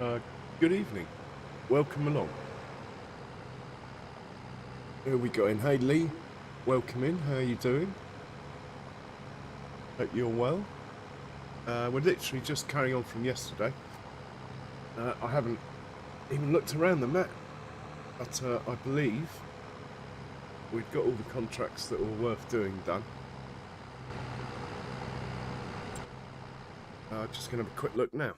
Uh, Good evening. Welcome along. Here we go in. Hey Lee, welcome in. How are you doing? Hope you're well. We're literally just carrying on from yesterday. I haven't even looked around the map, but I believe we've got all the contracts that were worth doing done. Just going to have a quick look now.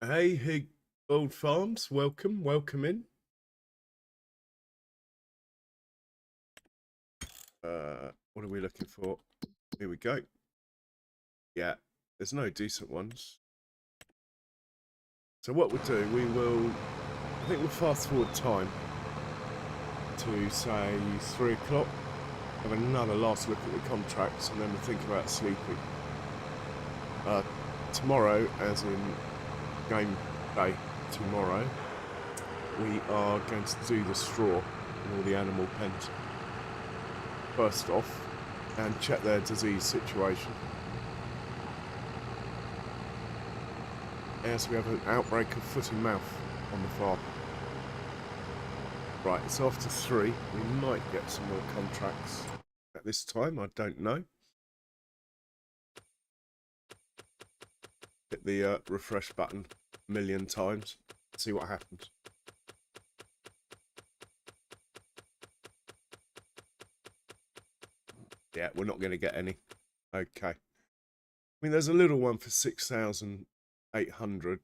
Hey, Old Farms, welcome in. What are we looking for? Here we go. Yeah, there's no decent ones. So what we'll do, I think we'll fast forward time to say 3 o'clock, have another last look at the contracts, and then we'll think about sleeping. Tomorrow, as in game day tomorrow, we are going to do the straw in all the animal pens first off and check their disease situation. As we have an outbreak of foot and mouth on the farm. Right, it's after 3. We might get some more contracts at this time, I don't know. Hit the refresh button a million times, see what happens. Yeah, we're not going to get any. Okay. I mean, there's a little one for 6,800.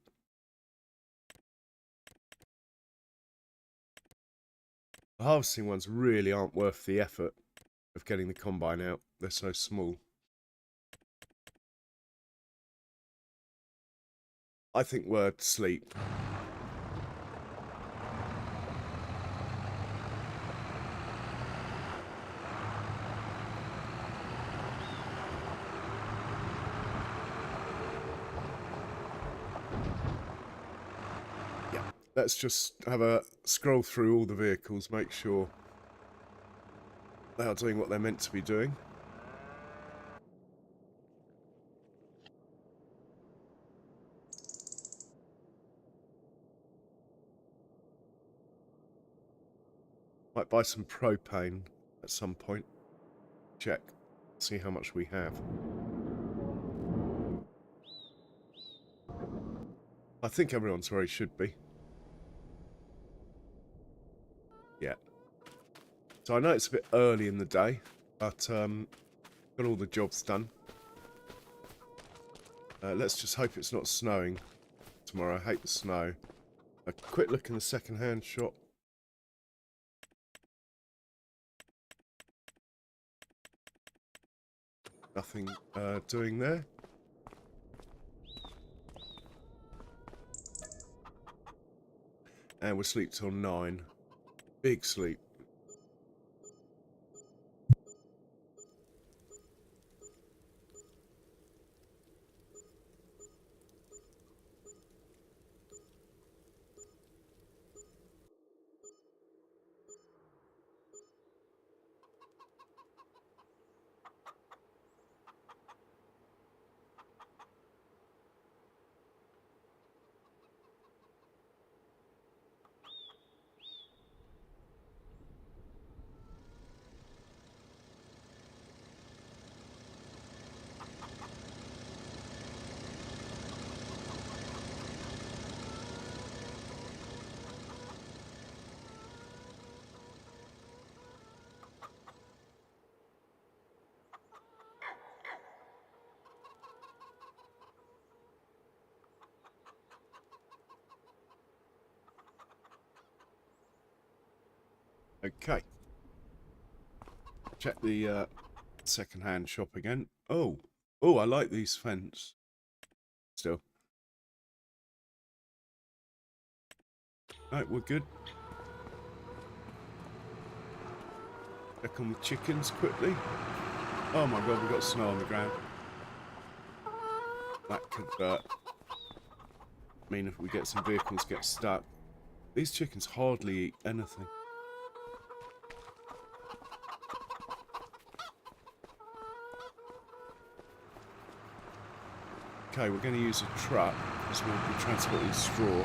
The harvesting ones really aren't worth the effort of getting the combine out. They're so small. I think we're sleep. Let's just have a scroll through all the vehicles, make sure they are doing what they're meant to be doing. Might buy some propane at some point. Check, see how much we have. I think everyone's where he should be. Yeah. So I know it's a bit early in the day, but got all the jobs done. Let's just hope it's not snowing tomorrow. I hate the snow. A quick look in the second-hand shop. Nothing doing there. And we'll sleep till 9. Big sleep. Okay. Check the second-hand shop again. Oh, I like these fence. Still. Right, we're good. Check on the chickens quickly. Oh my god, we've got snow on the ground. That could mean if we get some vehicles get stuck. These chickens hardly eat anything. Okay, we're going to use a truck because we'll be transporting straw.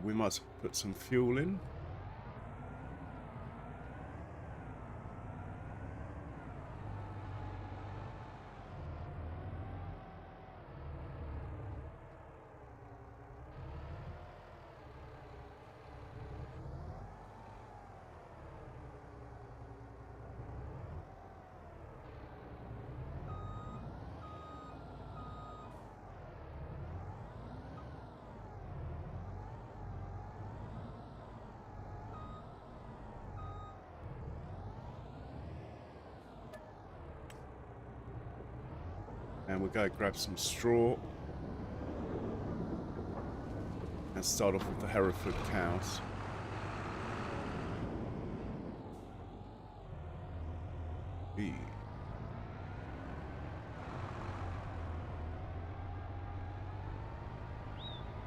We might put some fuel in. And we'll go grab some straw and start off with the Hereford cows. E.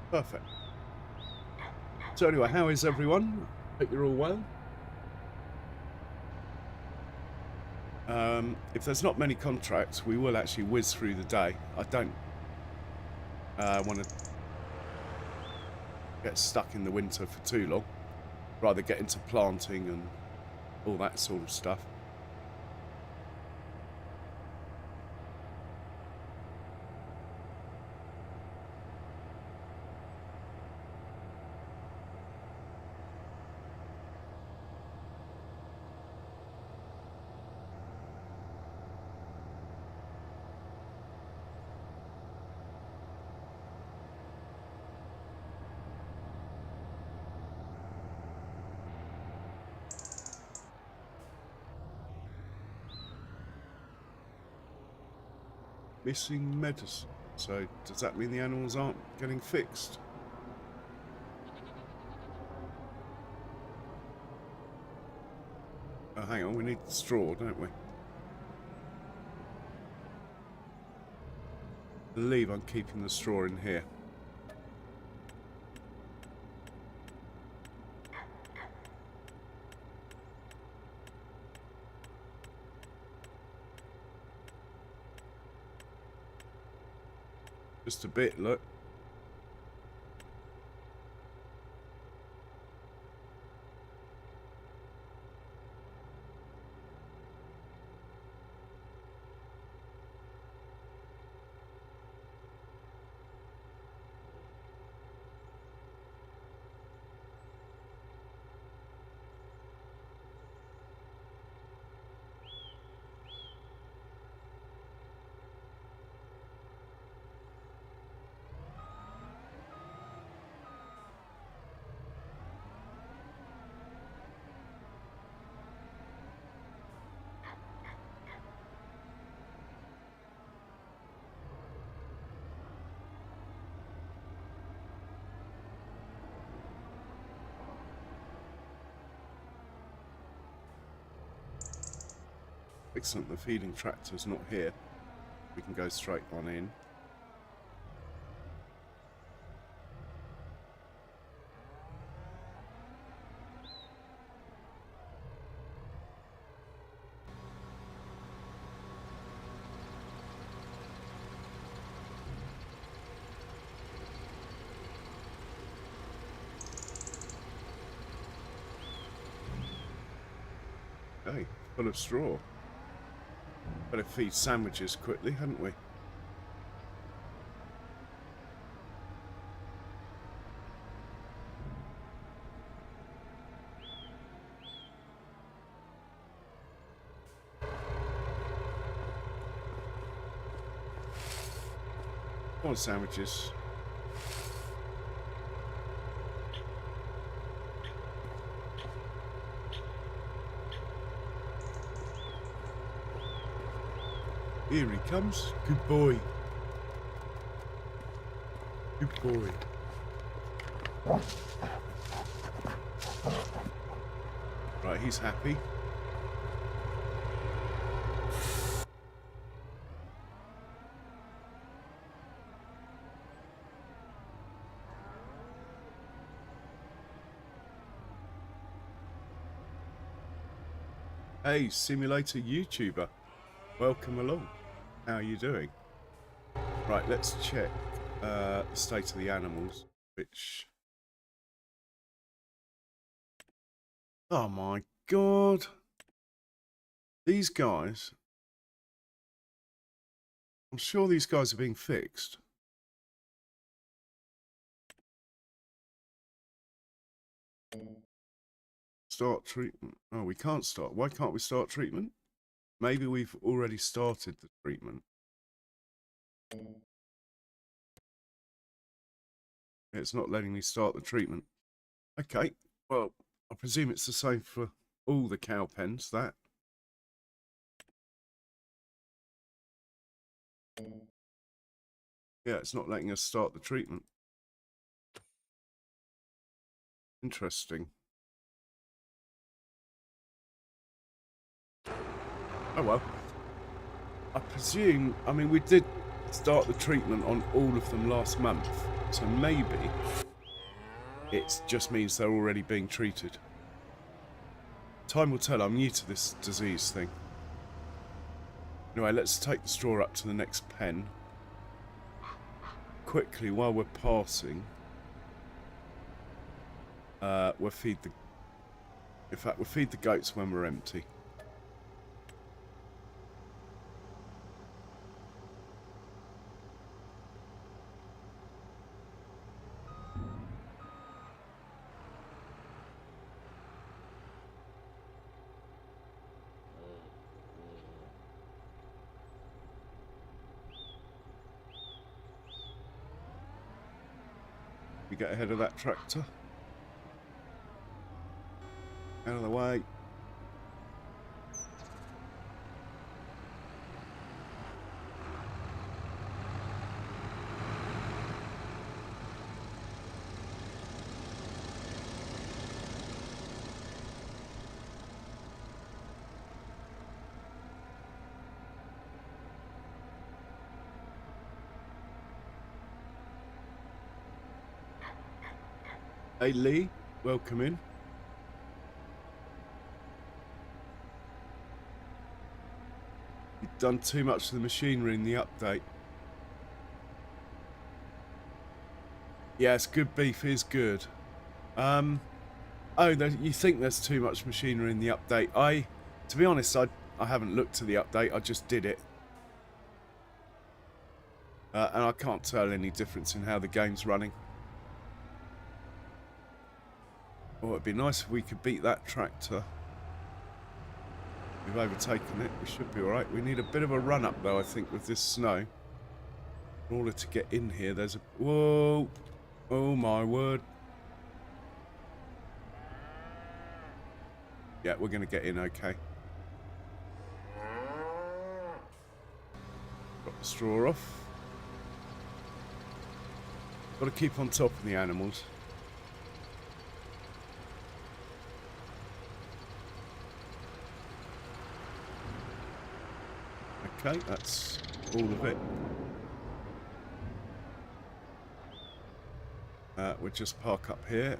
Perfect. So anyway, how is everyone? Hope you're all well. If there's not many contracts, we will actually whiz through the day. I don't want to get stuck in the winter for too long. Rather get into planting and all that sort of stuff. Missing medicine. So does that mean the animals aren't getting fixed? Oh, hang on, we need straw, don't we? I believe I'm keeping the straw in here. Just a bit, look. Excellent, the feeding tractor's not here. We can go straight on in. Okay, full of straw. Better feed sandwiches quickly, hadn't we? Come on, sandwiches. Here he comes. Good boy. Good boy. Right, he's happy. Hey, simulator YouTuber. Welcome along. How are you doing? Right, let's check the state of the animals, which... Oh my god. These guys... I'm sure these guys are being fixed. Start treatment. Oh, we can't start. Why can't we start treatment? Maybe we've already started the treatment. It's not letting me start the treatment. Okay, well, I presume it's the same for all the cow pens, that. Yeah, it's not letting us start the treatment. Interesting. Oh well. I presume, I mean, we did start the treatment on all of them last month, so maybe it just means they're already being treated. Time will tell. I'm new to this disease thing. Anyway, let's take the straw up to the next pen. Quickly, while we're passing, we'll feed the... In fact, we'll feed the goats when we're empty. We get ahead of that tractor. Out of the way. Hey Lee, welcome in. You've done too much to the machinery in the update. Yes, good beef is good. Oh, you think there's too much machinery in the update? To be honest, I haven't looked at the update. I just did it, and I can't tell any difference in how the game's running. Oh, it'd be nice if we could beat that tractor. We've overtaken it. We should be alright. We need a bit of a run up, though, I think, with this snow. In order to get in here, there's a... Whoa! Oh, my word. Yeah, we're going to get in okay. Got the straw off. Got to keep on top of the animals. Okay, that's all of it. We'll just park up here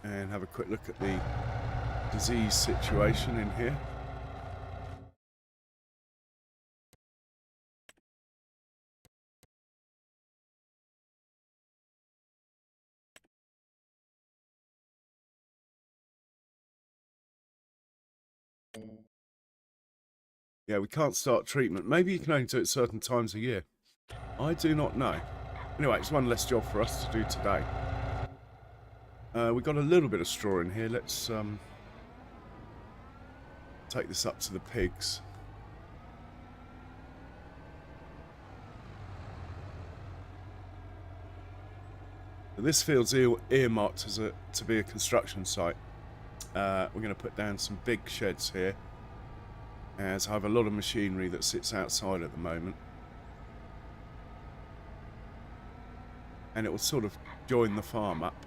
and have a quick look at the disease situation in here. Yeah, we can't start treatment. Maybe you can only do it certain times a year. I do not know. Anyway, it's one less job for us to do today. We've got a little bit of straw in here. Let's take this up to the pigs. This field's earmarked as to be a construction site. We're going to put down some big sheds here, as I have a lot of machinery that sits outside at the moment. And it will sort of join the farm up.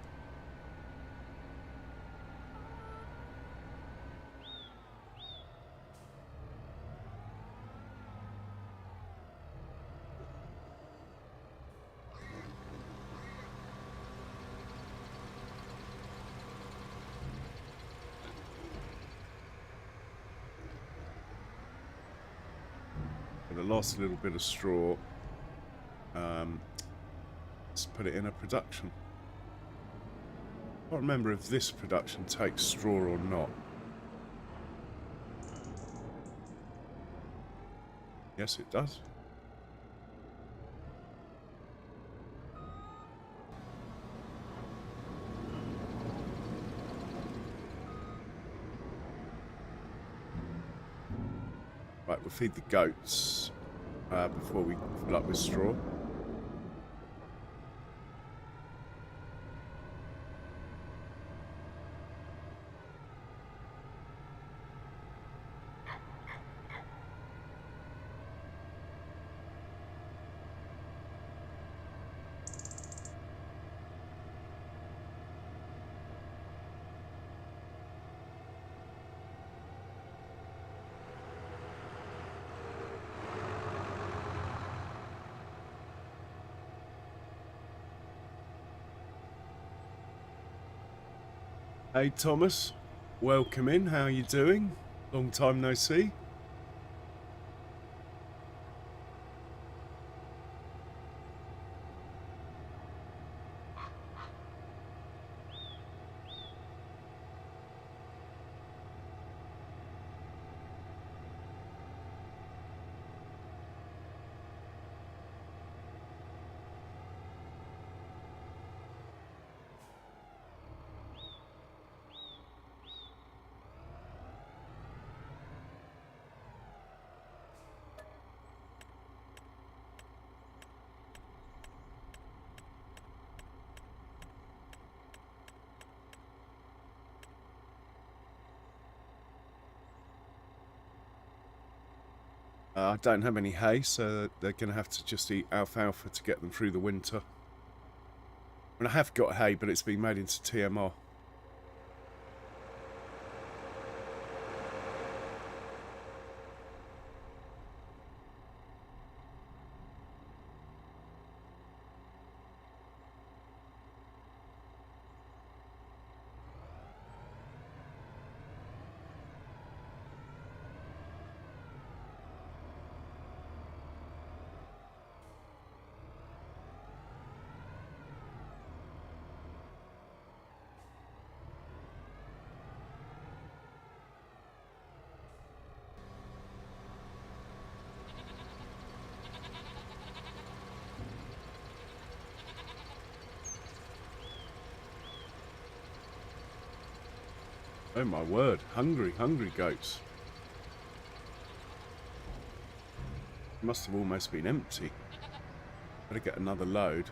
For the last little bit of straw, let's put it in a production. I can't remember if this production takes straw or not. Yes, it does. Right, we'll feed the goats before we fill up with straw. Hey Thomas, welcome in. How are you doing? Long time no see. I don't have any hay, so they're going to have to just eat alfalfa to get them through the winter. And I have got hay, but it's been made into TMR. Oh my word, hungry, hungry goats. Must have almost been empty. Better get another load.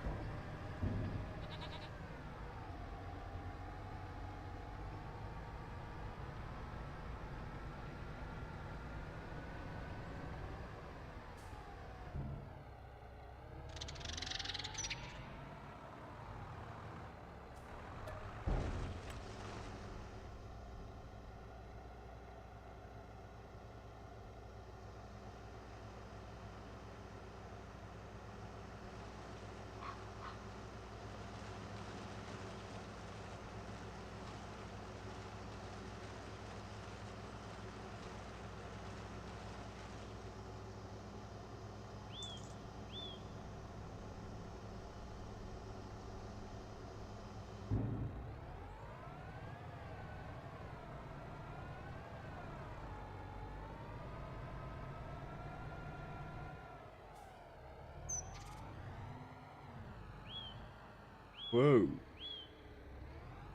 Whoa.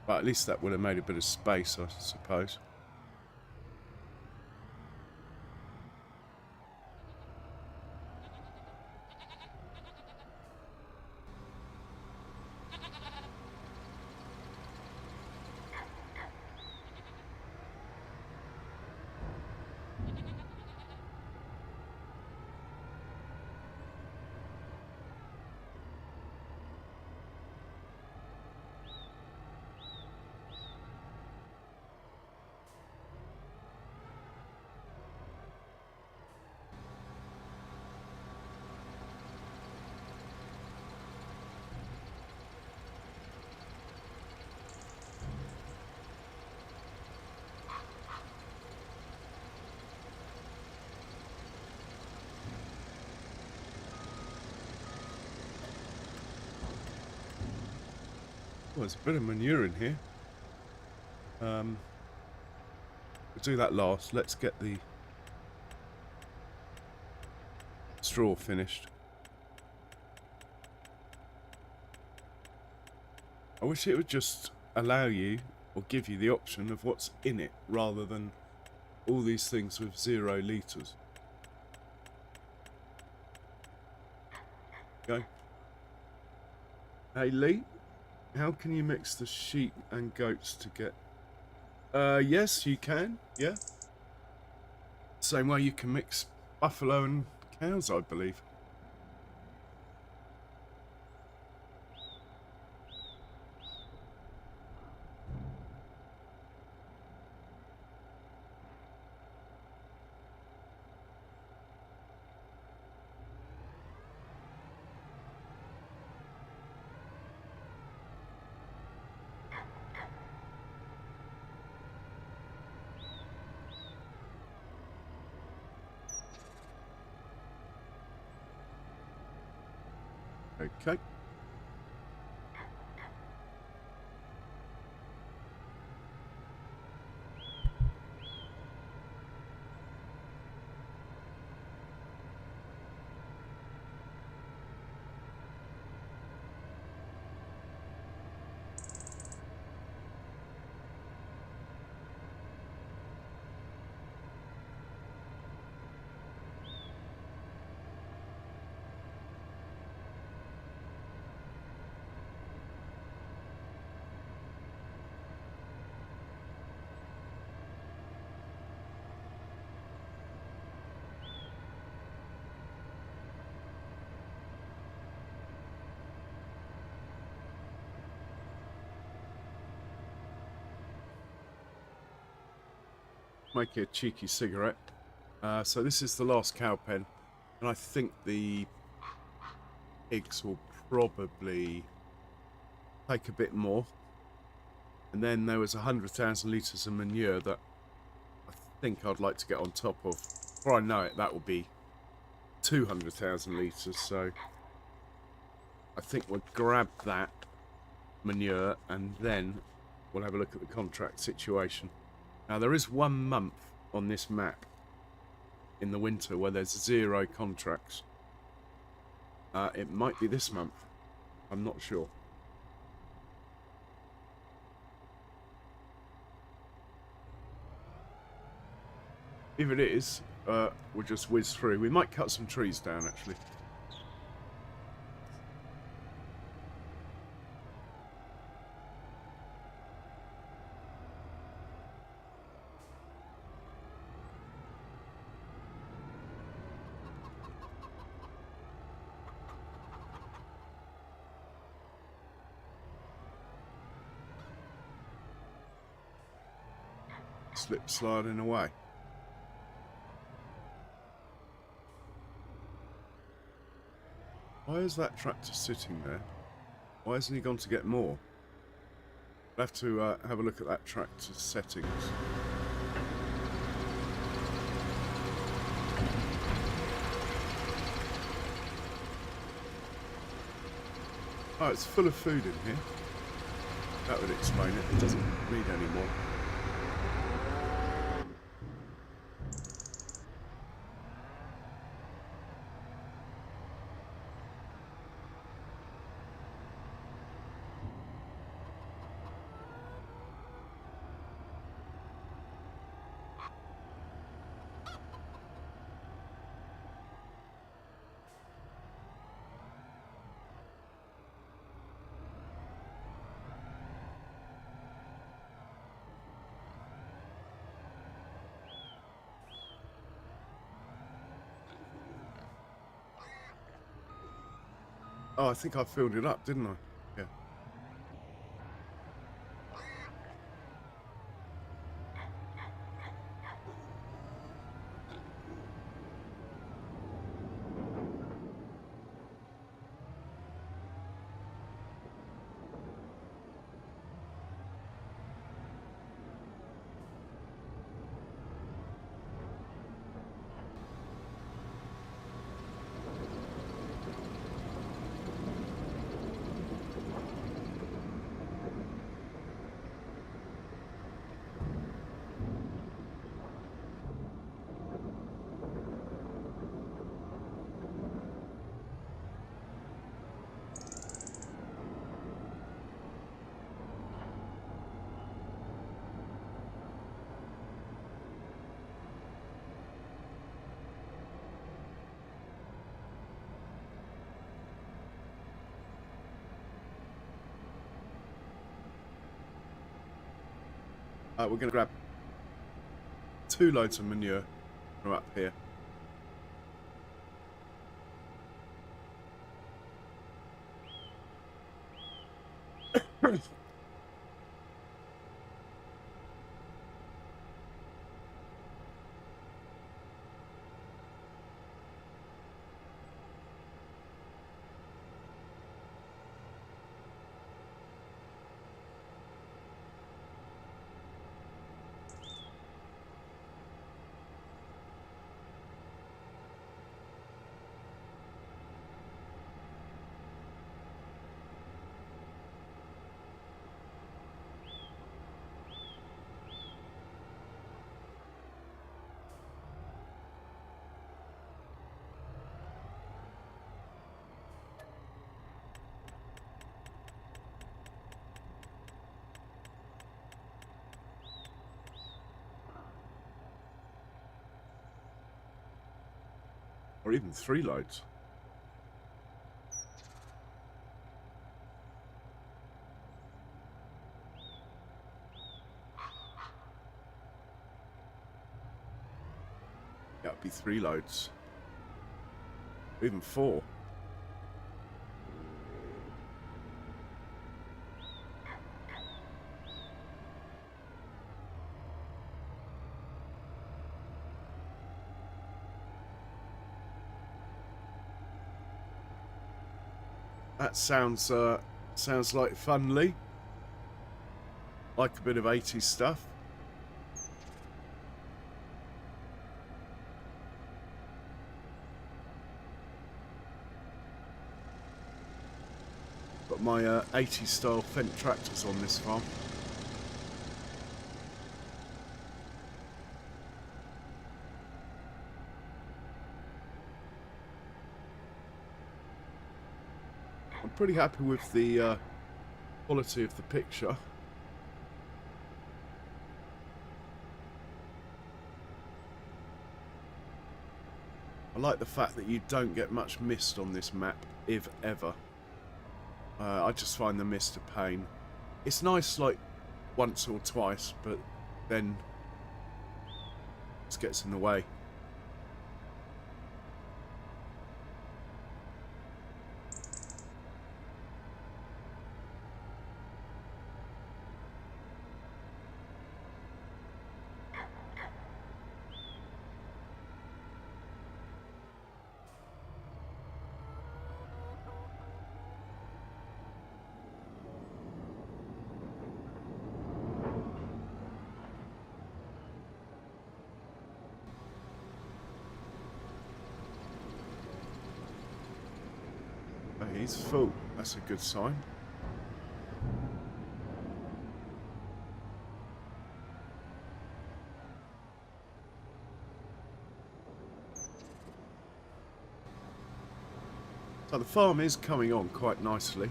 But at least that would have made a bit of space, I suppose. Well, there's a bit of manure in here. We'll do that last. Let's get the straw finished. I wish it would just allow you or give you the option of what's in it rather than all these things with 0 litres. Go. Hey Lee, how can you mix the sheep and goats to get... yes, you can, yeah. Same way you can mix buffalo and cows, I believe. Okay. Make a cheeky cigarette. So this is the last cow pen, and I think the pigs will probably take a bit more. And then there was 100,000 litres of manure that I think I'd like to get on top of. Before I know it, that will be 200,000 litres. So I think we'll grab that manure and then we'll have a look at the contract situation. Now there is 1 month on this map in the winter where there's 0 contracts. It might be this month. I'm not sure. If it is, we'll just whiz through. We might cut some trees down actually. Slip sliding away. Why is that tractor sitting there? Why hasn't he gone to get more? We'll have to have a look at that tractor's settings. Oh, it's full of food in here. That would explain it. It doesn't need any more. Oh, I think I filled it up, didn't I? Yeah. We're going to grab 2 loads of manure from up here. Or even 3 loads. That would be 3 loads. Or even 4. That sounds like fun, Lee. Like a bit of 80s stuff. Got my 80s style Fendt tractors on this farm. I'm pretty happy with the quality of the picture. I like the fact that you don't get much mist on this map, if ever. I just find the mist a pain. It's nice like once or twice, but then it just gets in the way. He's full. That's a good sign. So the farm is coming on quite nicely.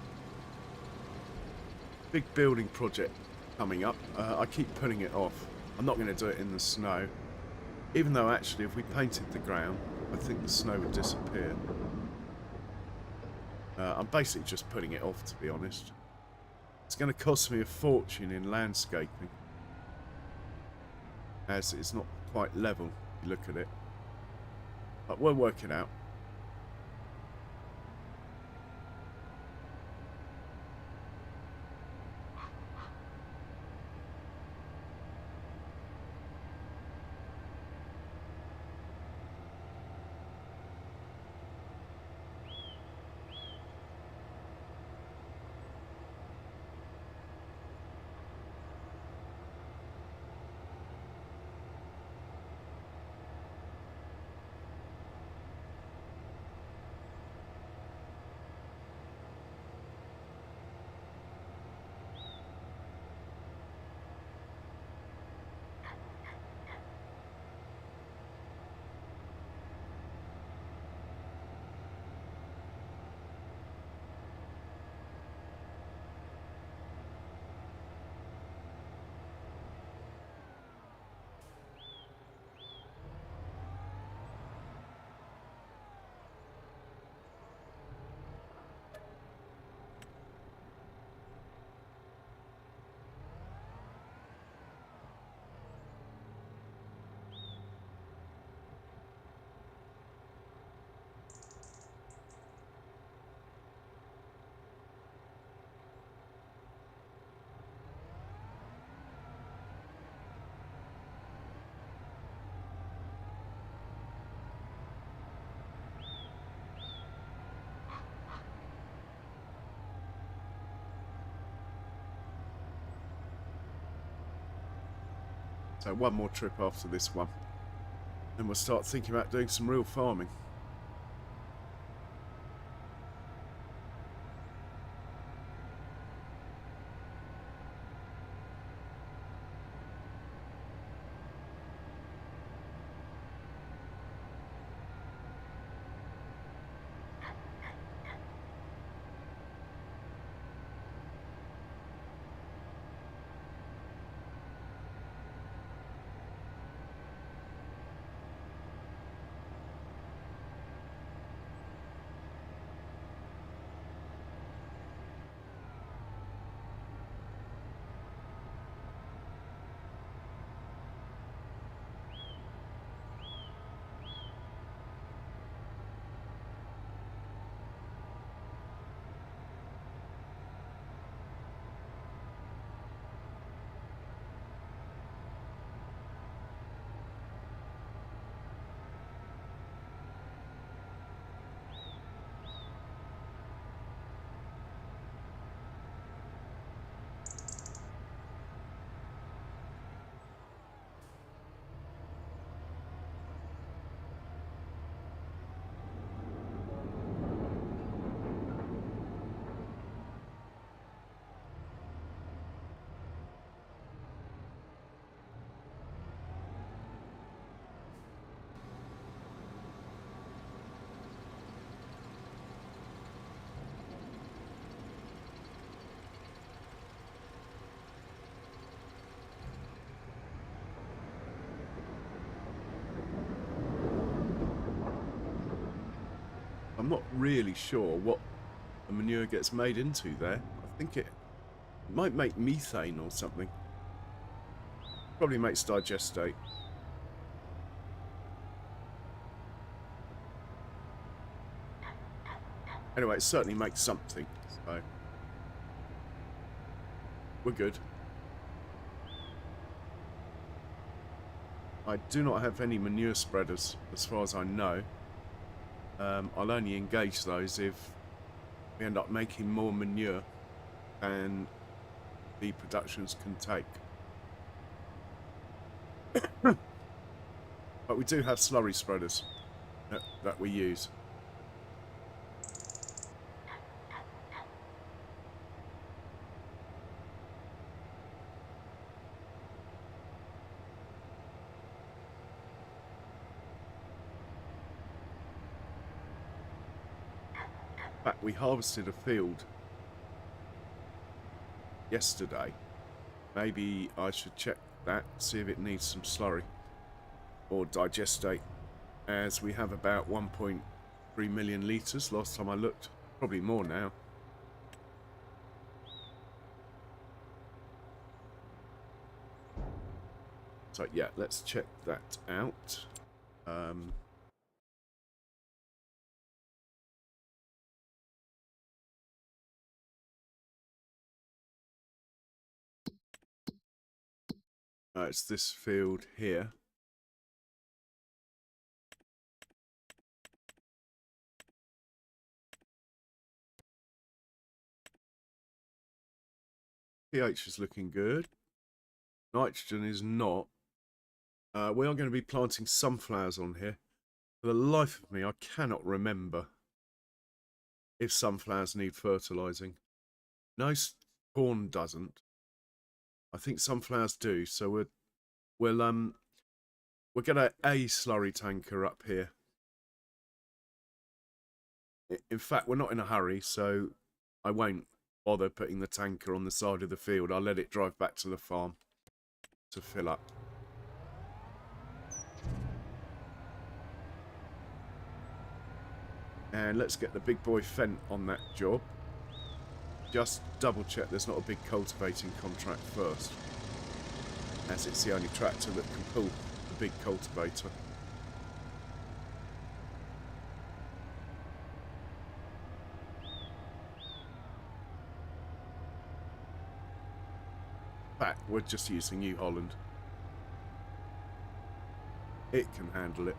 Big building project coming up. I keep putting it off. I'm not going to do it in the snow. Even though actually if we painted the ground, I think the snow would disappear. I'm basically just putting it off, to be honest. It's going to cost me a fortune in landscaping, as it's not quite level, if you look at it. But we'll work it out. So one more trip after this one. Then we'll start thinking about doing some real farming. I'm not really sure what the manure gets made into there. I think it might make methane or something. Probably makes digestate. Anyway, it certainly makes something, so we're good. I do not have any manure spreaders, as far as I know. I'll only engage those if we end up making more manure than the productions can take. But we do have slurry spreaders that we use. In fact, we harvested a field yesterday. Maybe I should check that, see if it needs some slurry or digestate, as we have about 1.3 million litres last time I looked. Probably more now. So yeah, let's check that out. It's this field here. pH is looking good. Nitrogen is not. We are going to be planting sunflowers on here. For the life of me, I cannot remember if sunflowers need fertilizing. No, corn doesn't. I think sunflowers do. So we'll get a slurry tanker up here. In fact, we're not in a hurry, so I won't bother putting the tanker on the side of the field. I'll let it drive back to the farm to fill up. And let's get the big boy Fent on that job. Just double check there's not a big cultivating contract first, as it's the only tractor that can pull the big cultivator. In fact, we're just using New Holland. It can handle it.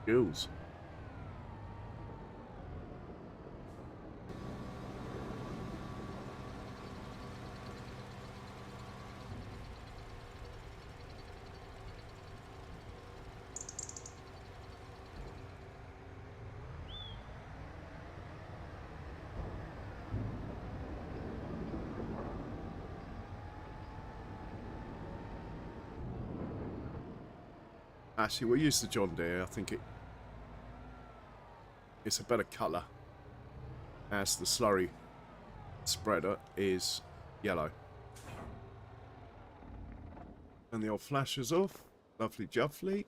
Skills. Actually, we'll use the John Deere. I think it's a better colour, as the slurry spreader is yellow. And the old flashers off. Lovely jubbly.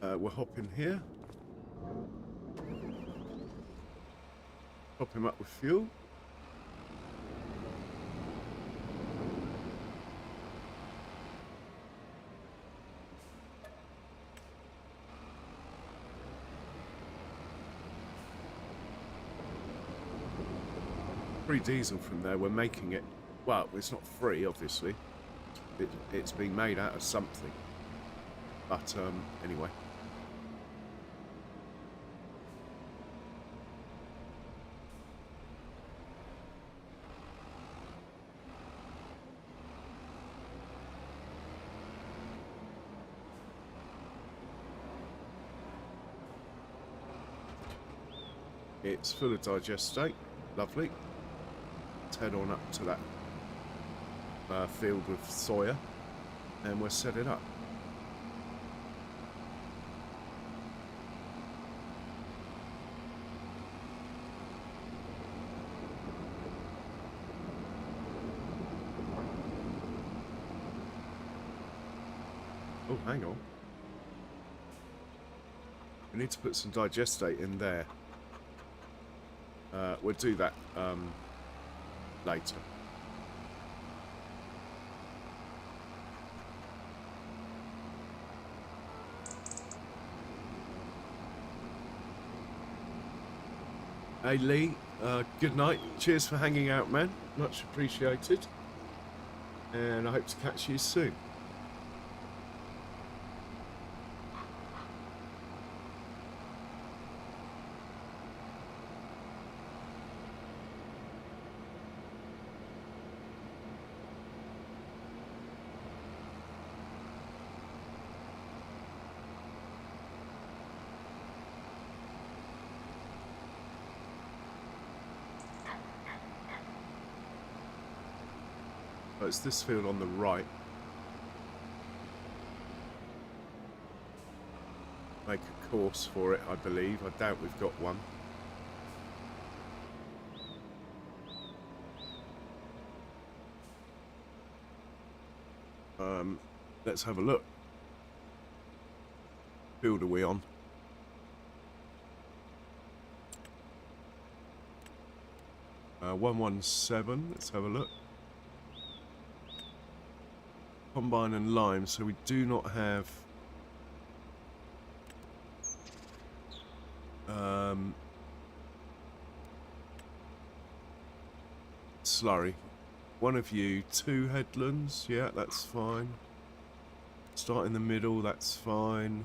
We'll hop in here. Top him up with fuel. Free diesel from there. We're making it. Well, it's not free, obviously. It's being made out of something. But anyway. It's full of digestate. Lovely. Let's head on up to that field with soya, and we'll set it up. Oh, hang on. We need to put some digestate in there. We'll do that later. Hey Lee, good night. Cheers for hanging out, man. Much appreciated. And I hope to catch you soon. It's this field on the right. Make a course for it, I believe. I doubt we've got one. Let's have a look. Field are we on? Uh, 117. Let's have a look. Combine and lime, so we do not have slurry. One of you, 2 headlands, yeah, that's fine. Start in the middle, that's fine.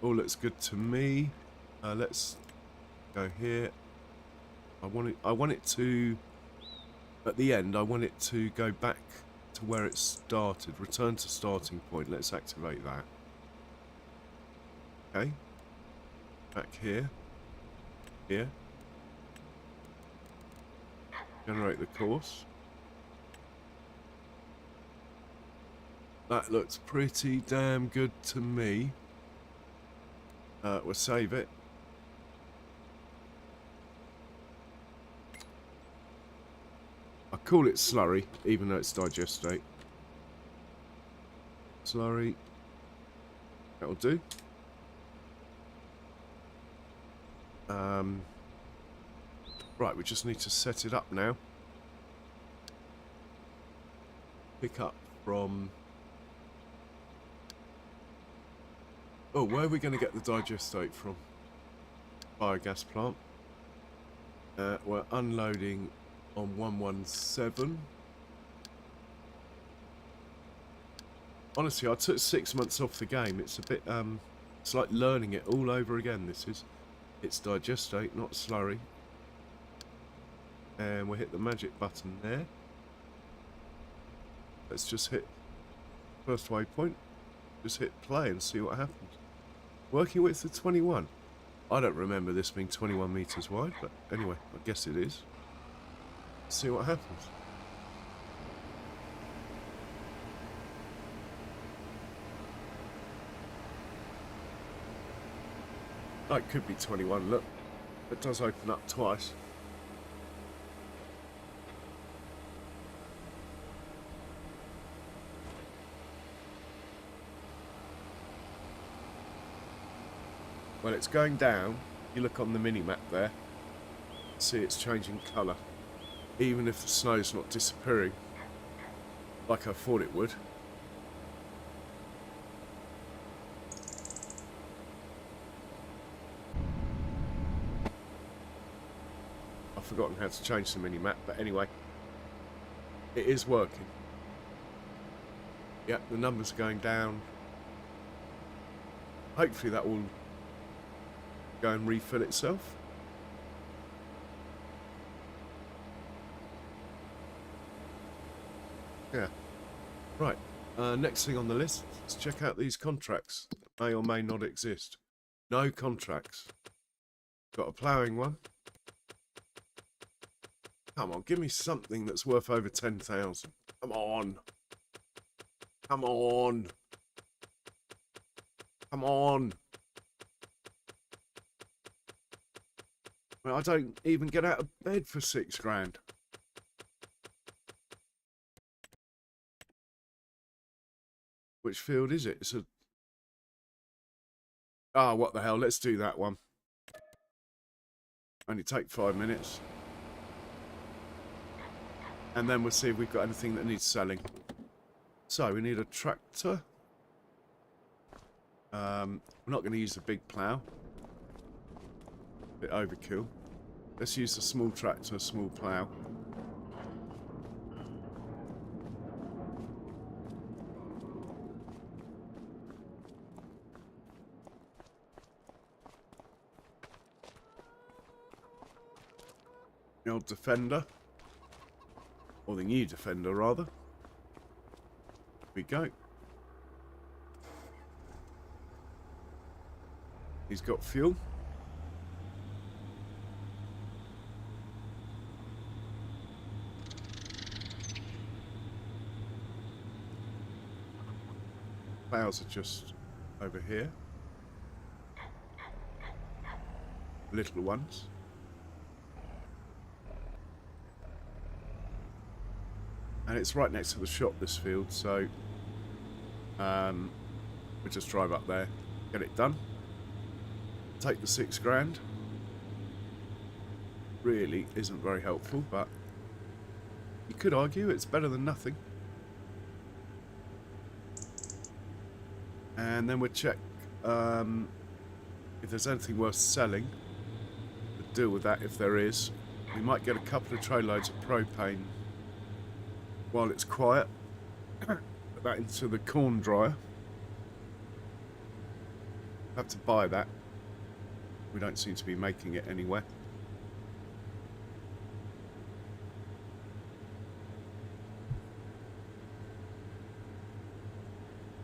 All looks good to me. Let's go here. I want it to, at the end, I want it to go back to where it started. Return to starting point. Let's activate that. Okay. Back here. Here. Generate the course. That looks pretty damn good to me. We'll save it. I call it slurry, even though it's digestate. Slurry. That'll do. Right, we just need to set it up now. Pick up from... Oh, where are we going to get the digestate from? Biogas plant. We're unloading on 117. Honestly, I took 6 months off the game. It's a bit, it's like learning it all over again, this is. It's digestate, not slurry. And we'll hit the magic button there. Let's just hit first waypoint. Just hit play and see what happens. Working width of 21. I don't remember this being 21 meters wide, but anyway, I guess it is. Let's see what happens. Oh, it could be 21, look. It does open up twice. Well, it's going down. You look on the mini-map there. See it's changing colour. Even if the snow's not disappearing, like I thought it would. I've forgotten how to change the mini-map, but anyway. It is working. Yep, the numbers are going down. Hopefully that will go and refill itself. Yeah. Right. Next thing on the list, let's check out these contracts that may or may not exist. No contracts. Got a ploughing one. Come on, give me something that's worth over 10,000. Come on. Come on. Come on. Well, I don't even get out of bed for 6 grand. Which field is it? It's a... Ah, what the hell? Let's do that one. Only take 5 minutes. And then we'll see if we've got anything that needs selling. So, we need a tractor. We're not going to use the big plough. Bit overkill. Let's use the small tractor, small plough. The old Defender. Or the new Defender, rather. Here we go. He's got fuel. Plows are just over here. Little ones. And it's right next to the shop, this field, so we just drive up there, get it done. Take the 6 grand. Really isn't very helpful, but you could argue it's better than nothing. And then we'll check if there's anything worth selling. We'll deal with that if there is. We might get a couple of trailloads of propane while it's quiet. Put that into the corn dryer. Have to buy that. We don't seem to be making it anywhere.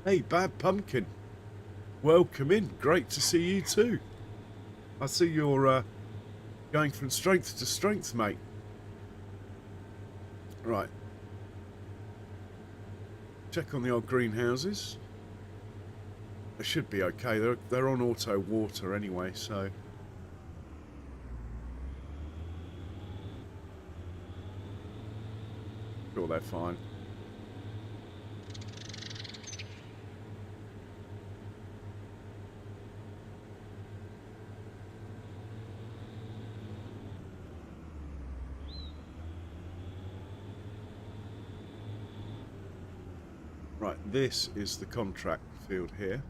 Hey, Bad Pumpkin. Welcome in. Great to see you too. I see you're going from strength to strength, mate. Right. Check on the old greenhouses. They should be okay. They're on auto water anyway, so. Sure, they're fine. Right, this is the contract field here.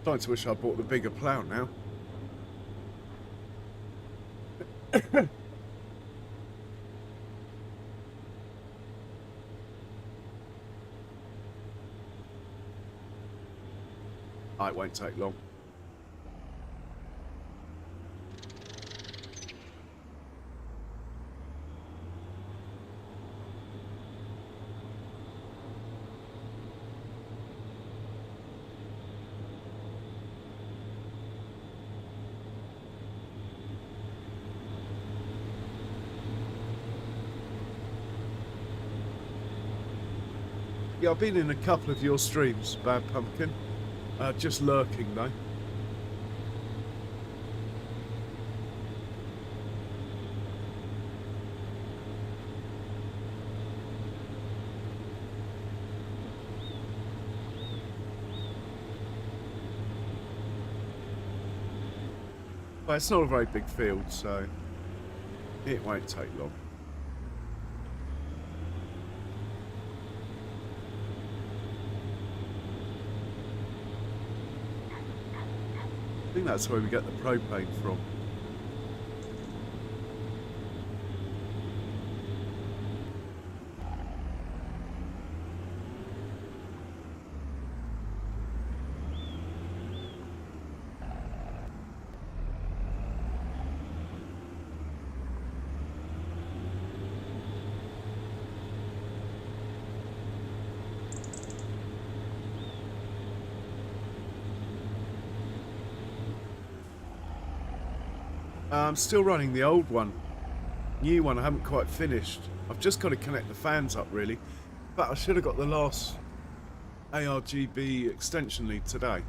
Starting to wish I bought the bigger plough now. Oh, it won't take long. Yeah, I've been in a couple of your streams, Bad Pumpkin. Just lurking though. Well, it's not a very big field, so it won't take long. I think that's where we get the propane from. I'm still running the old one. New one I haven't quite finished. I've just got to connect the fans up really. But I should have got the last ARGB extension lead today.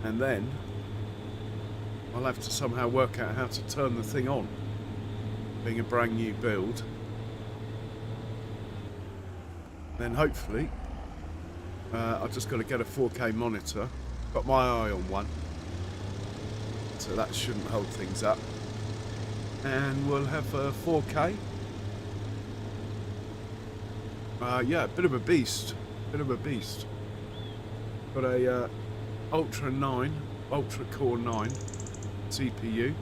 And then I'll have to somehow work out how to turn the thing on. Being a brand new build. Then hopefully I've just got to get a 4K monitor. Got my eye on one. So that shouldn't hold things up. And we'll have 4K. Yeah, bit of a beast. Bit of a beast. Got a Ultra Core 9 CPU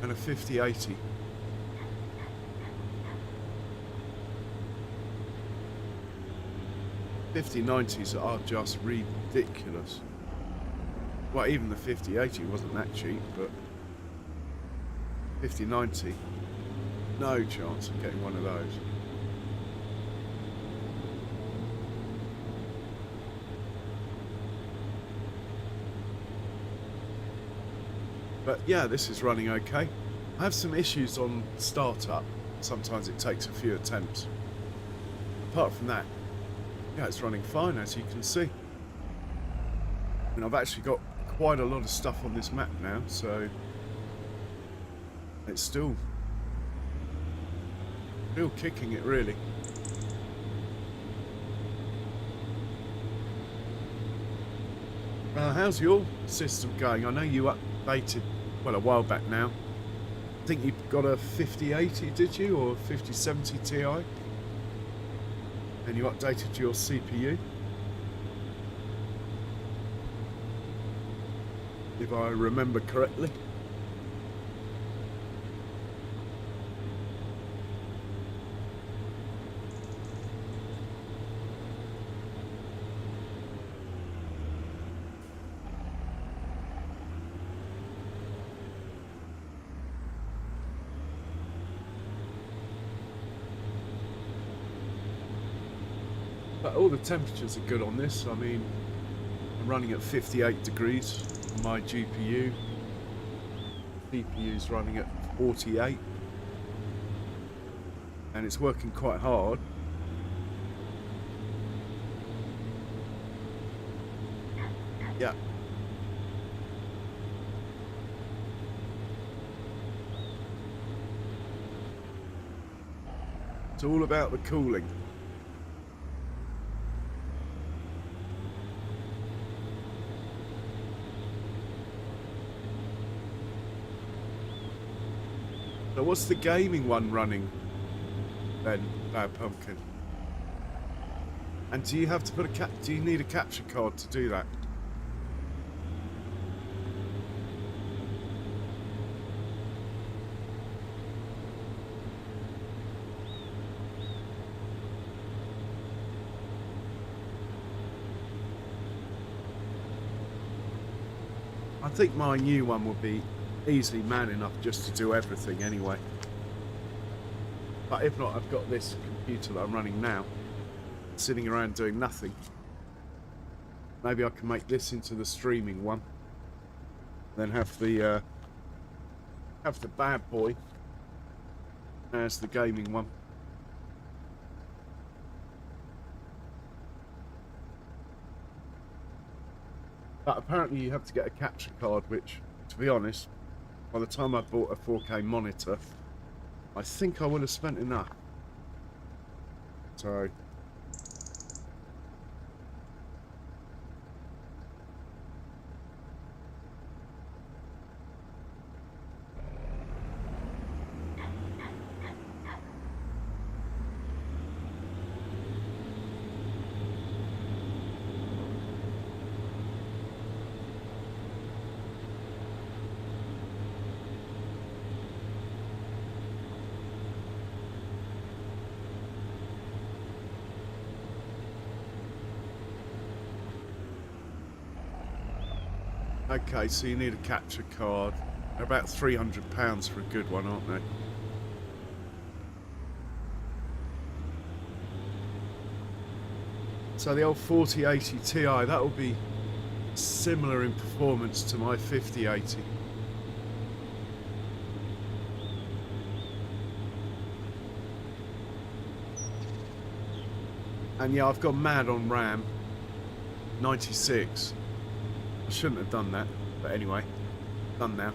and a 5080. $5090s are just ridiculous. Well, even the 5080 wasn't that cheap, but 5090, no chance of getting one of those. But yeah, this is running okay. I have some issues on startup. Sometimes it takes a few attempts. Apart from that, yeah, it's running fine, as you can see. And I've actually got quite a lot of stuff on this map now, so it's still kicking it really. How's your system going? I know you updated, well, a while back now. I think you got a 5080, did you, or 5070 Ti? And you updated your CPU? If I remember correctly. But all the temperatures are good on this. I mean, I'm running at 58 degrees on my GPU. CPU's running at 48. And it's working quite hard. Yeah. It's all about the cooling. So what's the gaming one running then, Bad Pumpkin? And do you have to put do you need a capture card to do that? I think my new one will be easily man enough just to do everything anyway. But if not, I've got this computer that I'm running now, sitting around doing nothing. Maybe I can make this into the streaming one, then have the bad boy as the gaming one. But apparently you have to get a capture card, which, to be honest, by the time I bought a 4K monitor, I think I would have spent enough. So okay, so you need a capture card. They're about £300 for a good one, aren't they? So the old 4080 Ti, that will be similar in performance to my 5080. And yeah, I've gone mad on RAM. 96. I shouldn't have done that, but anyway, done now.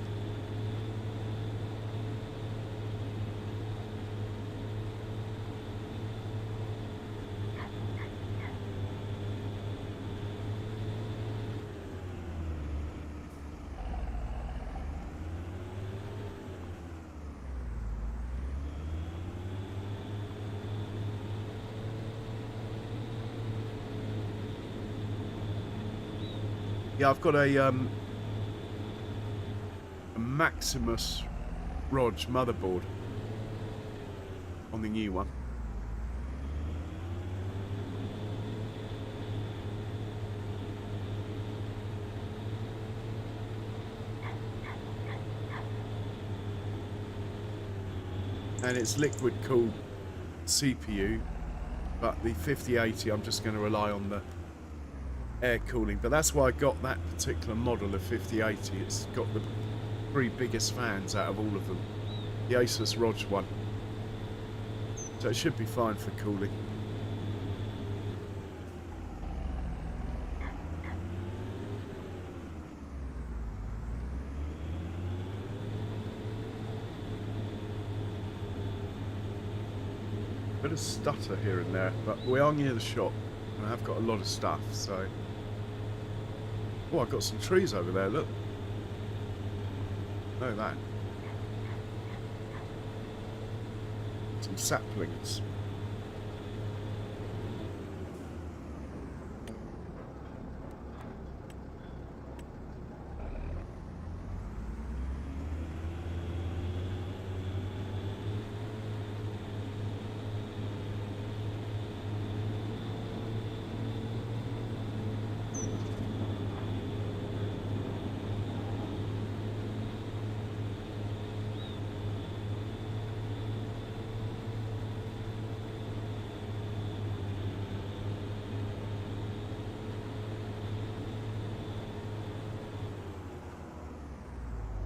Yeah, I've got a Maximus Rog motherboard on the new one. And it's liquid cooled CPU, but the 5080 I'm just going to rely on the air cooling. But that's why I got that particular model of 5080. It's got the 3 biggest fans out of all of them, the Asus ROG one, so it should be fine for cooling. Bit of stutter here and there, but we are near the shop and I have got a lot of stuff, so... Oh, I've got some trees over there, look. Know that. Some saplings.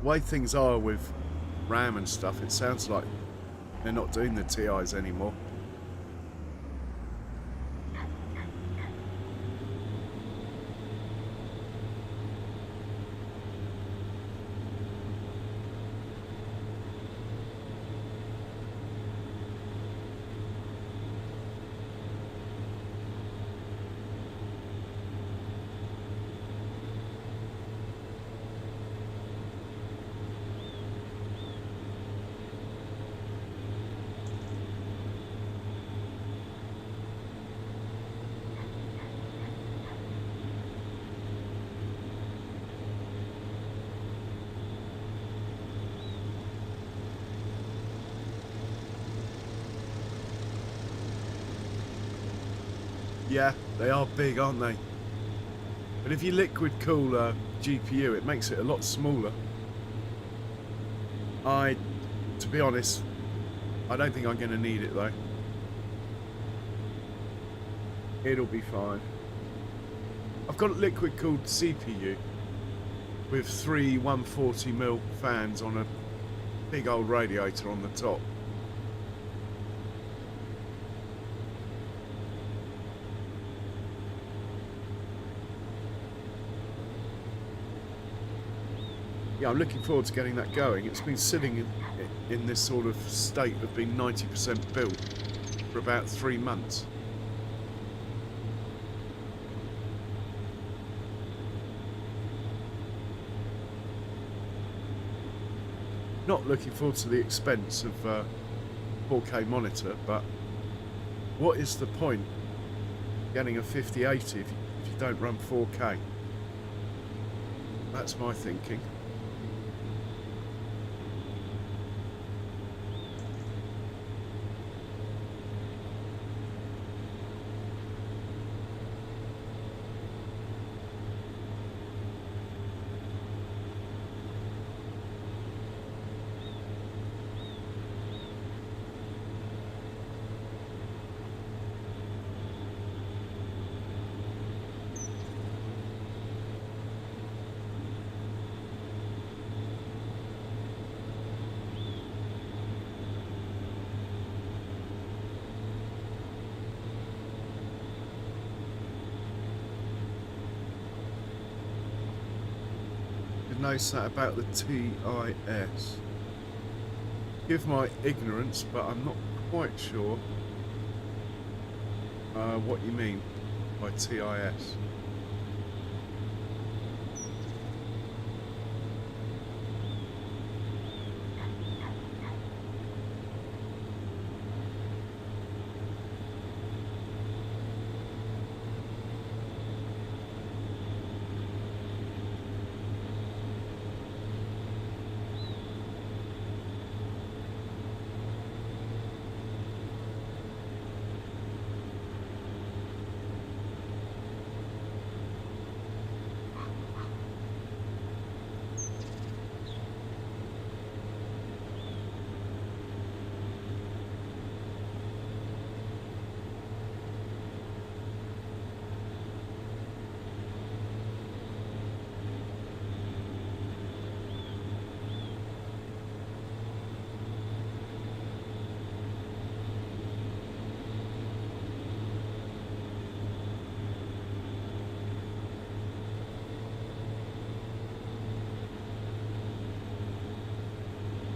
The way things are with RAM and stuff, it sounds like they're not doing the TIs anymore. Yeah, they are big, aren't they? But if you liquid cool a GPU, it makes it a lot smaller. To be honest, I don't think I'm going to need it though. It'll be fine. I've got a liquid cooled CPU with 3 140mm fans on a big old radiator on the top. Yeah, I'm looking forward to getting that going. It's been sitting in this sort of state of being 90% built for about 3 months. Not looking forward to the expense of 4K monitor, but what is the point getting a 5080 if you don't run 4K? That's my thinking. Knows that about the TIS. Give my ignorance, but I'm not quite sure what you mean by TIS.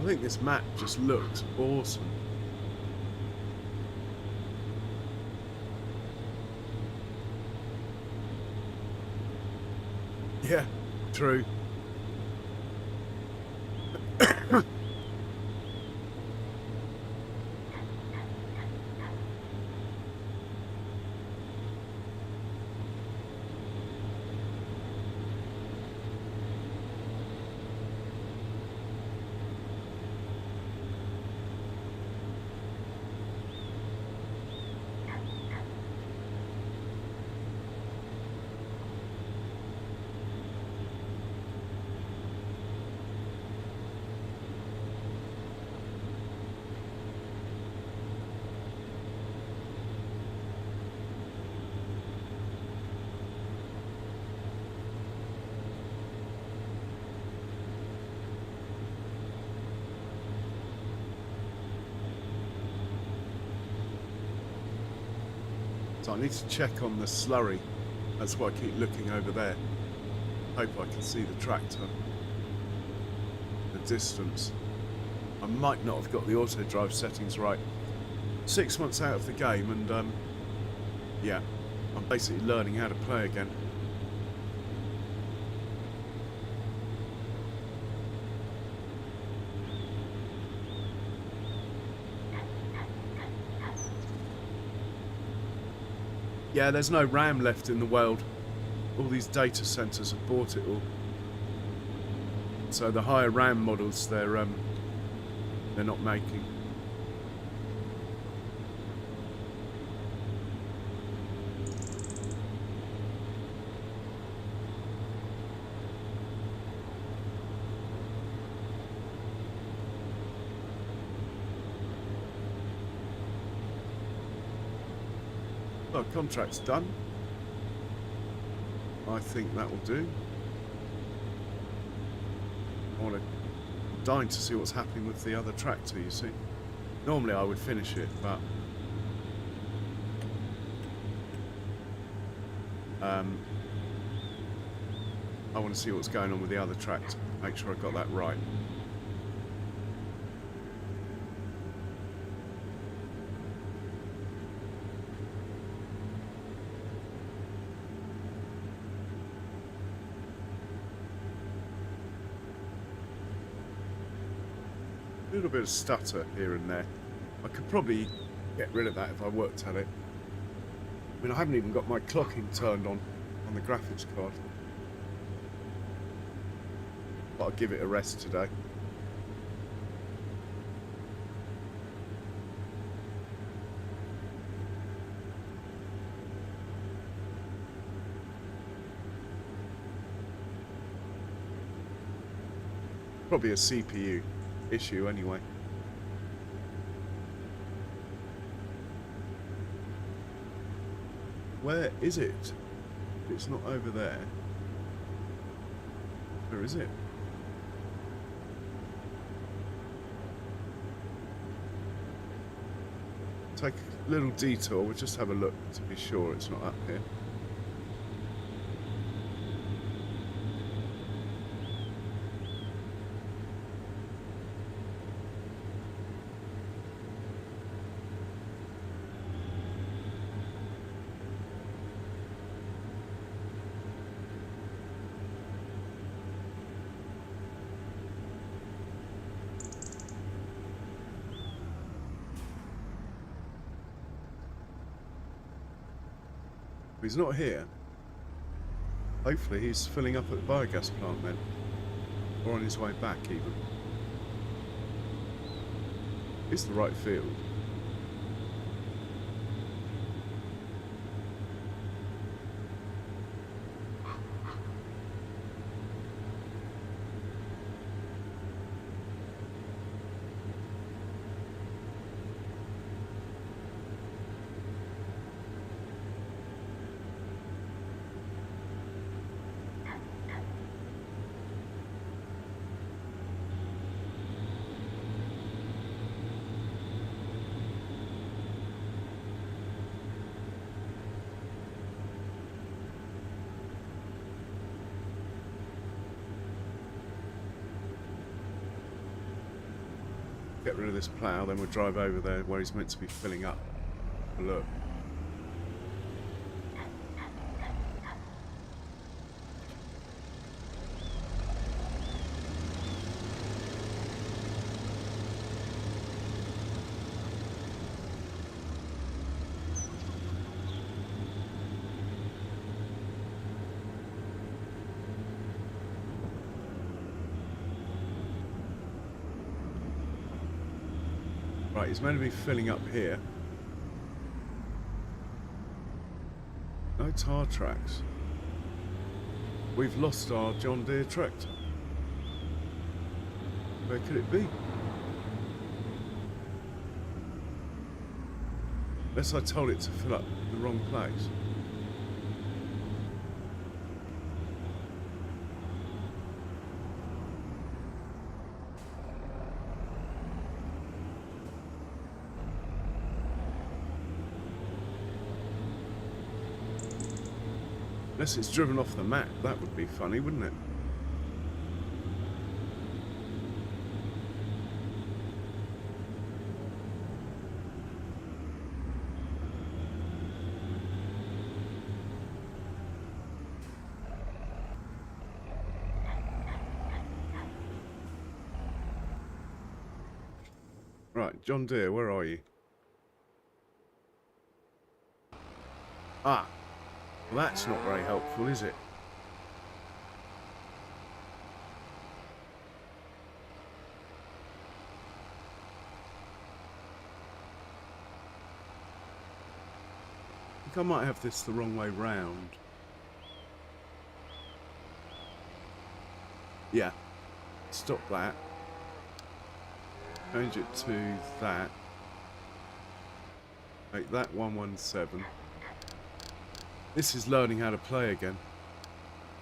I think this map just looks awesome. Yeah, true. So I need to check on the slurry. That's why I keep looking over there. Hope I can see the tractor. The distance. I might not have got the auto drive settings right. 6 months out of the game, and yeah, I'm basically learning how to play again. Yeah, there's no RAM left in the world. All these data centers have bought it all. So the higher RAM models, they're not making. Oh, contract's done. I think that will do. I'm dying to see what's happening with the other tractor, you see. Normally I would finish it, but I want to see what's going on with the other tractor. Make sure I got that right. A little bit of stutter here and there. I could probably get rid of that if I worked at it. I mean, I haven't even got my clocking turned on the graphics card. But I'll give it a rest today. Probably a CPU issue anyway. Where is it? It's not over there. Where is it? Take a little detour. We'll just have a look to be sure it's not up here. He's not here. Hopefully he's filling up at the biogas plant then. Or on his way back even. It's the right field. Get rid of this plough, then we'll drive over there where he's meant to be filling up. Look. Right, he's meant to be filling up here. No tar tracks. We've lost our John Deere tractor. Where could it be? Unless I told it to fill up the wrong place. Unless it's driven off the map, that would be funny, wouldn't it? Right, John Deere, where are you? Ah. Well, that's not very helpful, is it? I think I might have this the wrong way round. Yeah. Stop that. Change it to that. Make that 117. This is learning how to play again.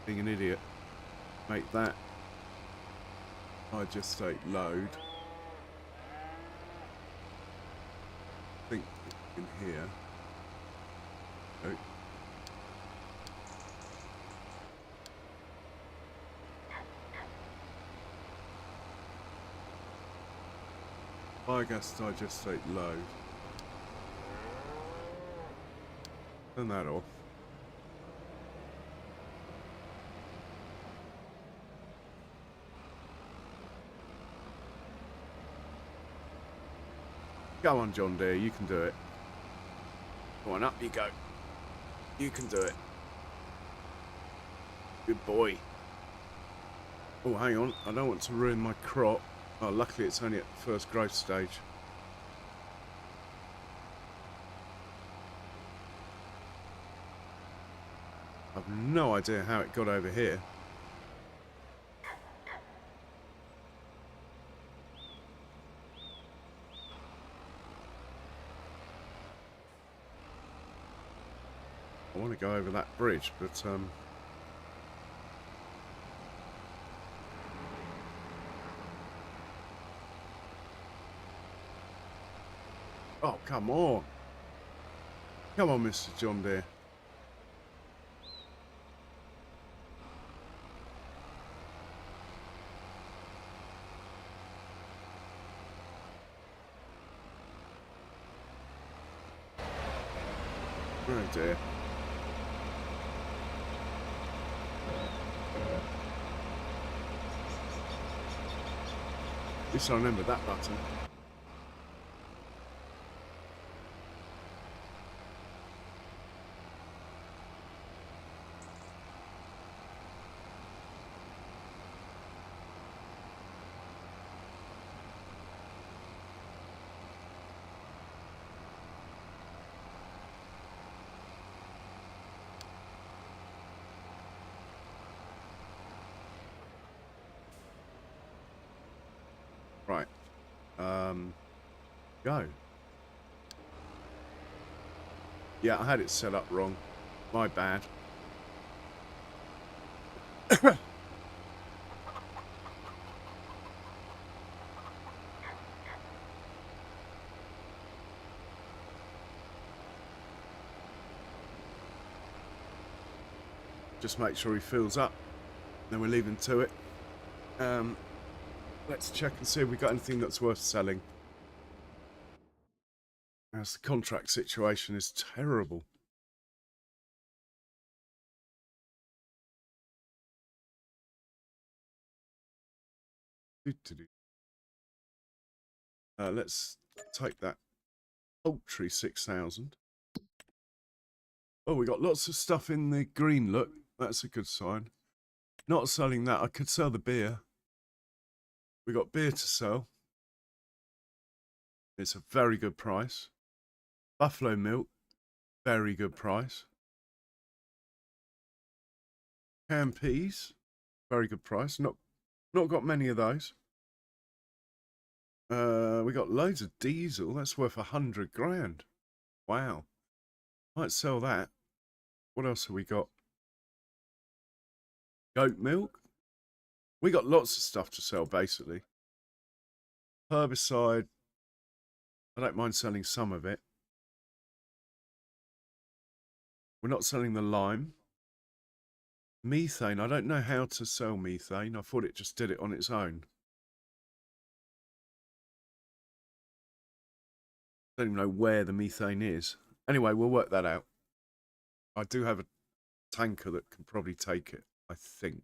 Being an idiot. Make that digestate load. I think in here. Oh. Biogas digestate load. Turn that off. Go on, John Deere, you can do it. Go on, up you go. You can do it. Good boy. Oh, hang on. I don't want to ruin my crop. Oh, luckily it's only at the first growth stage. I've no idea how it got over here. I want to go over that bridge, but oh, come on. Come on, Mr. John Deere. Oh dear. At least I remember that button. Right. Go. Yeah, I had it set up wrong. My bad. Just make sure he fills up. Then we're leaving to it. Let's check and see if we got anything that's worth selling. As the contract situation is terrible. Let's take that poultry 6,000. Oh, we got lots of stuff in the green look. That's a good sign. Not selling that. I could sell the beer. We got beer to sell. It's a very good price. Buffalo milk, very good price. Canned peas, very good price. Not got many of those. We got loads of diesel. That's worth 100 grand. Wow. Might sell that. What else have we got? Goat milk. We got lots of stuff to sell, basically. Herbicide. I don't mind selling some of it. We're not selling the lime. Methane. I don't know how to sell methane. I thought it just did it on its own. I don't even know where the methane is. Anyway, we'll work that out. I do have a tanker that can probably take it, I think.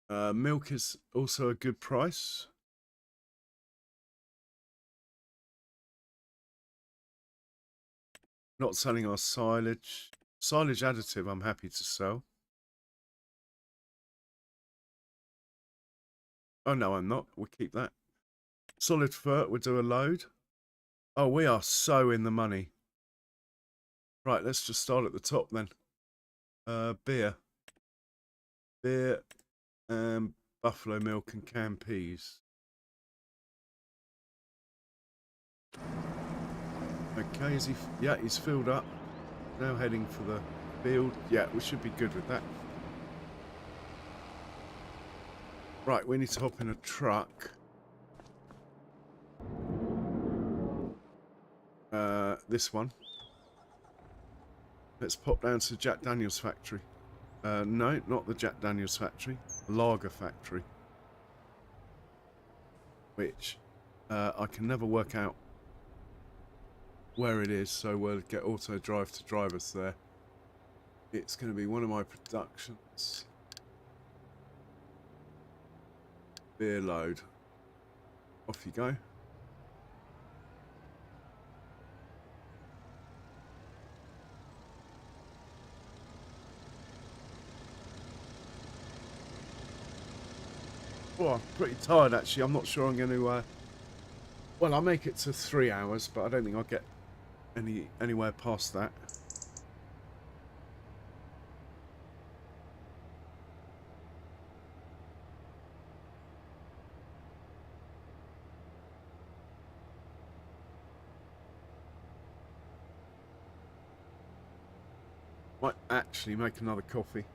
Milk is also a good price. Not selling our silage. Silage additive, I'm happy to sell. Oh, no, I'm not. We'll keep that. Solid fert, we'll do a load. Oh, we are so in the money. Right, let's just start at the top then. Beer. Beer, buffalo milk and canned peas. Okay, is he? Yeah, he's filled up. Now heading for the field. Yeah, we should be good with that. Right, we need to hop in a truck. This one. Let's pop down to Jack Daniels factory. No, not the Jack Daniels factory. The lager factory. Which I can never work out where it is, so we'll get auto drive to drive us there. It's going to be one of my productions. Beer load. Off you go. Oh, I'm pretty tired actually. I'm not sure I'm going to... well, I'll make it to 3 hours, but I don't think I'll get anywhere past that. Might actually make another coffee.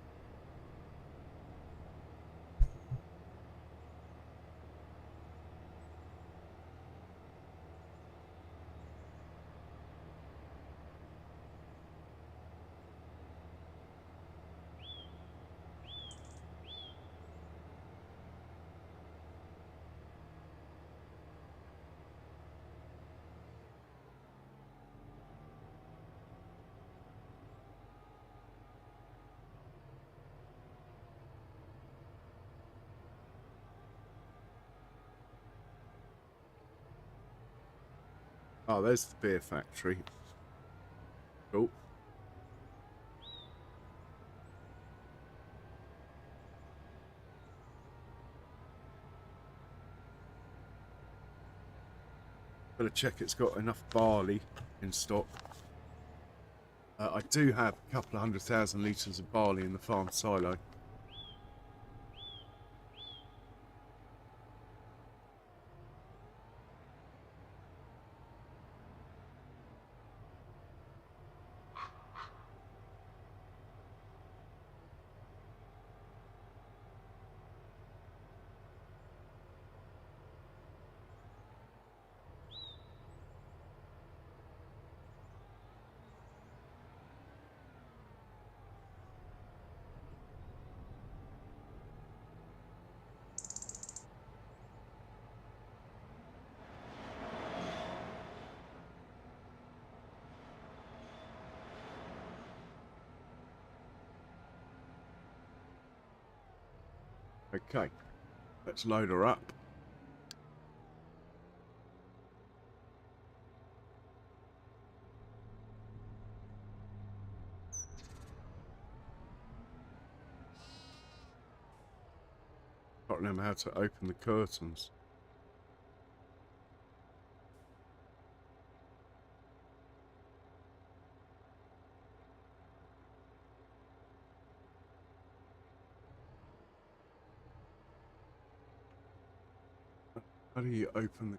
Oh, there's the beer factory. Cool. Better check it's got enough barley in stock. I do have a couple of 100,000 litres of barley in the farm silo. Okay, let's load her up. Can't remember how to open the curtains. How do you open the...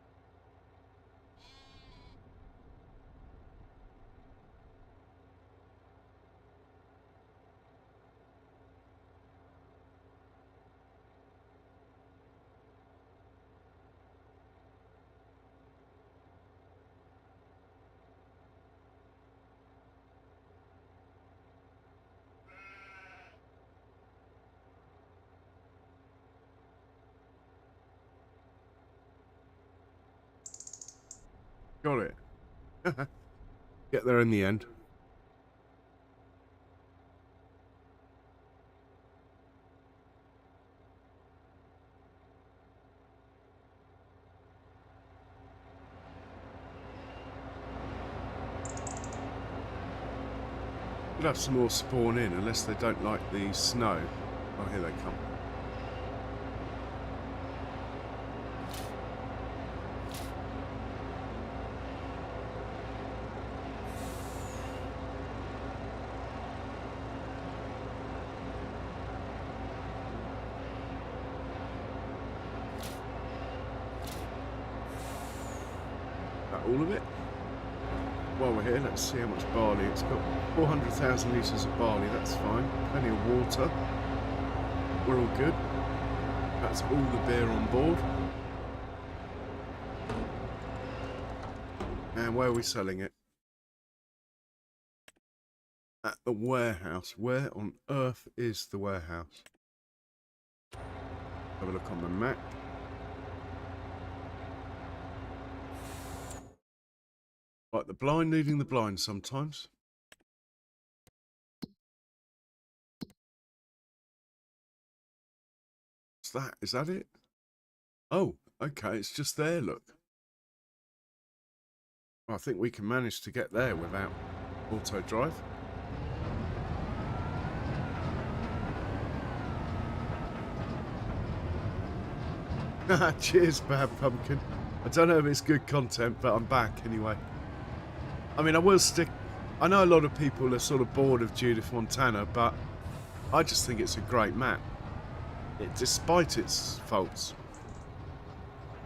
Got it. Get there in the end. We'll have some more spawn in, unless they don't like the snow. Oh, here they come. Is that all of it? while we're here, let's see how much barley. It's got 400,000 litres of barley, that's fine. Plenty of water. We're all good. That's all the beer on board. And where are we selling it? At the warehouse. Where on earth is the warehouse? Have a look on the map. Like the blind leading the blind sometimes. What's that? Is that it? Oh, okay, it's just there, look. I think we can manage to get there without auto drive. Cheers, Bad Pumpkin. I don't know if it's good content, but I'm back anyway. I mean, I will stick... I know a lot of people are sort of bored of Judith, Montana, but I just think it's a great map, despite its faults.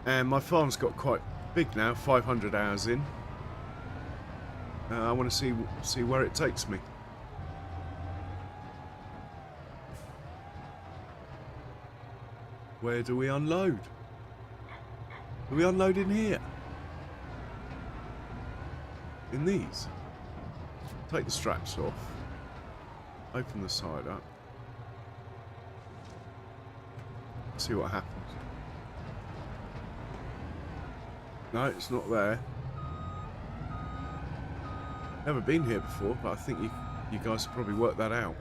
And my farm's got quite big now, 500 hours in. I want to see where it takes me. Where do we unload? Do we unload in here? In these? Take the straps off. Open the side up. See what happens. No, it's not there. Never been here before, but I think you guys have probably worked that out.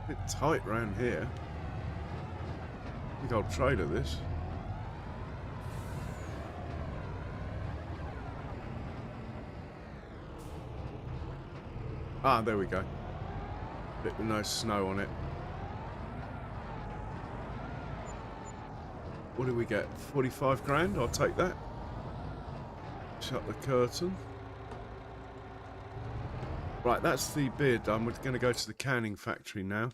A bit tight round here. Big old trailer this. Ah, there we go. Bit with no snow on it. What do we get? 45 grand? I'll take that. Shut the curtain. Right, that's the beer done. We're going to go to the canning factory now.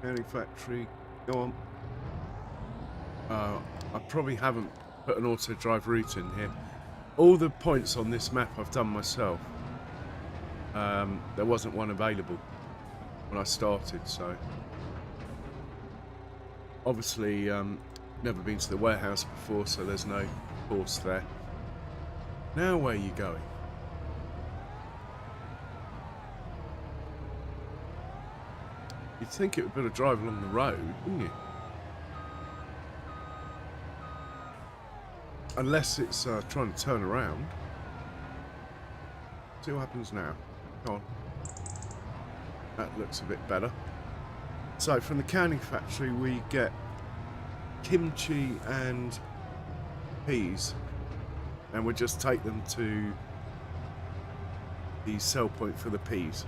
Canning factory, go on. I probably haven't put an auto drive route in here. All the points on this map I've done myself. There wasn't one available when I started, so obviously never been to the warehouse before, so there's no course there. Now where are you going? You'd think it would better drive along the road, wouldn't you? Unless it's trying to turn around. See what happens now. Come on. That looks a bit better. So from the canning factory we get kimchi and peas, and we'll just take them to the sell point for the peas.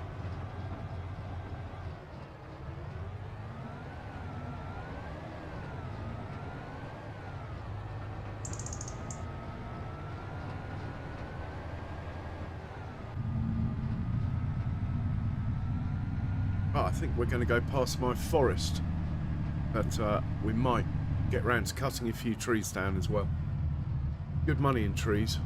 I think we're going to go past my forest, but we might get round to cutting a few trees down as well. Good money in trees.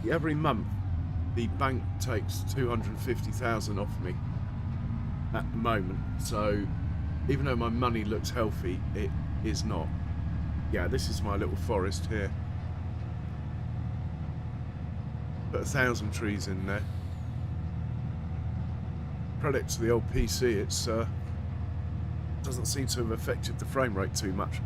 Every month the bank takes 250,000 off me at the moment, so even though my money looks healthy, it is not. Yeah, this is my little forest here. Put 1,000 trees in there. Credit to the old PC, it's doesn't seem to have affected the frame rate too much.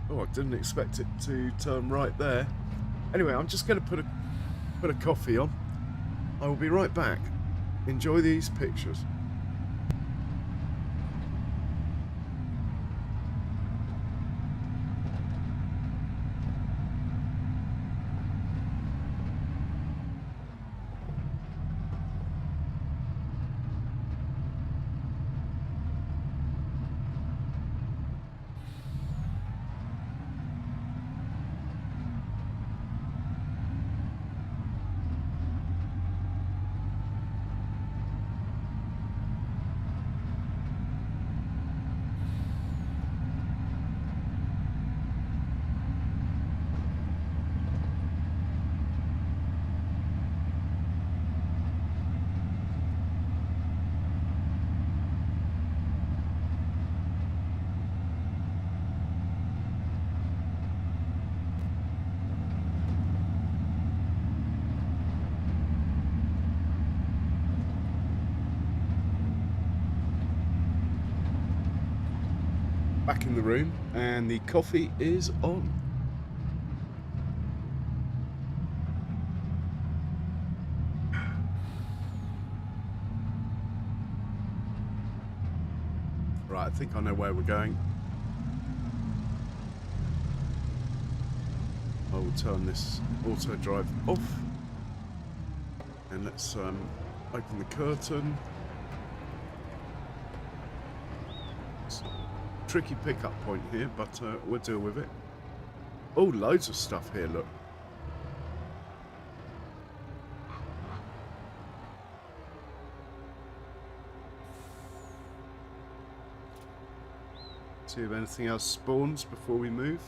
Oh, I didn't expect it to turn right there. Anyway, I'm just going to put a coffee on. I will be right back. Enjoy these pictures. Back in the room, and the coffee is on. Right, I think I know where we're going. I will turn this auto drive off, and let's open the curtain. It's a tricky pickup point here, but we'll deal with it. Oh, loads of stuff here, look. See if anything else spawns before we move.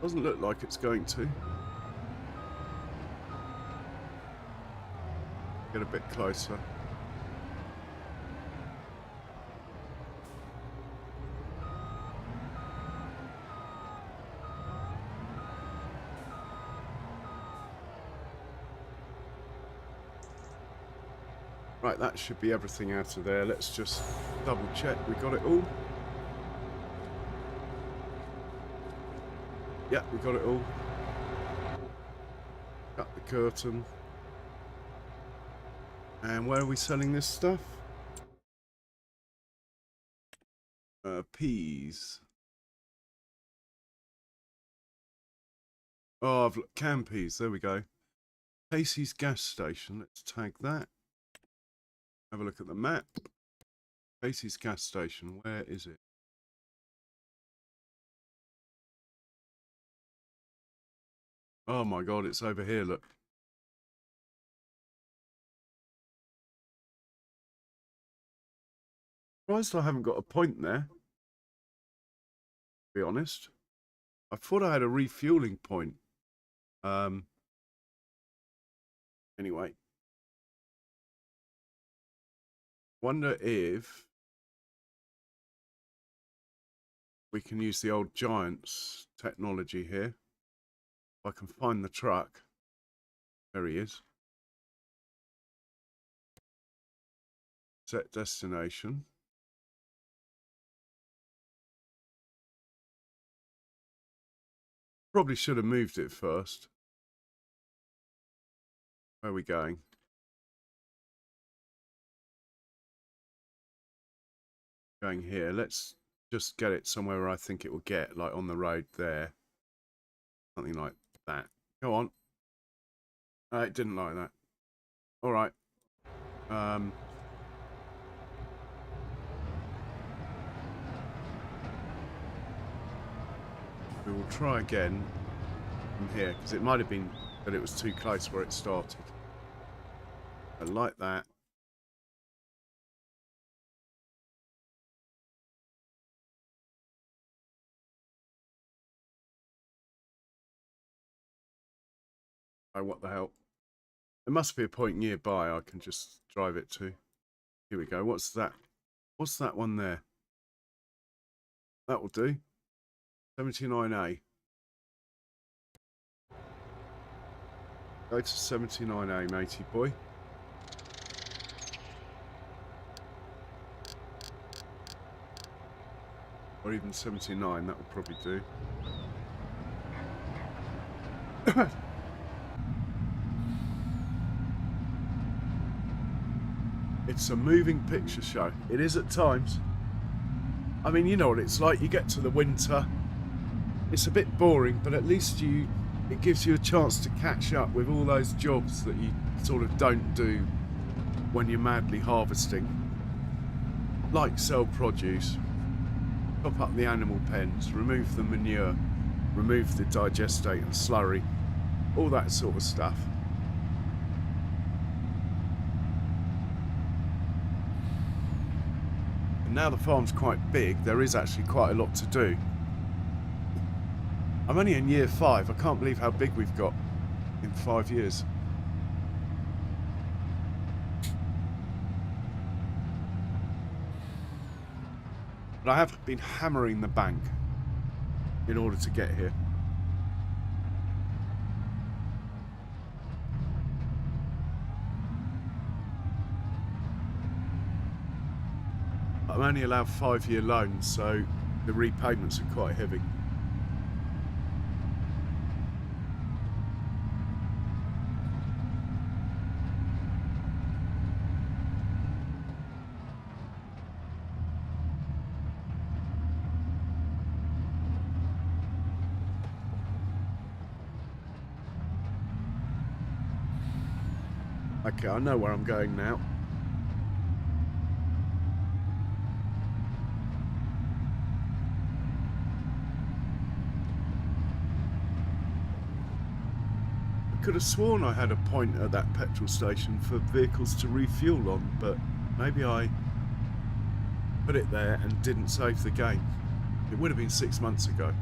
Doesn't look like it's going to. Get a bit closer. Right, that should be everything out of there. Let's just double check we got it all. Yeah, we got it all. Cut the curtain. And where are we selling this stuff? Peas. Oh, I've canned peas. There we go. Casey's gas station. Let's tag that. Have a look at the map. Casey's gas station. Where is it? Oh my god, it's over here. Look. Surprised I haven't got a point there. To be honest, I thought I had a refueling point. Anyway, wonder if we can use the old Giants technology here. If I can find the truck. There he is. Set destination. Probably should have moved it first. Where are we going? Going here. Let's just get it somewhere where I think it will get, like on the road there. Something like that. Go on. It didn't like that. All right. We will try again from here, because it might have been that it was too close where it started. I like that. Oh, what the hell? There must be a point nearby I can just drive it to. Here we go. What's that? What's that one there? That will do. 79A. Go to 79A, matey boy. or even 79, that would probably do. It's a moving picture show. It is at times. I mean, you know what it's like. You get to the winter, it's a bit boring, but at least it gives you a chance to catch up with all those jobs that you sort of don't do when you're madly harvesting. Like sell produce, top up the animal pens, remove the manure, remove the digestate and slurry, all that sort of stuff. And now the farm's quite big, there is actually quite a lot to do. I'm only in year 5, I can't believe how big we've got in 5 years. But I have been hammering the bank in order to get here. I'm only allowed 5-year loans, so the repayments are quite heavy. Okay, I know where I'm going now. I could have sworn I had a point at that petrol station for vehicles to refuel on, but maybe I put it there and didn't save the game. It would have been 6 months ago.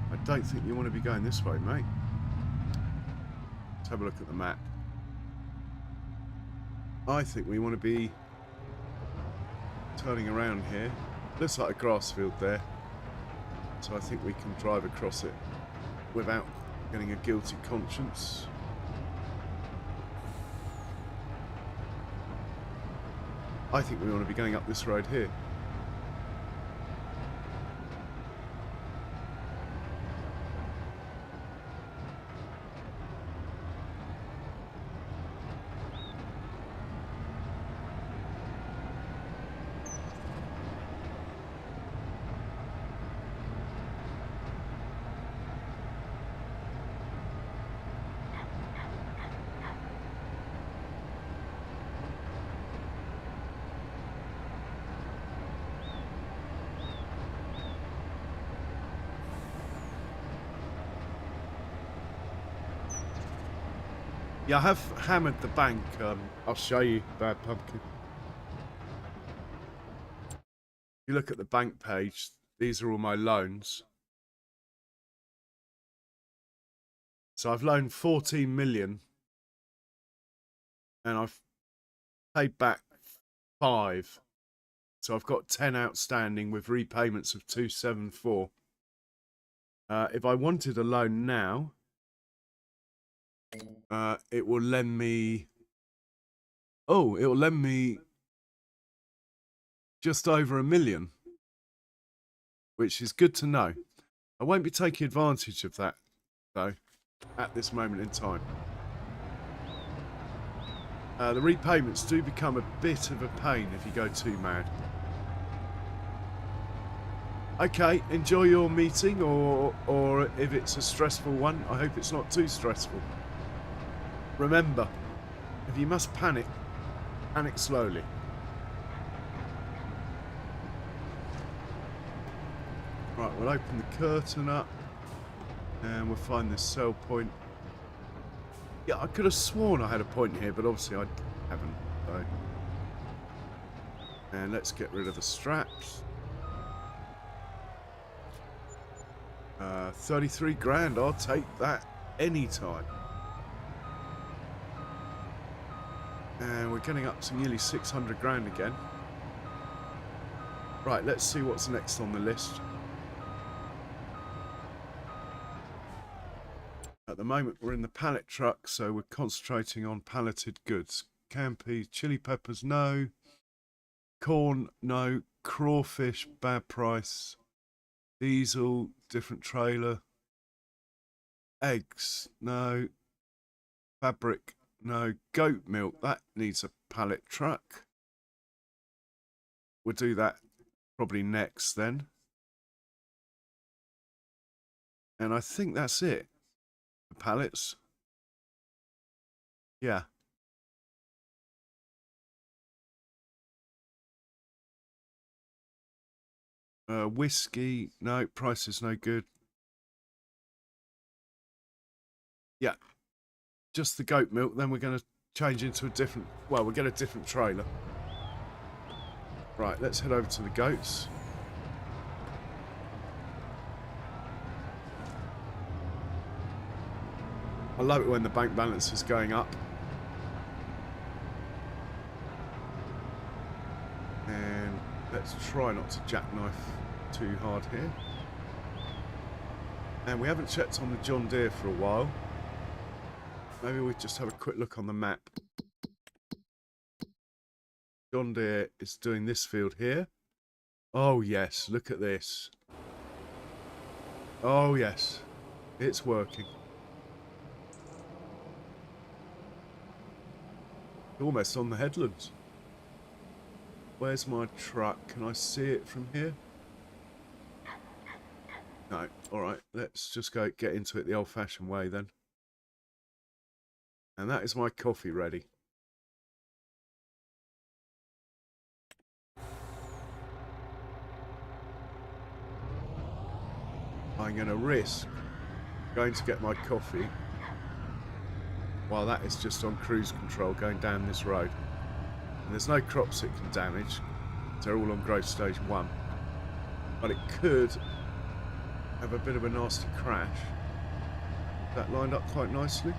I don't think you want to be going this way, mate. Let's have a look at the map. I think we want to be turning around here. Looks like a grass field there. So I think we can drive across it without getting a guilty conscience. I think we want to be going up this road here. Yeah, I have hammered the bank. I'll show you, Bad Pumpkin. If you look at the bank page, these are all my loans. So I've loaned 14 million and I've paid back 5. So I've got 10 outstanding with repayments of 274. If I wanted a loan now, it will lend me... Oh, it will lend me just over 1 million, which is good to know. I won't be taking advantage of that, though, at this moment in time. The repayments do become a bit of a pain if you go too mad. Okay, enjoy your meeting, or if it's a stressful one, I hope it's not too stressful. Remember, if you must panic, panic slowly. Right, we'll open the curtain up and we'll find this sell point. Yeah, I could have sworn I had a point here, but obviously I haven't. So. And let's get rid of the straps. 33 grand, I'll take that anytime. And we're getting up to nearly 600 grand again. Right, let's see what's next on the list. At the moment, we're in the pallet truck, so we're concentrating on palleted goods. Canned peas, chili peppers, no. Corn, no. Crawfish, bad price. Diesel, different trailer. Eggs, no. Fabric, no. Goat milk, that needs a pallet truck. We'll do that probably next then. And I think that's it. The pallets. Yeah. Whiskey, no. Price is no good. Yeah. Just the goat milk, then we're going to change into a different... Well, we'll get a different trailer. Right, let's head over to the goats. I love it when the bank balance is going up. And let's try not to jackknife too hard here. And we haven't checked on the John Deere for a while. Maybe we just have a quick look on the map. John Deere is doing this field here. Oh yes, look at this. Oh yes, it's working. Almost on the headlands. Where's my truck? Can I see it from here? No. Alright, let's just go get into it the old-fashioned way then. And that is my coffee ready. I'm going to risk going to get my coffee while that is just on cruise control going down this road. And there's no crops it can damage. They're all on growth stage 1. But it could have a bit of a nasty crash. That lined up quite nicely.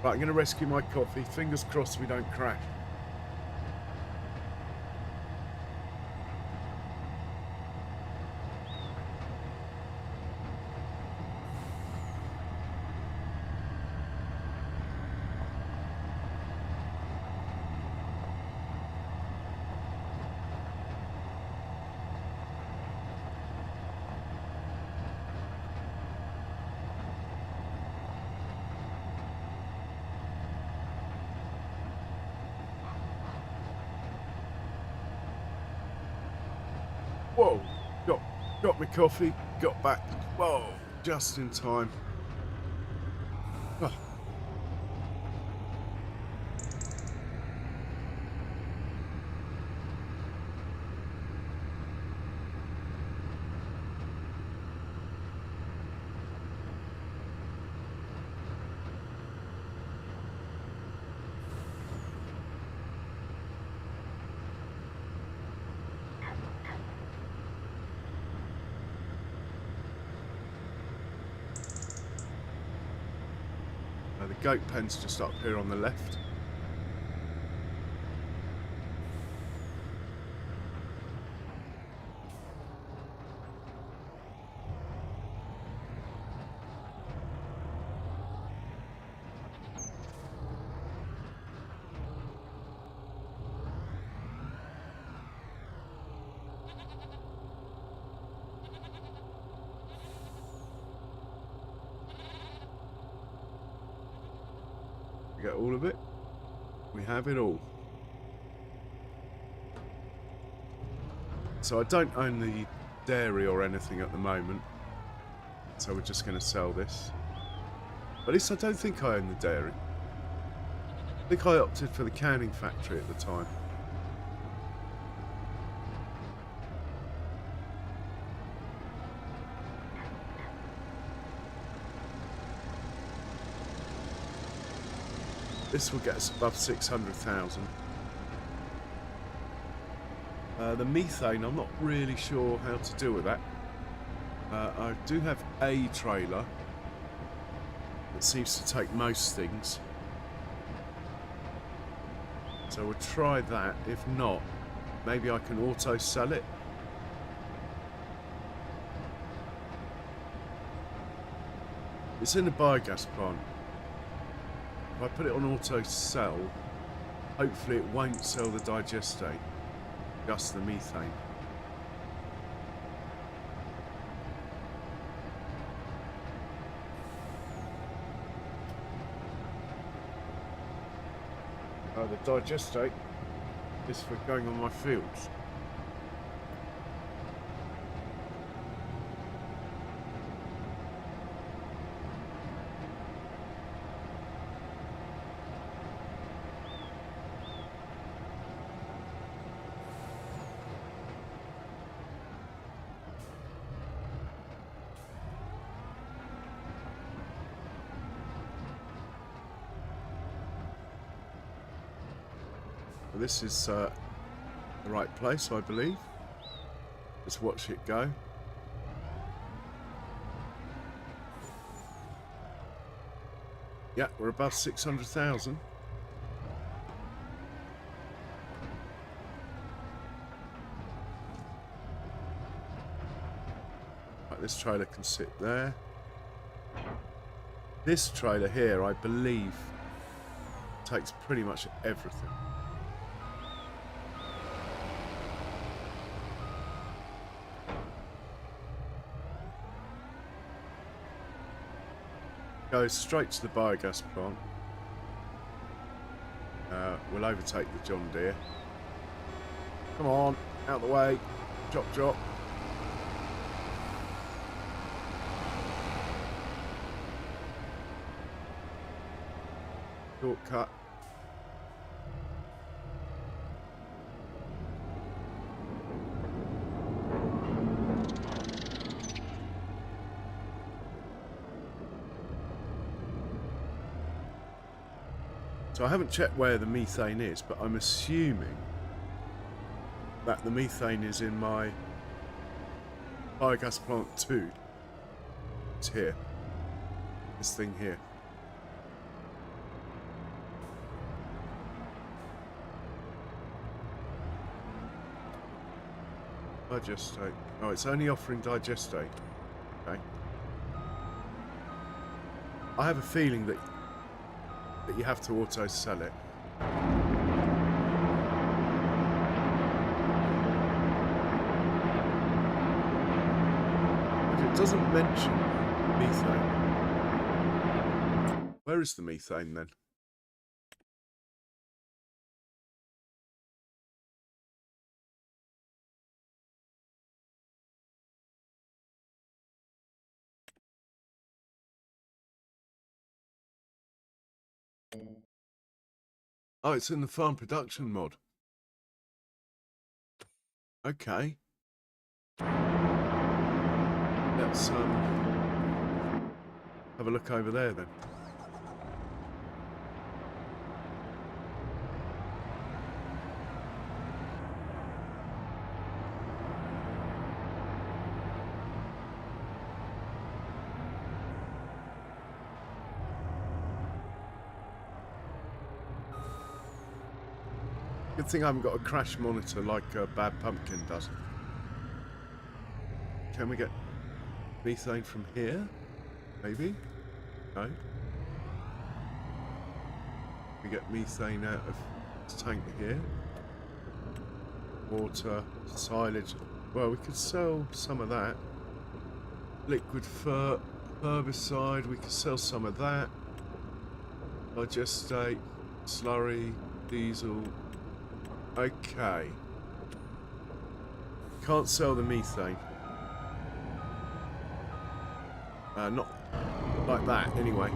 Right, I'm going to rescue my coffee. Fingers crossed we don't crash. Whoa, got my coffee, got back. Whoa, just in time. Oh. The goat pen's just up here on the left. Get all of it. We have it all. So I don't own the dairy or anything at the moment, so we're just going to sell this. But at least I don't think I own the dairy. I think I opted for the canning factory at the time. This will get us above 600,000. The methane, I'm not really sure how to deal with that. I do have a trailer that seems to take most things. So we'll try that. If not, maybe I can auto sell it. It's in the biogas plant. If I put it on auto sell, hopefully it won't sell the digestate, just the methane. The digestate is for going on my fields. This is the right place, I believe. Let's watch it go. Yeah, we're above 600,000. Right, this trailer can sit there. This trailer here, I believe, takes pretty much everything. Goes straight to the biogas plant. We'll overtake the John Deere. Come on, out the way. Drop, drop. Shortcut. So I haven't checked where the methane is, but I'm assuming that the methane is in my biogas plant 2. It's here. This thing here. Digestate. Oh, it's only offering digestate. Okay. I have a feeling that you have to auto sell it. But it doesn't mention methane. Where is the methane then? Oh, it's in the farm production mod. Okay. Let's have a look over there then. Good thing I haven't got a crash monitor like Bad Pumpkin does. Can we get methane from here? Maybe? No. We get methane out of this tank here. Water, silage. Well, we could sell some of that. Liquid herbicide, we could sell some of that. Digestate, slurry, diesel. Okay. Can't sell the methane. Not like that, anyway.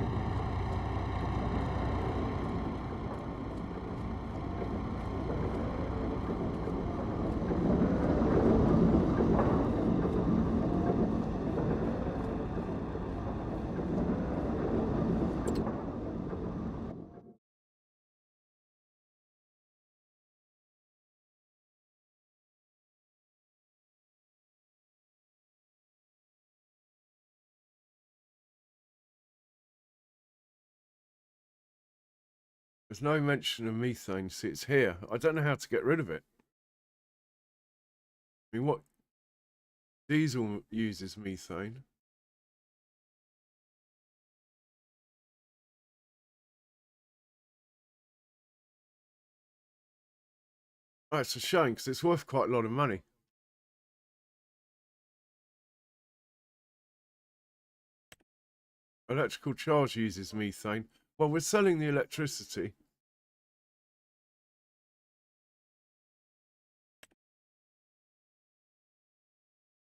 There's no mention of methane. See, it's here. I don't know how to get rid of it. I mean, what diesel uses methane? Oh, it's a shame because it's worth quite a lot of money. Electrical charge uses methane. Well, we're selling the electricity.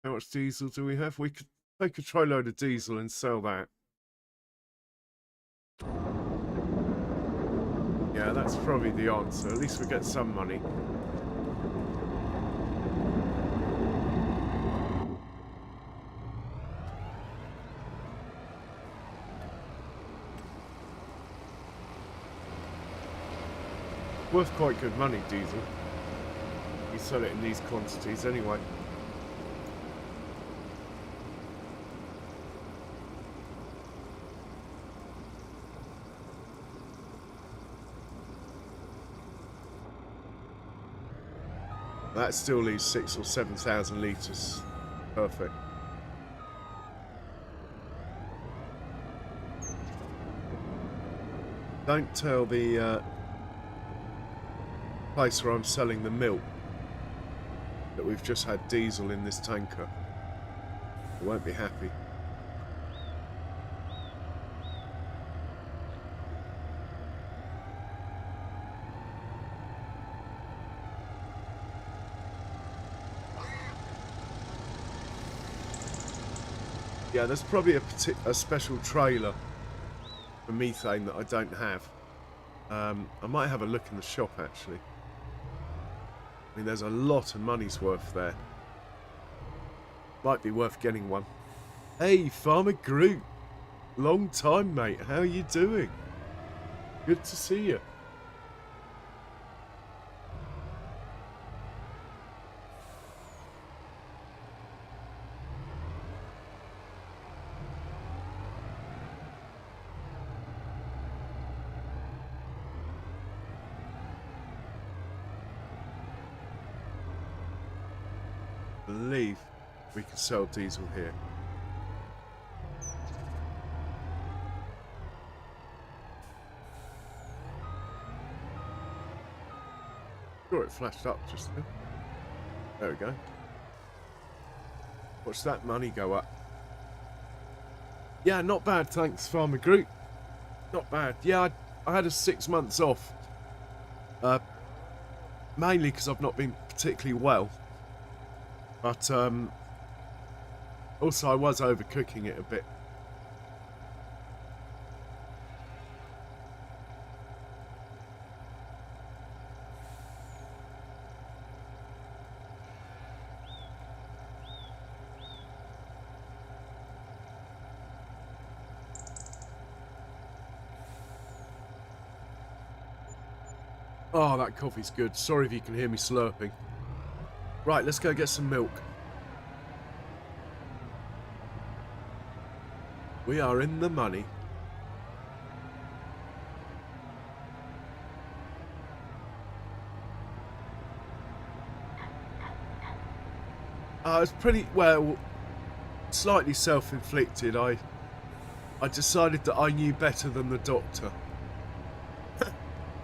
How much diesel do we have? We could take a trayload of diesel and sell that. Yeah, that's probably the answer. At least we get some money. Worth quite good money, diesel. You sell it in these quantities anyway. That still leaves 6,000 or 7,000 litres. Perfect. Don't tell the place where I'm selling the milk that we've just had diesel in this tanker. I won't be happy. Yeah, there's probably a special trailer for methane that I don't have. I might have a look in the shop, actually. I mean, there's a lot of money's worth there. Might be worth getting one. Hey, Farmer Groot. Long time, mate. How are you doing? Good to see you. I believe we can sell diesel here. Sure, it flashed up just then. There we go. Watch that money go up. Yeah, not bad, thanks, Farmer Groot. Not bad. Yeah, I had a 6 months off. Mainly because I've not been particularly well. But also I was overcooking it a bit. Oh, that coffee's good. Sorry if you can hear me slurping. Right, let's go get some milk. We are in the money. It's pretty, well, slightly self-inflicted. I decided that I knew better than the doctor.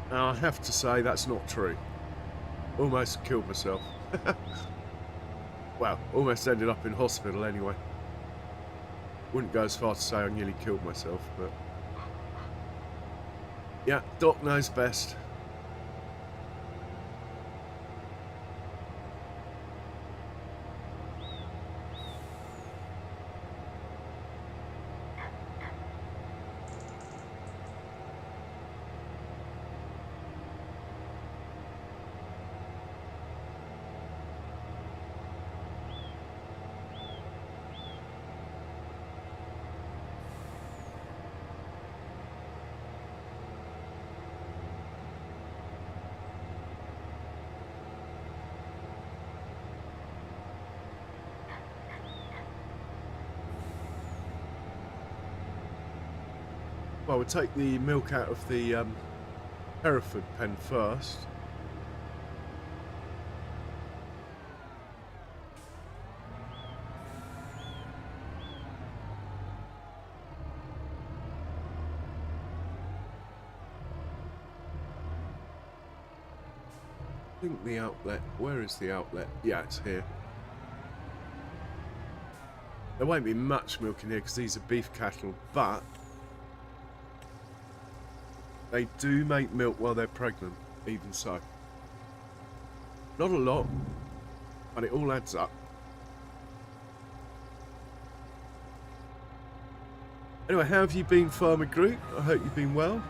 Now, I have to say that's not true. Almost killed myself. Well, almost ended up in hospital anyway. Wouldn't go as far to say I nearly killed myself, but... yeah, Doc knows best. Well, we'll take the milk out of the Hereford pen first. I think the outlet, where is the outlet? Yeah, it's here. There won't be much milk in here because these are beef cattle, but they do make milk while they're pregnant, even so. Not a lot, but it all adds up. Anyway, how have you been, Farmer Group? I hope you've been well.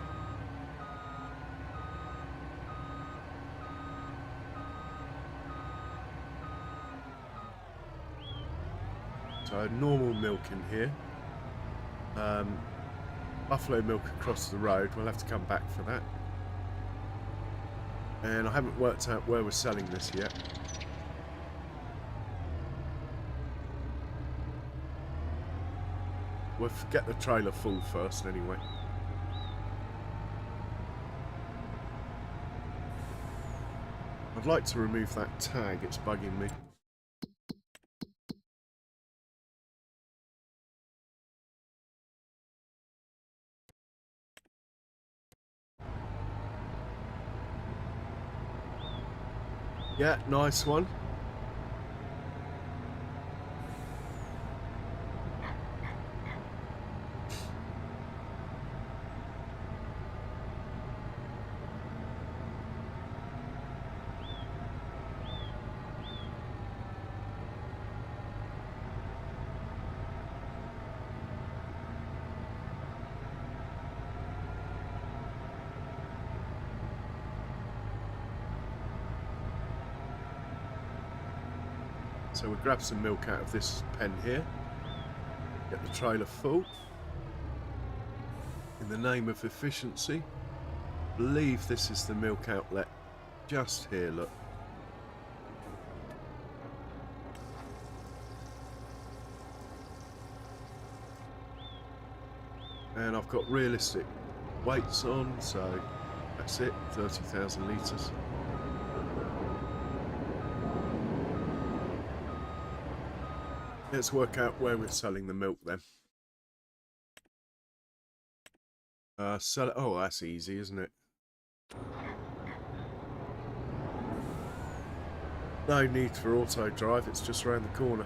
So normal milk in here. Buffalo milk across the road. We'll have to come back for that. And I haven't worked out where we're selling this yet. We'll get the trailer full first anyway. I'd like to remove that tag, it's bugging me. Yeah, nice one. So we'll grab some milk out of this pen here. Get the trailer full. In the name of efficiency. I believe this is the milk outlet. Just here, look. And I've got realistic weights on, so that's it, 30,000 litres. Let's work out where we're selling the milk then. Sell it. Oh, that's easy, isn't it? No need for auto drive, it's just around the corner.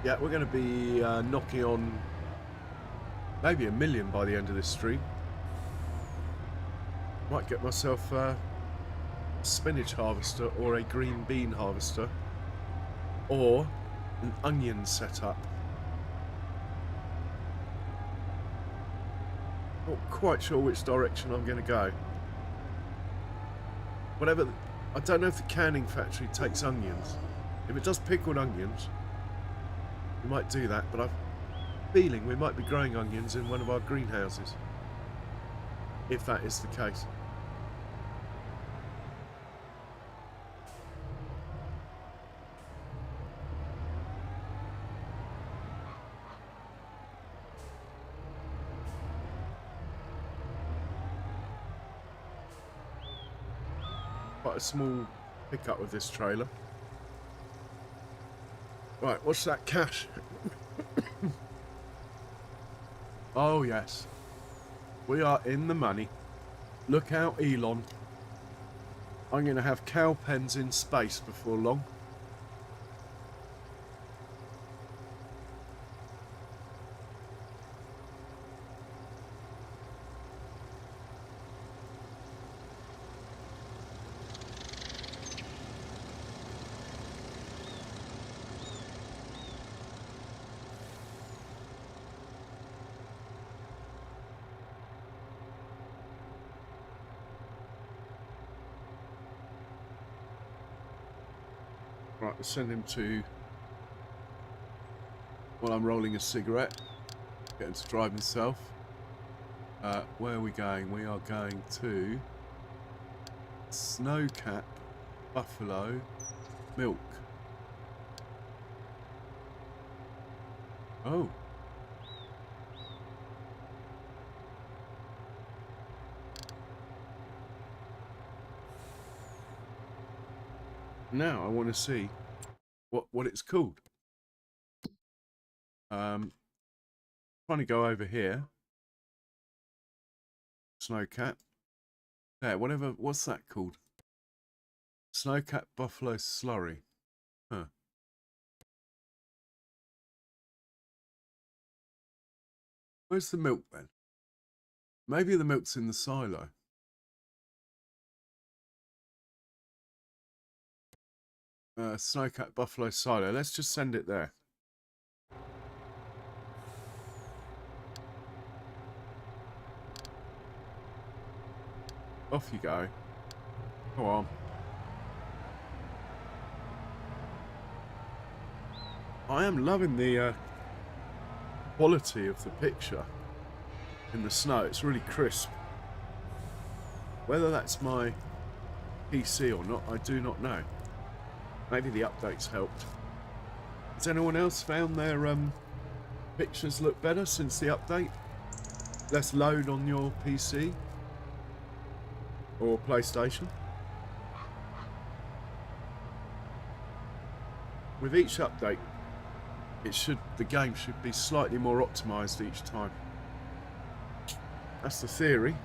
Yeah, we're going to be knocking on maybe 1 million by the end of this stream. Might get myself a spinach harvester or a green bean harvester or an onion setup. Not quite sure which direction I'm going to go. Whatever, I don't know if the canning factory takes onions. If it does pickled onions, we might do that, but I've a feeling we might be growing onions in one of our greenhouses, if that is the case. Quite a small pickup with this trailer. Right, what's that cash? Oh yes, we are in the money. Look out, Elon. I'm going to have cow pens in space before long. Right, we'll send him to, while I'm rolling a cigarette, get him to drive himself. Where are we going? We are going to Snowcap, Buffalo, Milk. Oh. Now I want to see what it's called. Trying to go over here. Snowcat. Yeah, whatever. What's that called? Snowcat Buffalo Slurry. Huh. Where's the milk then? Maybe the milk's in the silo. Snowcat Buffalo Silo. Let's just send it there. Off you go. Go on. I am loving the quality of the picture in the snow. It's really crisp. Whether that's my PC or not, I do not know. Maybe the updates helped. Has anyone else found their pictures look better since the update? Less load on your PC or PlayStation? With each update, the game should be slightly more optimized each time. That's the theory.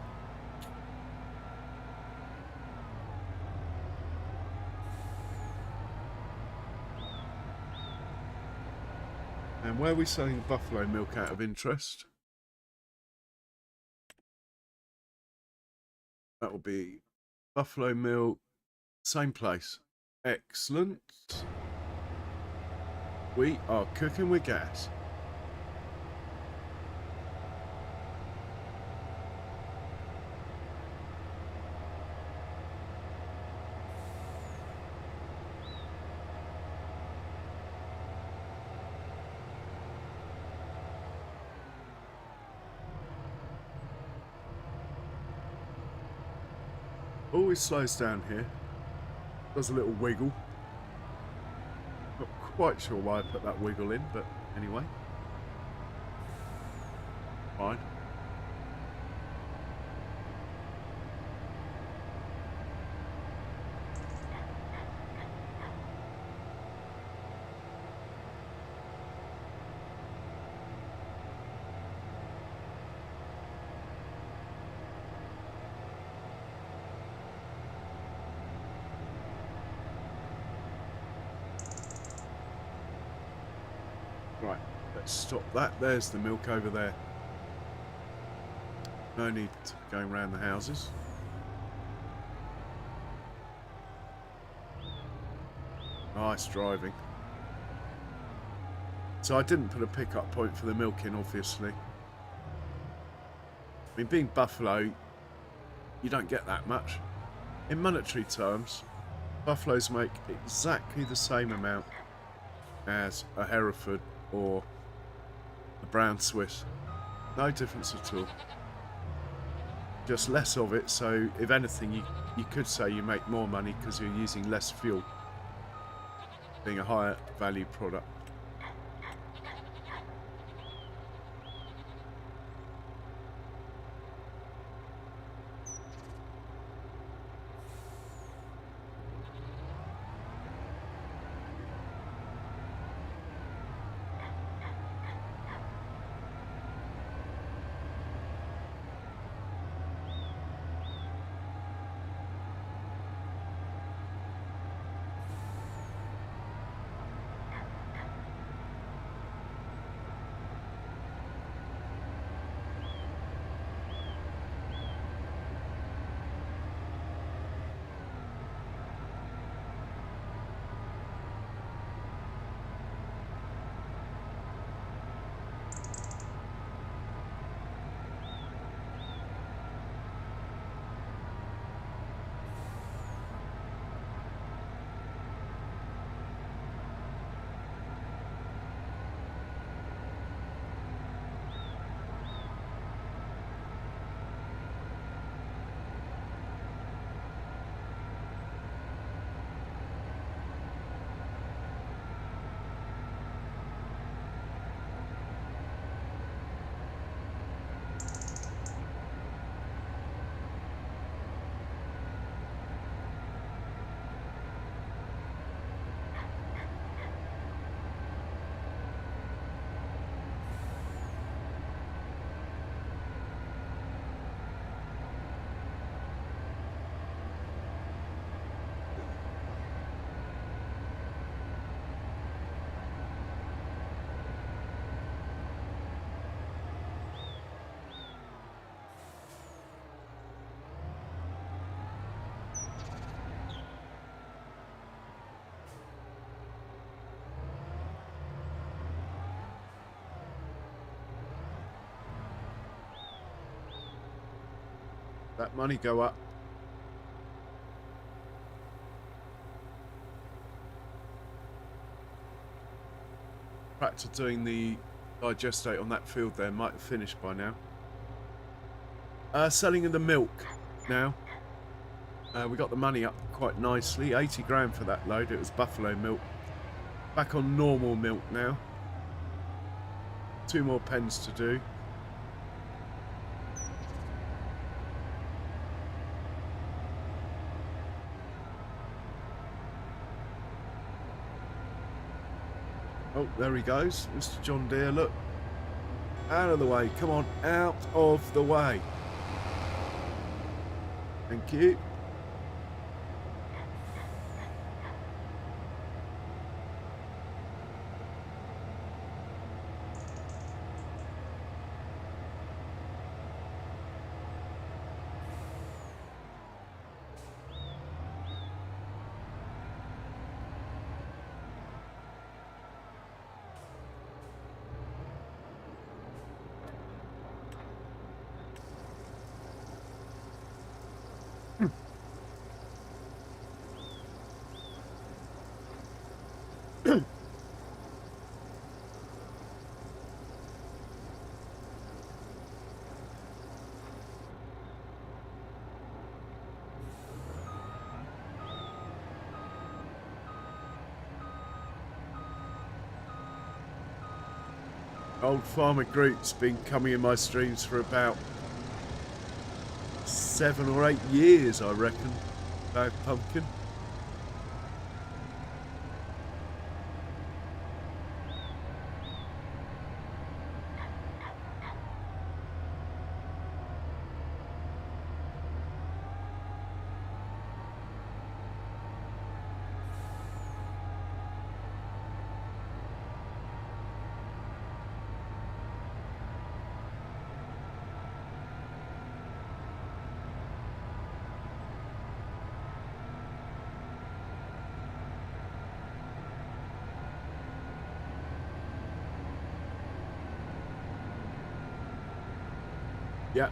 And where are we selling buffalo milk out of interest? That will be buffalo milk, same place. Excellent. We are cooking with gas. Always slows down here. Does a little wiggle. Not quite sure why I put that wiggle in, but anyway. Fine. Right, let's stop that. There's the milk over there. No need going around the houses. Nice driving. So I didn't put a pickup point for the milk in, obviously. I mean, being buffalo, you don't get that much. In monetary terms, buffaloes make exactly the same amount as a Hereford or a brown Swiss. No difference at all. Just less of it, so if anything, you could say you make more money because you're using less fuel, being a higher value product. that money go up. Practice doing the digestate on that field there, might have finished by now. Selling the milk now. We got the money up quite nicely, 80 grand for that load. It was buffalo milk. Back on normal milk now. 2 more pens to do. Oh, there he goes, Mr. John Deere, look. Out of the way, come on, out of the way. Thank you. Old Farmer Groot's been coming in my streams for about 7 or 8 years, I reckon. Bag pumpkin. Yeah,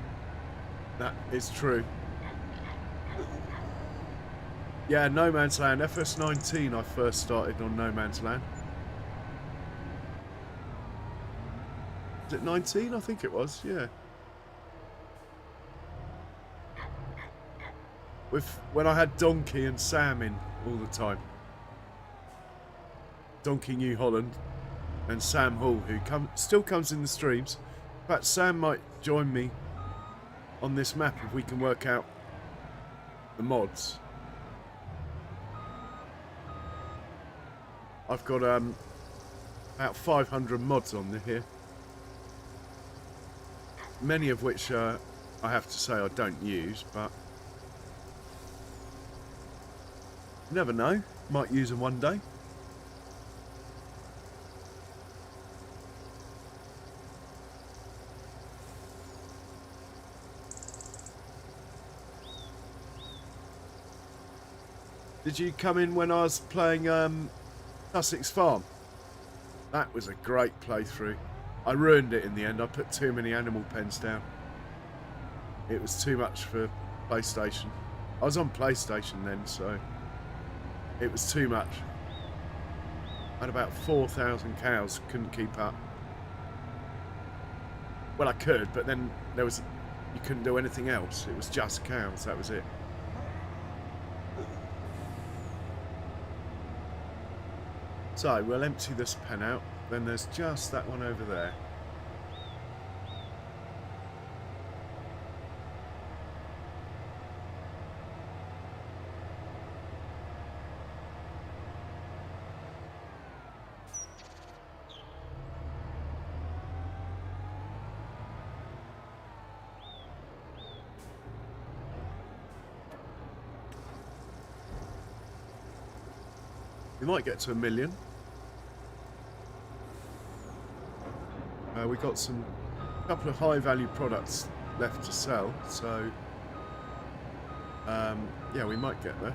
that is true. Yeah, No Man's Land. FS19 I first started on No Man's Land. Was it 19? I think it was, yeah. When I had Donkey and Sam in all the time. Donkey New Holland and Sam Hall, who still comes in the streams. In fact, Sam might join me on this map if we can work out the mods. I've got about 500 mods on here, many of which I have to say I don't use, but you never know, might use them one day. Did you come in when I was playing Sussex Farm? That was a great playthrough. I ruined it in the end. I put too many animal pens down. It was too much for PlayStation. I was on PlayStation then, so it was too much. I had about 4,000 cows, couldn't keep up. Well, I could, but then you couldn't do anything else. It was just cows, that was it. So, we'll empty this pen out, then there's just that one over there. We might get to 1 million. We've got a couple of high value products left to sell, so yeah, we might get there.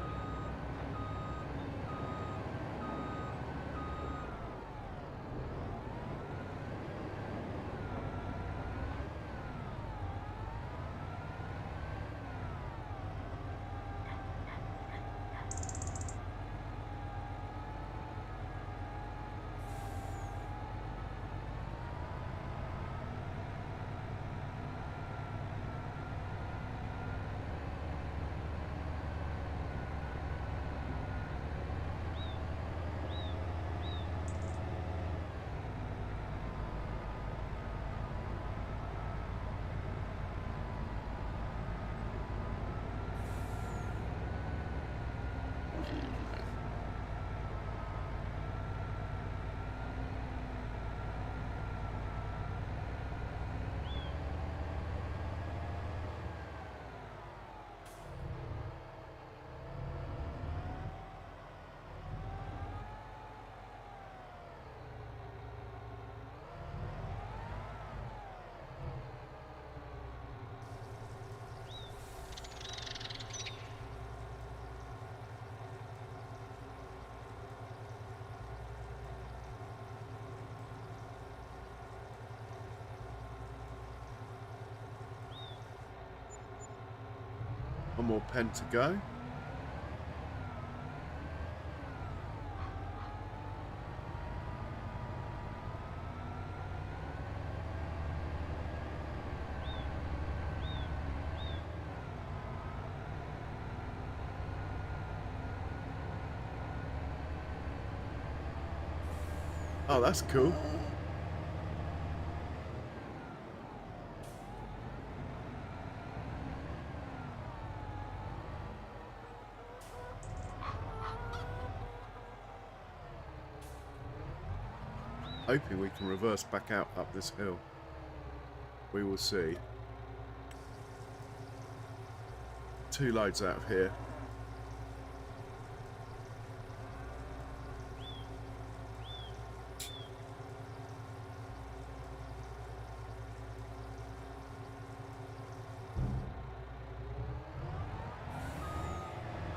more pen to go. Oh, that's cool. Hoping we can reverse back out up this hill. We will see. 2 loads out of here.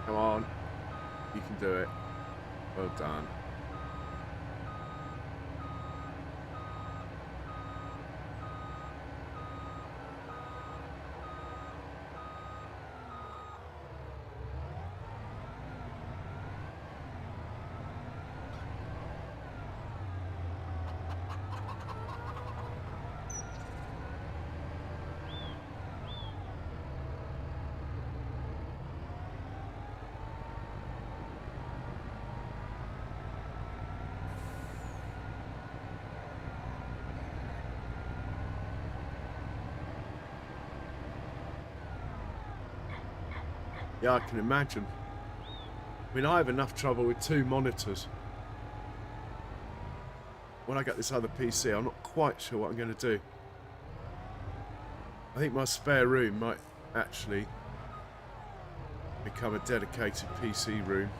Come on. You can do it. Well done. Yeah, I can imagine. I mean, I have enough trouble with 2 monitors. When I get this other PC, I'm not quite sure what I'm going to do. I think my spare room might actually become a dedicated PC room.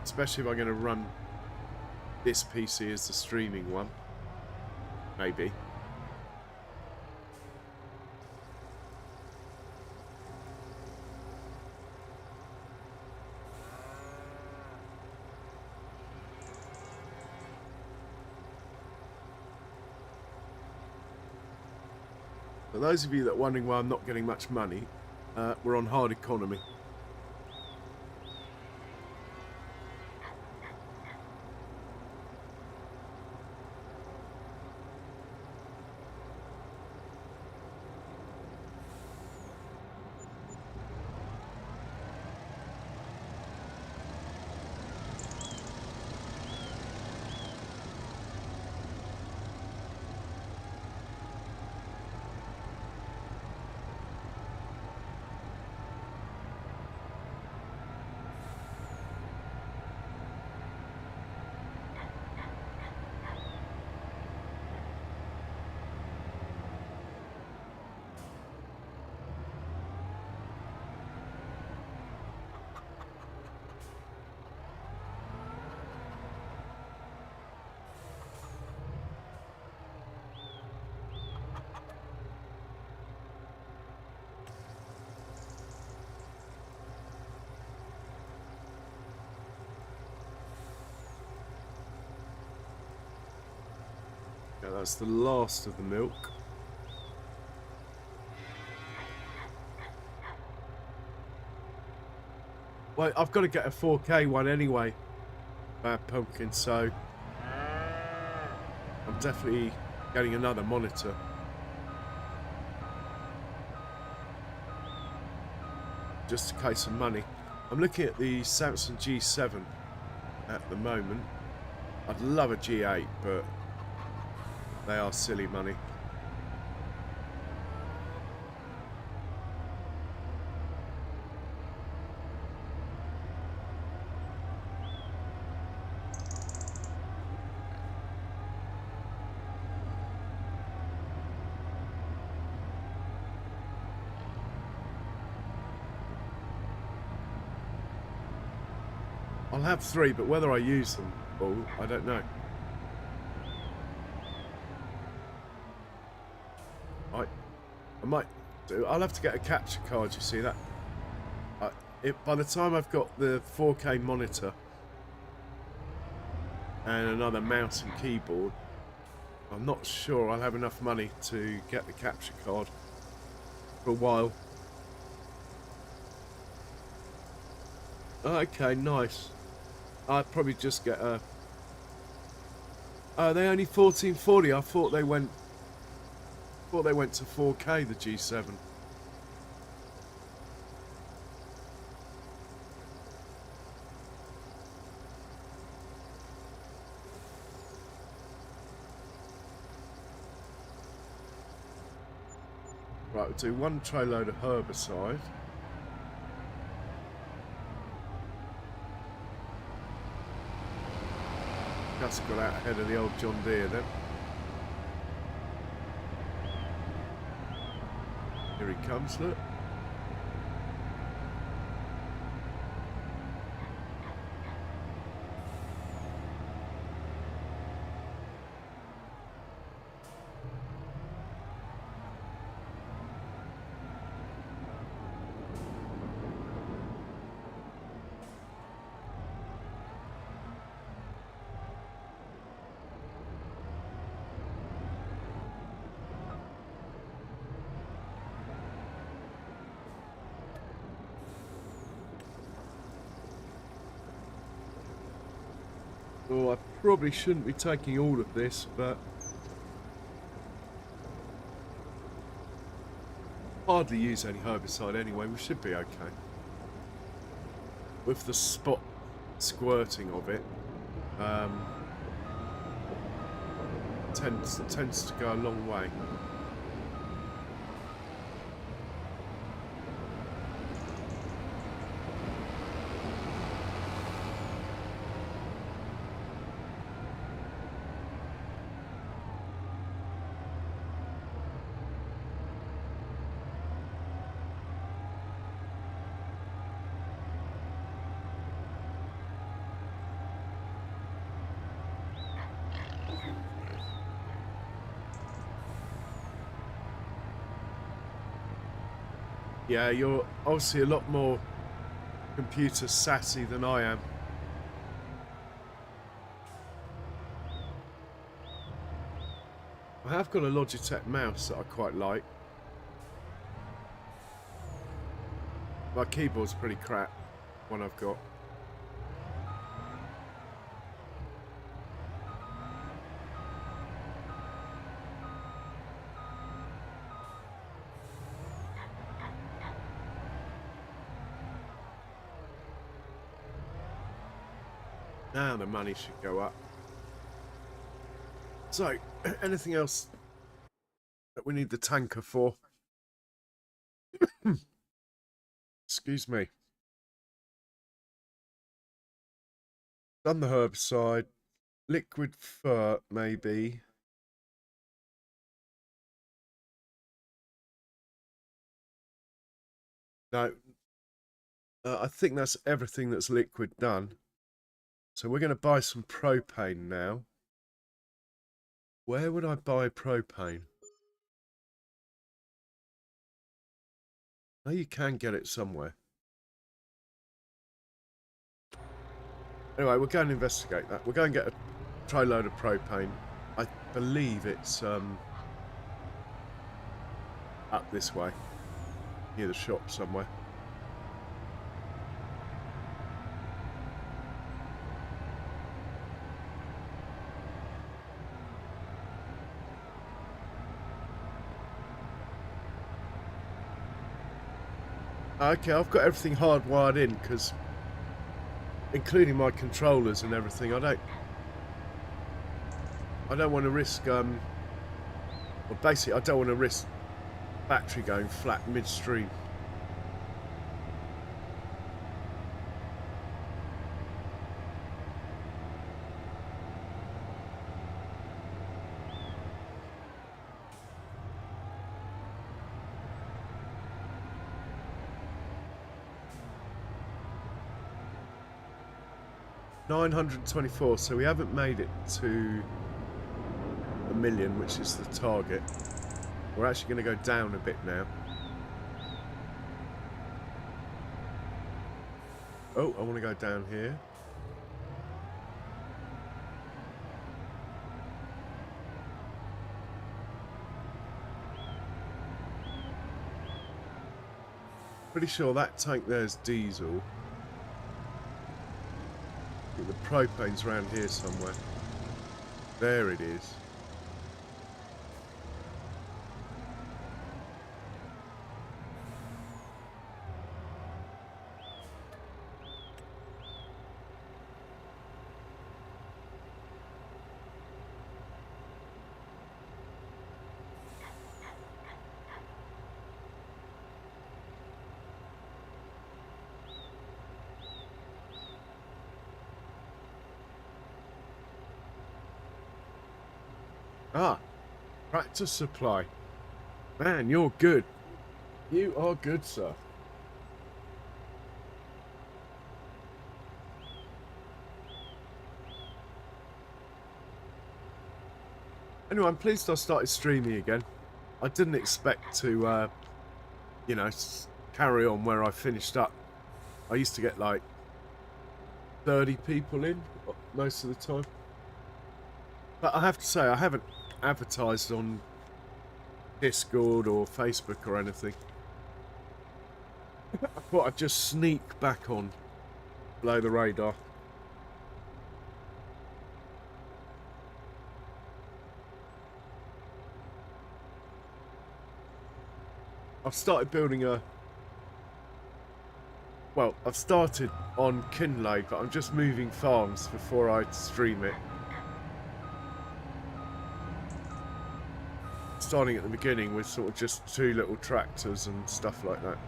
Especially if I'm going to run this PC as the streaming one. Maybe. For those of you that are wondering why I'm not getting much money, we're on hard economy. Yeah, that's the last of the milk. Well, I've got to get a 4K one anyway, Bad Pumpkin, so I'm definitely getting another monitor. Just in case of money. I'm looking at the Samsung G7 at the moment. I'd love a G8, but they are silly money. I'll have 3, but whether I use them all, I don't know. I might do. I'll have to get a capture card, you see that? By the time I've got the 4K monitor and another mouse and keyboard, I'm not sure I'll have enough money to get the capture card for a while. Okay, nice. I'd probably just get a... Oh, they only 1440. I thought they went to 4K, the G7. Right, we'll do one tray load of herbicide. Just got out ahead of the old John Deere then. Here he comes, look. Oh, I probably shouldn't be taking all of this, but hardly use any herbicide anyway. We should be okay. With the spot squirting of it, tends to go a long way. Yeah, you're obviously a lot more computer sassy than I am. I have got a Logitech mouse that I quite like. My keyboard's pretty crap, one I've got. Now the money should go up. So, anything else that we need the tanker for? Excuse me. Done the herbicide. Liquid fert, maybe. No. I think that's everything that's liquid done. So we're going to buy some propane now. Where would I buy propane? Oh, you can get it somewhere. Anyway, we'll go and investigate that. We'll go and get a tray load of propane. I believe it's up this way, near the shop somewhere. Okay, I've got everything hardwired in, because including my controllers and everything, I don't want to risk well, basically I don't want to risk battery going flat midstream. $924, so we haven't made it to a million, which is the target. We're actually going to go down a bit now. Oh, I want to go down here. Pretty sure that tank there's diesel. I think the propane's around here somewhere. There it is. Ah, tractor supply. Man, you're good. You are good, sir. Anyway, I'm pleased I started streaming again. I didn't expect to, you know, carry on where I finished up. I used to get like 30 people in most of the time. But I have to say, I haven't advertised on Discord or Facebook or anything. I thought I'd just sneak back on below the radar. I've started building a... Well, I've started on Kinley, but I'm just moving farms before I stream it. Starting at the beginning with sort of just 2 little tractors and stuff like that.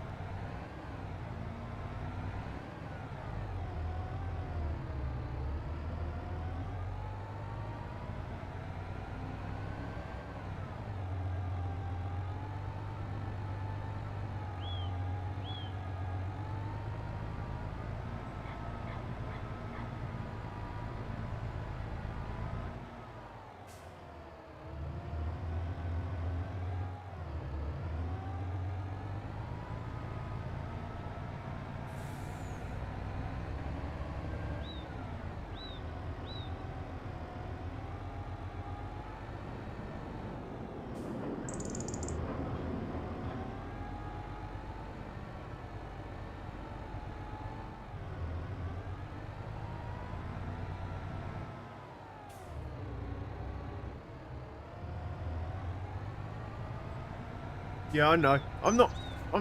Yeah, I know. I'm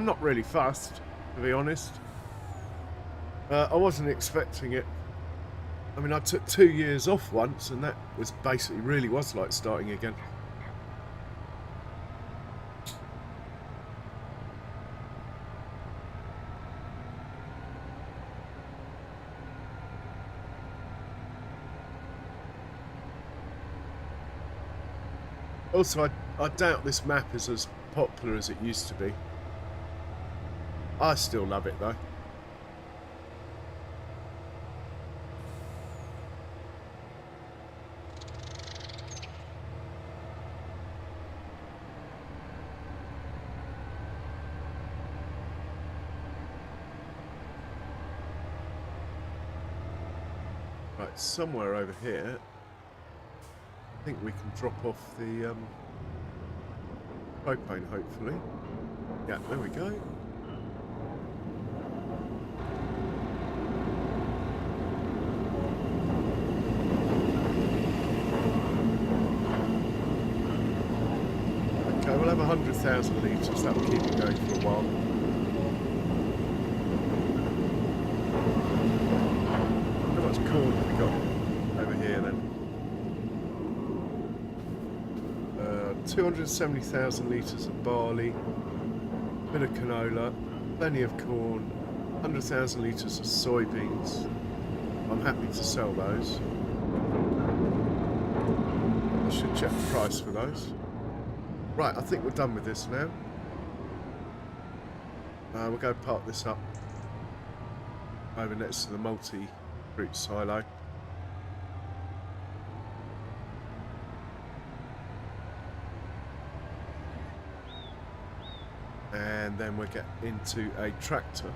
not really fussed, to be honest. I wasn't expecting it. I mean, I took 2 years off once, and that was basically really was like starting again. Also, I doubt this map is as popular as it used to be. I still love it though. Right, somewhere over here, I think we can drop off the propane, hopefully. Yeah, there we go. Okay, we'll have 100,000 litres. That will keep it going for a while. How much corn have we got over here then? 270,000 litres of barley, a bit of canola, plenty of corn, 100,000 litres of soybeans. I'm happy to sell those. I should check the price for those. Right, I think we're done with this now. We'll go park this up over next to the multi-fruit silo. And then we'll get into a tractor,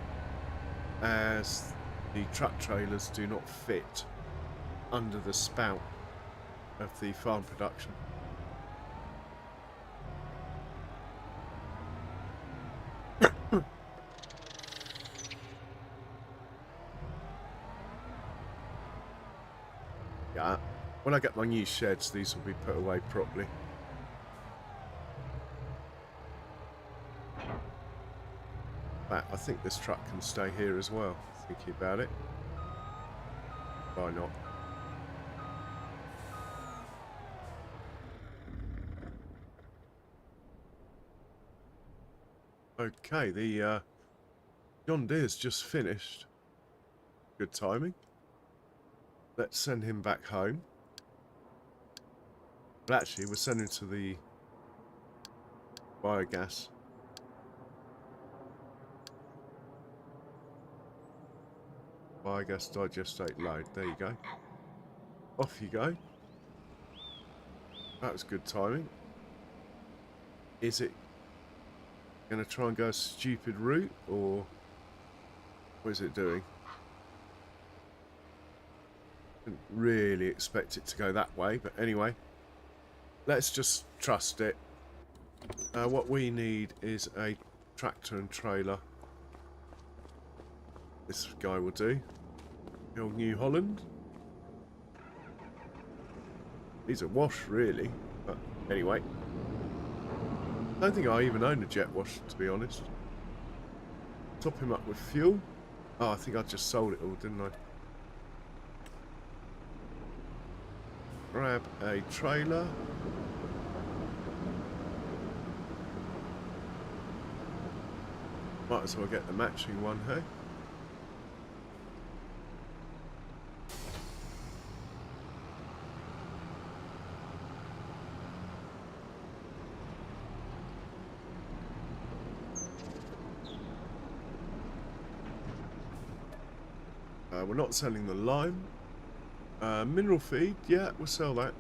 as the truck trailers do not fit under the spout of the farm production. Yeah. When I get my new sheds, these will be put away properly. But I think this truck can stay here as well, thinking about it. Why not? Okay, the John Deere's just finished. Good timing. Let's send him back home. But actually, we're sending to the biogas. Biogas digestate load. There you go. Off you go. That was good timing. Is it going to try and go a stupid route, or what is it doing? Didn't really expect it to go that way, but anyway, let's just trust it. What we need is a tractor and trailer. This guy will do. The old New Holland. He's a wash, really, but anyway. I don't think I even own a jet wash, to be honest. Top him up with fuel. Oh, I think I just sold it all, didn't I? Grab a trailer. Might as well get the matching one, hey? We're not selling the lime. Mineral feed, yeah, we'll sell that.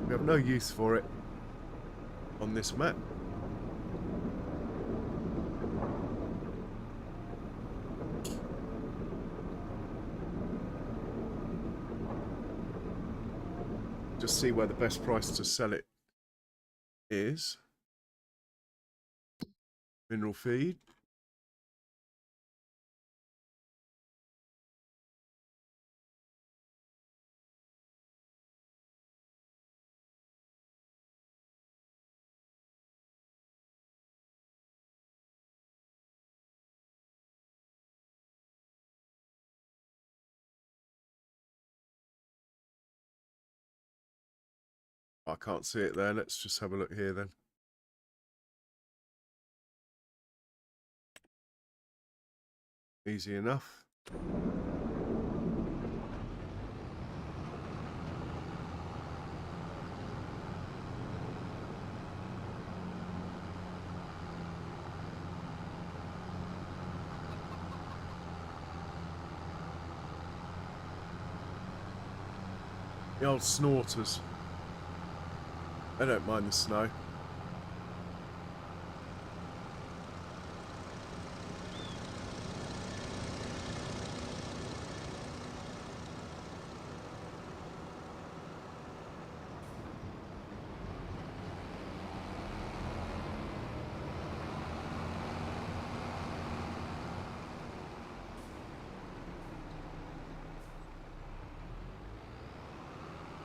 We have no use for it on this map. Just see where the best price to sell it is. Mineral feed. I can't see it there. Let's just have a look here then. Easy enough. The old snorters. They don't mind the snow.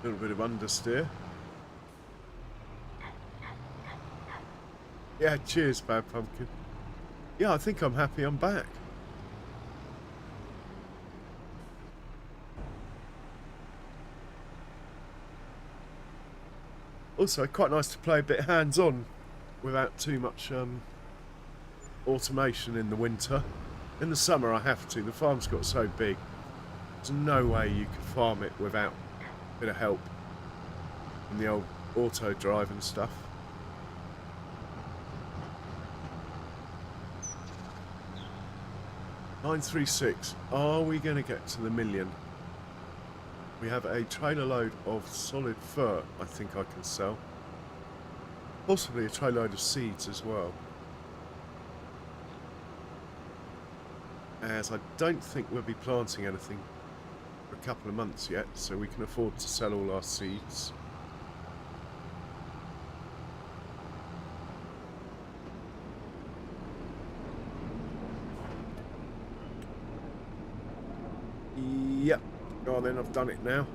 A little bit of understeer. Yeah, cheers, Bad Pumpkin. Yeah, I think I'm happy I'm back. Also, quite nice to play a bit hands-on without too much automation in the winter. In the summer, I have to. The farm's got so big. There's no way you could farm it without a bit of help from the old auto drive and stuff. $936. Are we going to get to the million? We have a trailer load of solid fir I think I can sell. Possibly a trailer load of seeds as well. As I don't think we'll be planting anything for a couple of months yet, so we can afford to sell all our seeds. Yep. Oh, then I've done it now.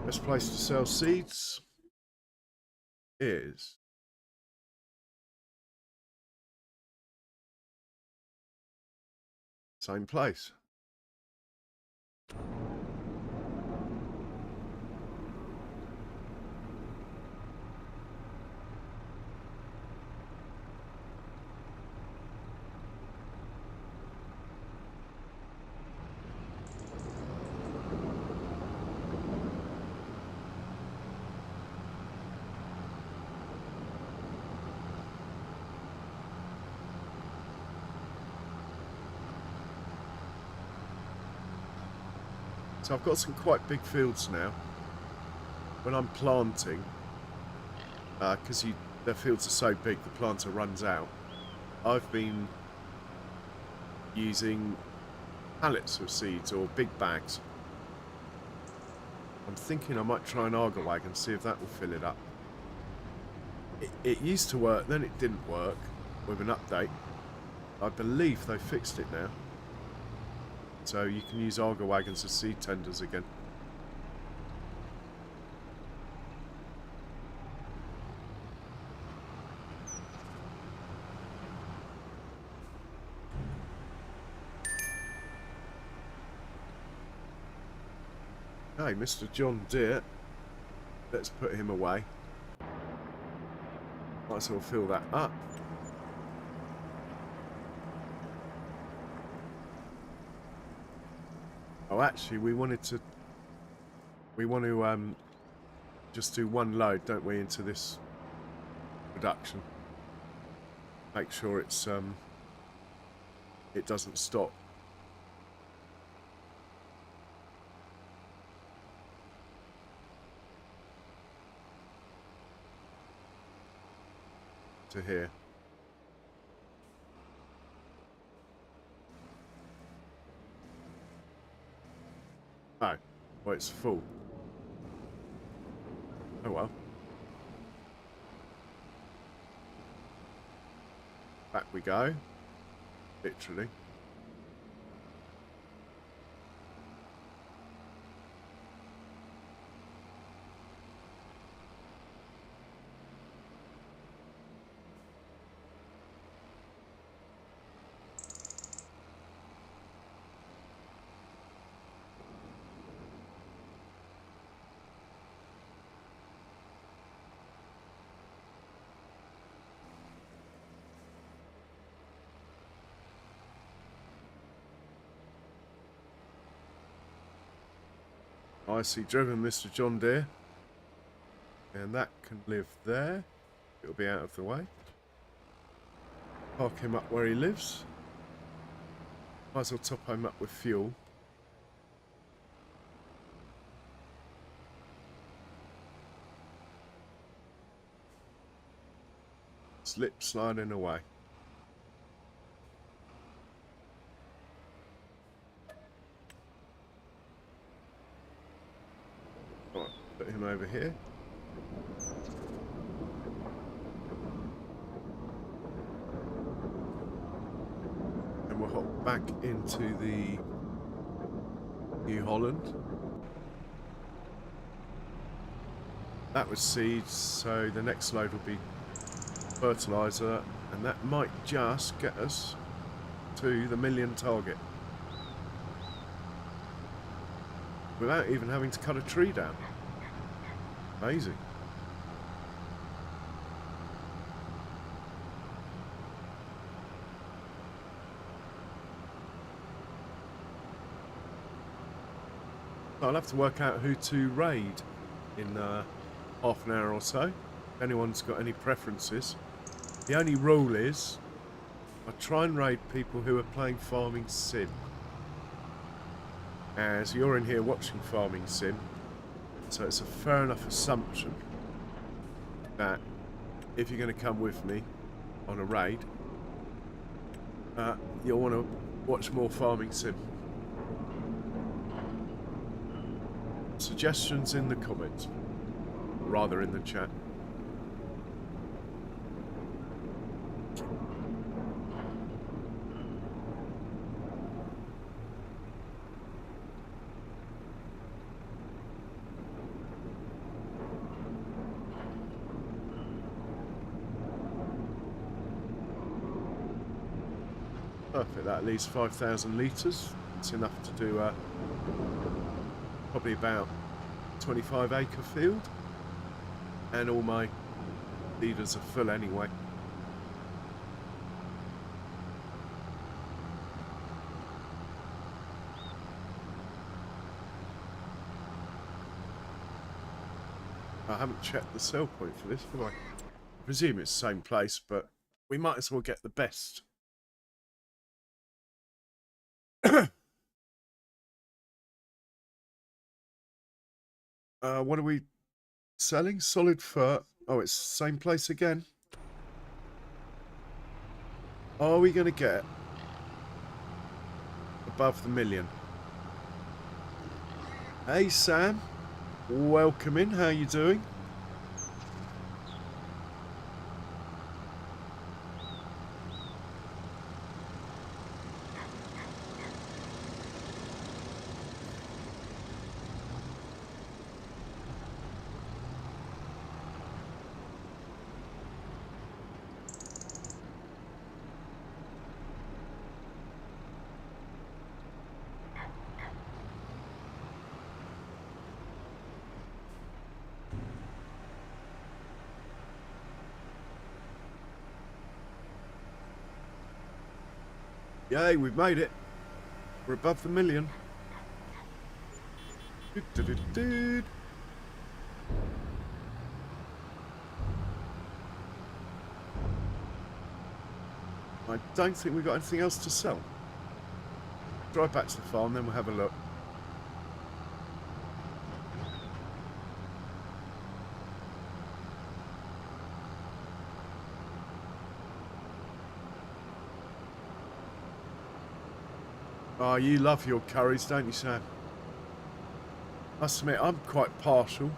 Best place to sell seeds is same place. So I've got some quite big fields now. When I'm planting, because the fields are so big, the planter runs out. I've been using pallets of seeds or big bags. I'm thinking I might try an Arga wagon, see if that will fill it up. It used to work, then it didn't work with an update. I believe they fixed it now. So you can use Arga wagons as seed tenders again. Hey, Mr. John Deere. Let's put him away. Might as well fill that up. Oh, actually, we want to just do one load, don't we, into this production. Make sure it doesn't stop. To here. Oh, well, it's full. Oh well. Back we go. Literally. Nicely driven, Mr. John Deere. And that can live there. It'll be out of the way. Park him up where he lives. Might as well top him up with fuel. Slip sliding away. Right, put him over here. And we'll hop back into the New Holland. That was seeds, so the next load will be fertilizer, and that might just get us to the 1 million target without even having to cut a tree down. Amazing. I'll have to work out who to raid in half an hour or so. If anyone's got any preferences. The only rule is I try and raid people who are playing Farming Sim. As you're in here watching Farming Sim, so it's a fair enough assumption that if you're going to come with me on a raid, you'll want to watch more Farming Sim. Suggestions in the comments, rather in the chat. Perfect, that leaves 5,000 litres. It's enough to do probably about 25-acre field. And all my leaders are full anyway. I haven't checked the sell point for this, have I? I presume it's the same place, but we might as well get the best. What are we selling? Solid fur. Oh, it's the same place again. Are we going to get above the million? Hey, Sam. Welcome in. How you doing? Yay, we've made it. We're above the million. I don't think we've got anything else to sell. Drive back to the farm, then we'll have a look. Oh, you love your curries, don't you, Sam? Must admit, I'm quite partial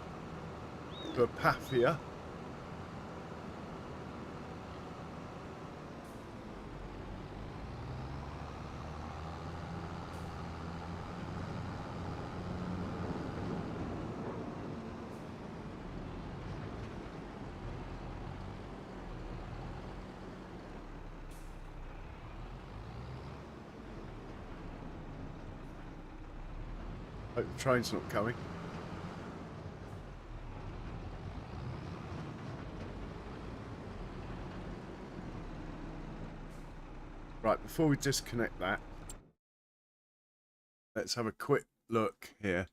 to a paffia. Hope the train's not coming. Right, before we disconnect that, let's have a quick look here.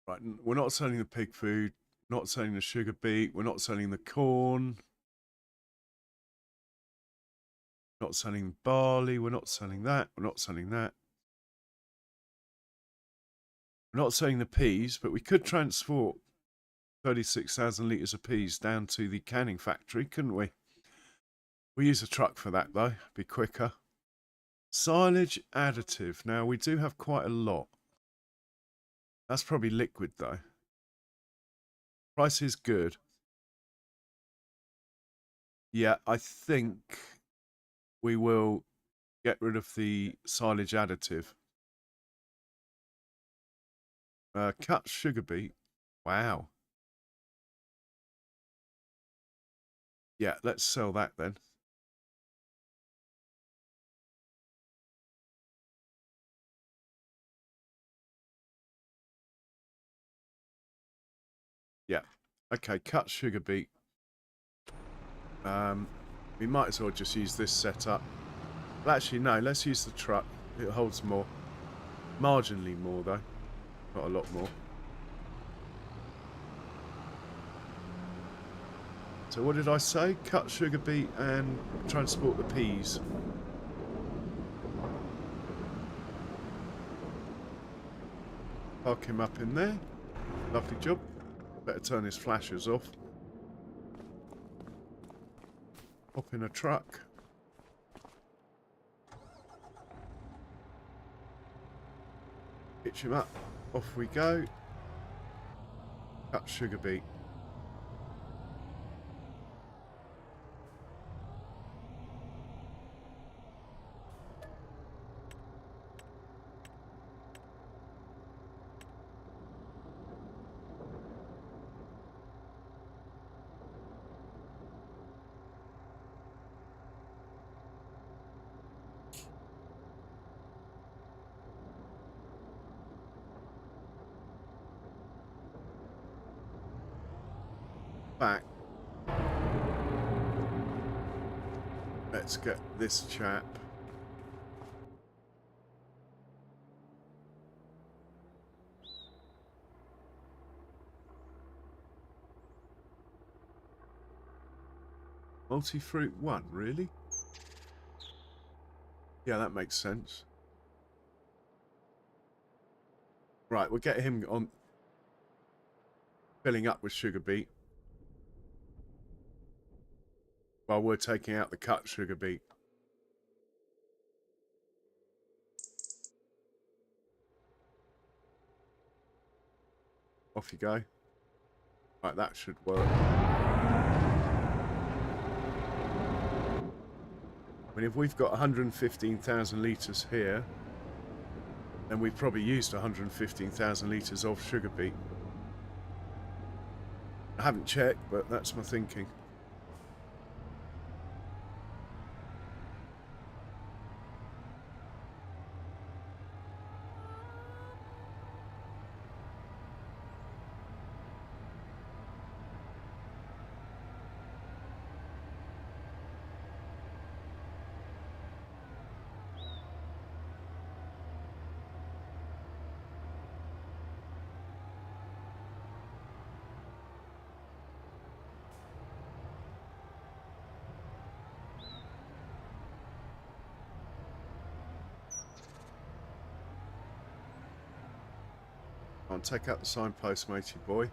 Right, we're not selling the pig food, not selling the sugar beet, we're not selling the corn, not selling barley, we're not selling that, we're not selling that. We're not selling the peas, but we could transport 36,000 litres of peas down to the canning factory, couldn't we? We'll use a truck for that, though. Be quicker. Silage additive. Now, we do have quite a lot. That's probably liquid, though. Price is good. Yeah, I think we will get rid of the silage additive. Cut sugar beet. Wow. Yeah, let's sell that then. Yeah. Okay, cut sugar beet. We might as well just use this setup. Well, actually, no, let's use the truck. It holds more. Marginally more, though. Not a lot more. So what did I say? Cut sugar beet and transport the peas. Park him up in there. Lovely job. Better turn his flashers off. Hop in a truck. Hitch him up. Off we go. Cut sugar beet. back. Let's get this chap. Multi-fruit 1, really? Yeah, that makes sense. Right, we'll get him on filling up with sugar beet while we're taking out the cut sugar beet. Off you go. Right, that should work. I mean, if we've got 115,000 litres here, then we've probably used 115,000 litres of sugar beet. I haven't checked, but that's my thinking. I'll take out the signpost, matey boy.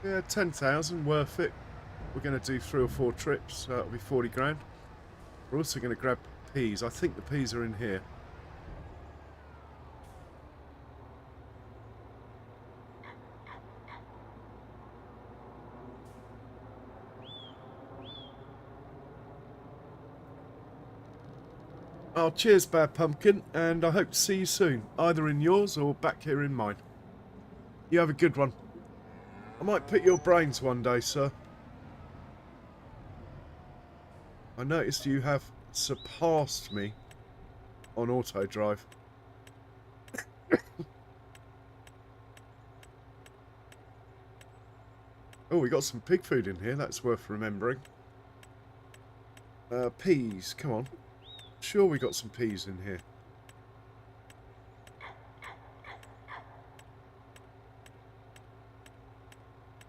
Yeah, 10,000, worth it. We're going to do 3 or 4 trips, so that'll be 40 grand. We're also going to grab peas. I think the peas are in here. Oh, cheers, Bad Pumpkin, and I hope to see you soon, either in yours or back here in mine. You have a good one. I might pick your brains one day, sir. I noticed you have surpassed me on auto drive. Oh, we got some pig food in here. That's worth remembering. Peas. Come on. Sure, we got some peas in here.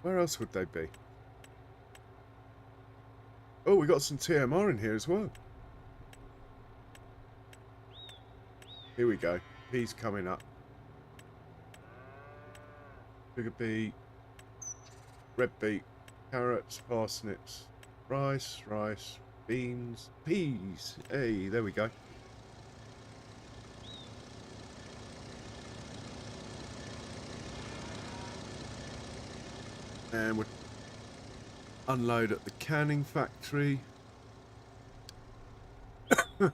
Where else would they be? Oh, we got some TMR in here as well. Here we go. Peas coming up. Sugar beet, red beet, carrots, parsnips, rice, beans, peas. Hey, there we go. And we'll unload at the canning factory. Off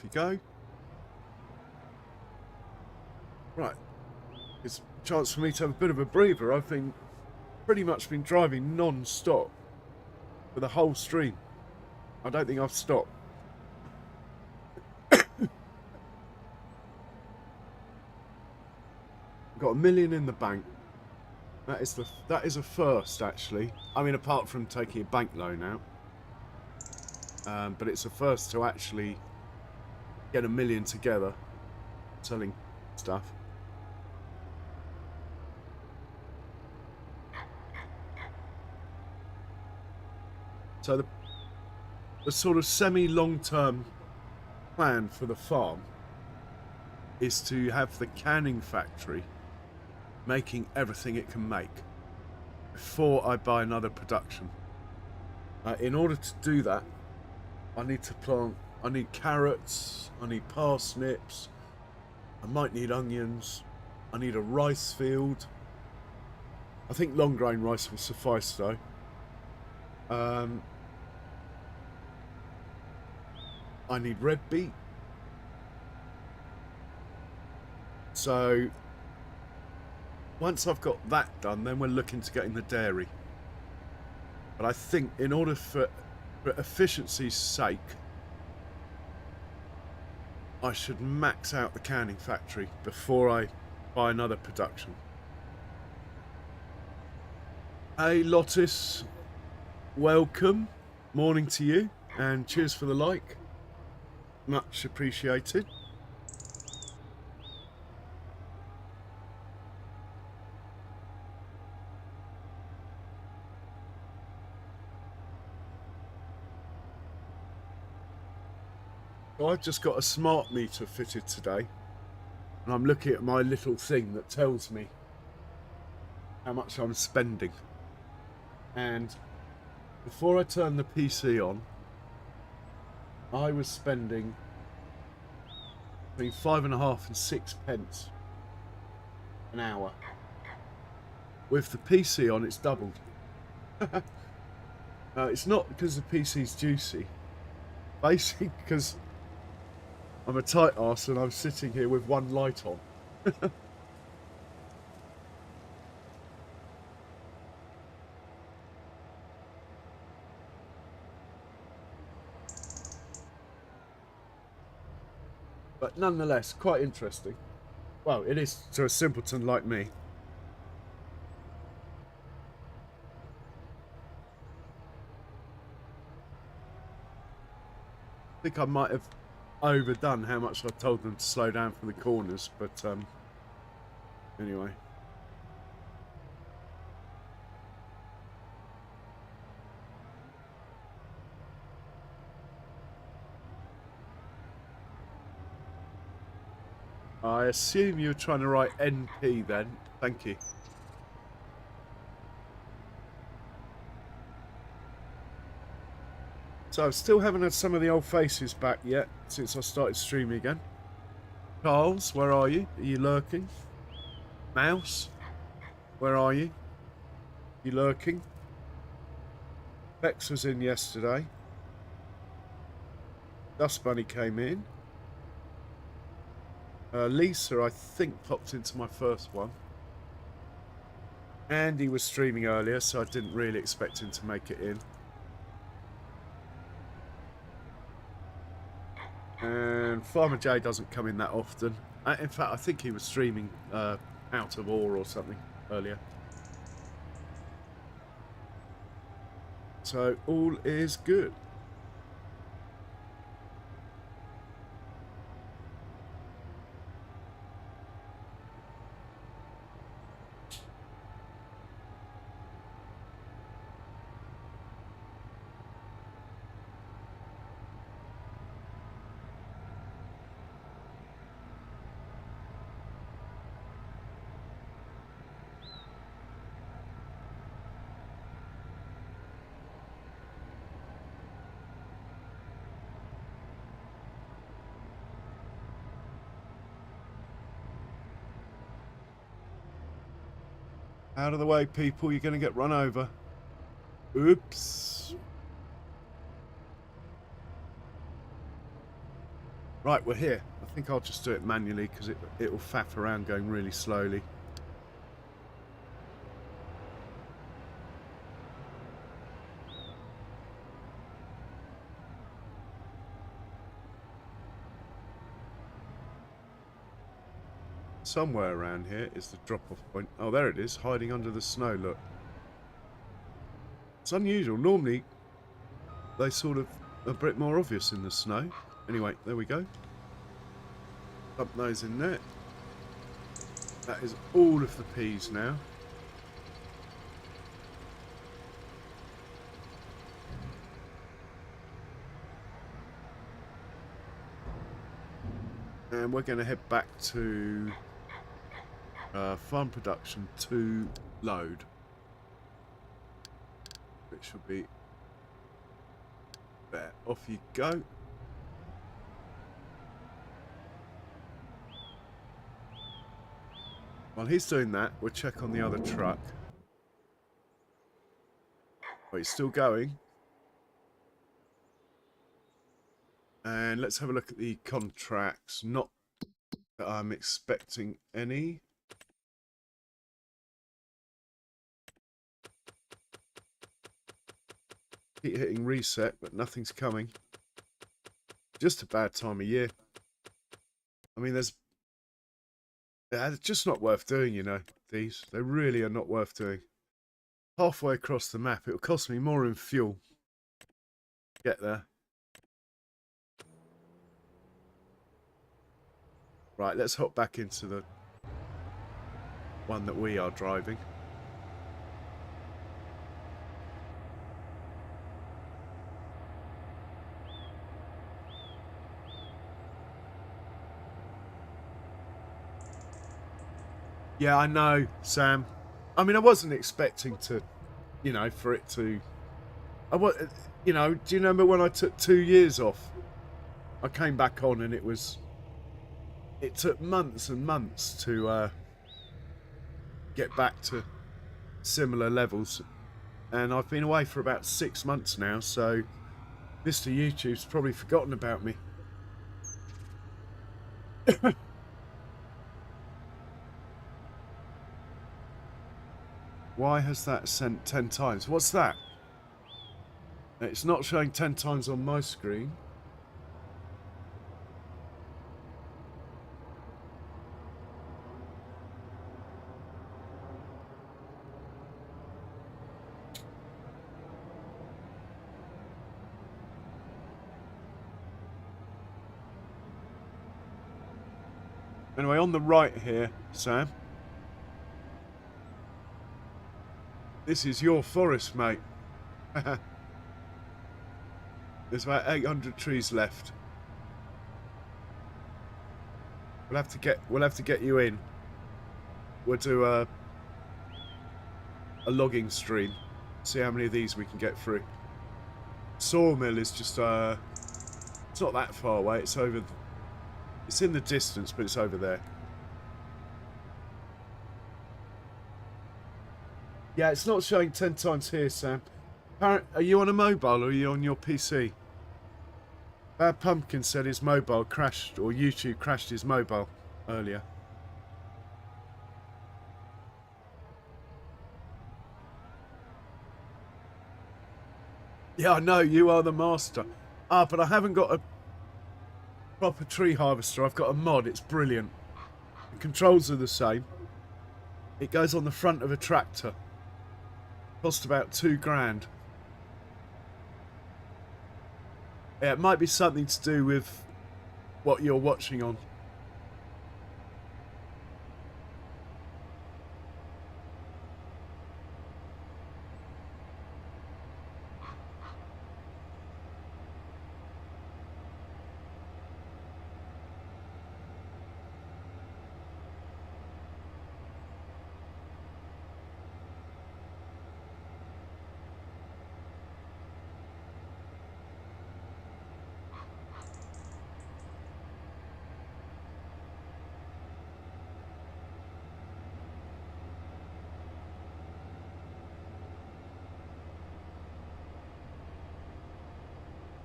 you go. Right. It's a chance for me to have a bit of a breather. I've been pretty much been driving non-stop for the whole stream. I don't think I've stopped. Got $1 million in the bank. That is a first, actually. I mean, apart from taking a bank loan out, but it's a first to actually get $1 million together, selling stuff. So the sort of semi-long-term plan for the farm is to have the canning factory making everything it can make before I buy another production. In order to do that, I need to plant, I need carrots, I need parsnips, I might need onions. I need a rice field. I think long grain rice will suffice though. I need red beet. So once I've got that done, then we're looking to getting the dairy. But I think in order for efficiency's sake, I should max out the canning factory before I buy another production. Hey Lotus, welcome. Morning to you, and cheers for the like. Much appreciated. I've just got a smart meter fitted today, and I'm looking at my little thing that tells me how much I'm spending. And before I turned the PC on, I was spending between 5.5 and 6 pence an hour. With the PC on, it's doubled. It's not because the PC's juicy, basically because I'm a tight arse and I'm sitting here with one light on. But nonetheless, quite interesting. Well, it is to a simpleton like me. I think I might have overdone how much I told them to slow down for the corners, but anyway. I assume you were trying to write NP then. Thank you. So I still haven't had some of the old faces back yet since I started streaming again. Charles, where are you? Are you lurking? Mouse, where are you? You lurking? Bex was in yesterday. Dust Bunny came in. Lisa, I think, popped into my first one. Andy was streaming earlier, so I didn't really expect him to make it in. And Farmer J doesn't come in that often. In fact, I think he was streaming out of ore or something earlier. So all is good. Out of the way, people. You're going to get run over. Oops. Right, we're here. I think I'll just do it manually because it will faff around going really slowly. Somewhere around here is the drop-off point. Oh, there it is, hiding under the snow, look. It's unusual. Normally, they sort of are a bit more obvious in the snow. Anyway, there we go. Dump those in there. That is all of the peas now. And we're going to head back to farm production to load. It should be there. Off you go. While he's doing that, we'll check on the other truck. Oh, he's still going. And let's have a look at the contracts. Not that I'm expecting any. Keep hitting reset, but nothing's coming. Just a bad time of year. I mean, it's just not worth doing, you know, these. They really are not worth doing. Halfway across the map, it'll cost me more in fuel. Get there. Right, let's hop back into the one that we are driving. Yeah, I know, Sam. I mean, I wasn't expecting to, you know, for it to... you know, do you remember when I took 2 years off? I came back on and it took months and months to get back to similar levels. And I've been away for about 6 months now, so Mr. YouTube's probably forgotten about me. Why has that sent 10 times? What's that? It's not showing 10 times on my screen. Anyway, on the right here, Sam. This is your forest, mate. There's about 800 trees left. We'll have to get you in. We'll do a logging stream. See how many of these we can get through. Sawmill is just it's not that far away. It's over. It's in the distance, but it's over there. Yeah, it's not showing 10 times here, Sam. Are you on a mobile or are you on your PC? Bad Pumpkin said his mobile crashed, or YouTube crashed his mobile earlier. Yeah, I know, you are the master. Ah, but I haven't got a proper tree harvester. I've got a mod, it's brilliant. The controls are the same. It goes on the front of a tractor. Cost about £2 grand. Yeah, it might be something to do with what you're watching on.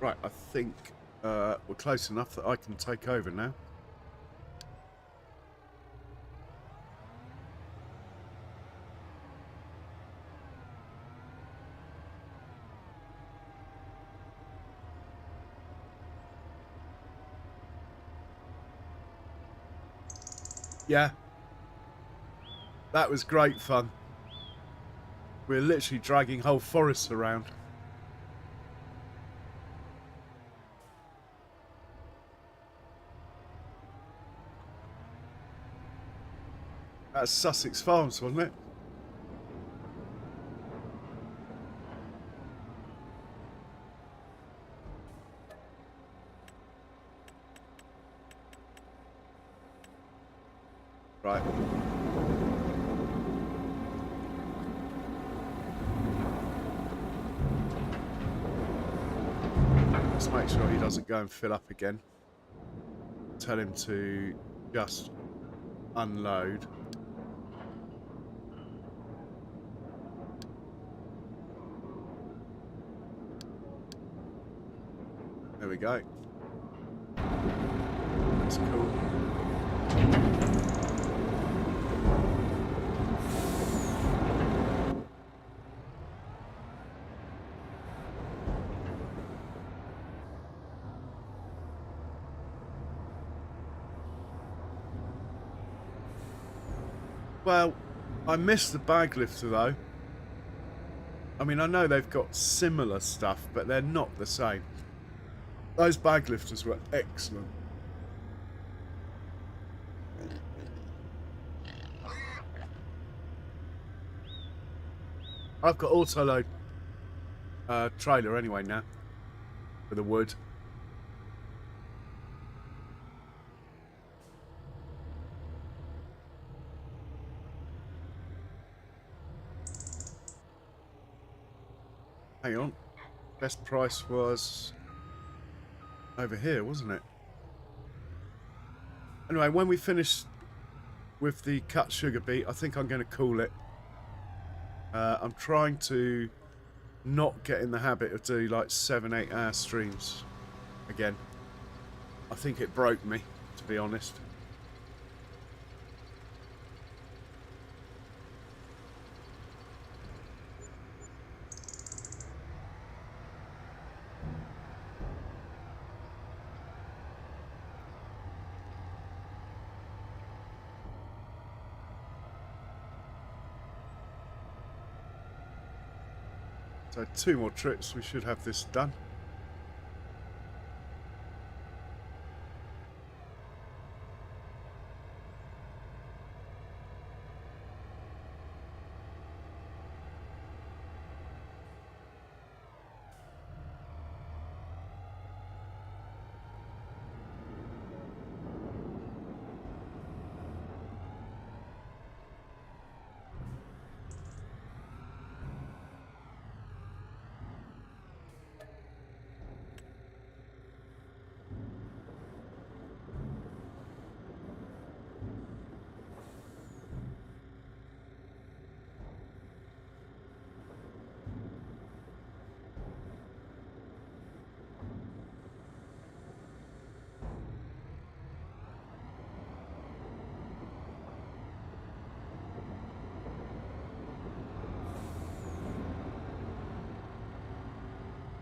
Right, I think we're close enough that I can take over now. Yeah. That was great fun. We're literally dragging whole forests around. That's Sussex Farms, wasn't it? Right. Let's make sure he doesn't go and fill up again. Tell him to just unload. There we go. That's cool. Well, I missed the bag lifter though. I mean, I know they've got similar stuff, but they're not the same. Those bag lifters were excellent. I've got auto-load trailer anyway now for the wood. Hang on. Best price was over here, wasn't it? Anyway, when we finish with the cut sugar beet, I think I'm going to call it. I'm trying to not get in the habit of doing like 7-8 hour streams again. I think it broke me, to be honest. So 2 more trips, we should have this done.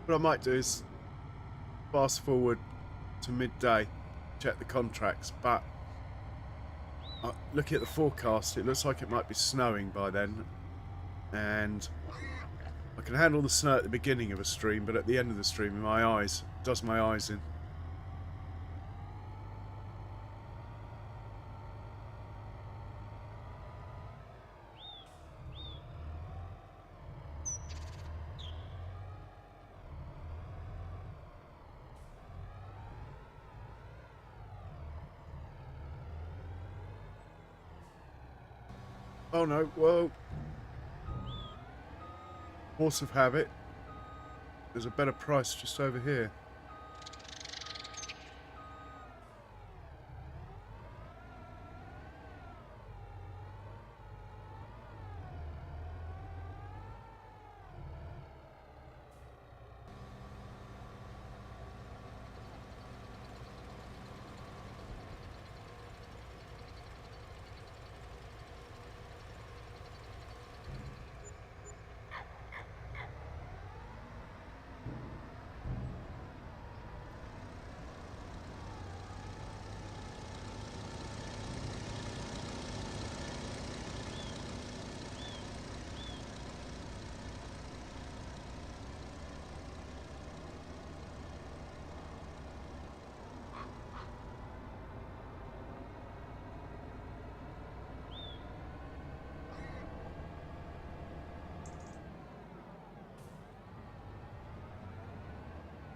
What I might do is fast forward to midday, check the contracts, but looking at the forecast, it looks like it might be snowing by then, and I can handle the snow at the beginning of a stream, but at the end of the stream, my eyes does my eyes in. Oh no, whoa. Force of habit. There's a better price just over here.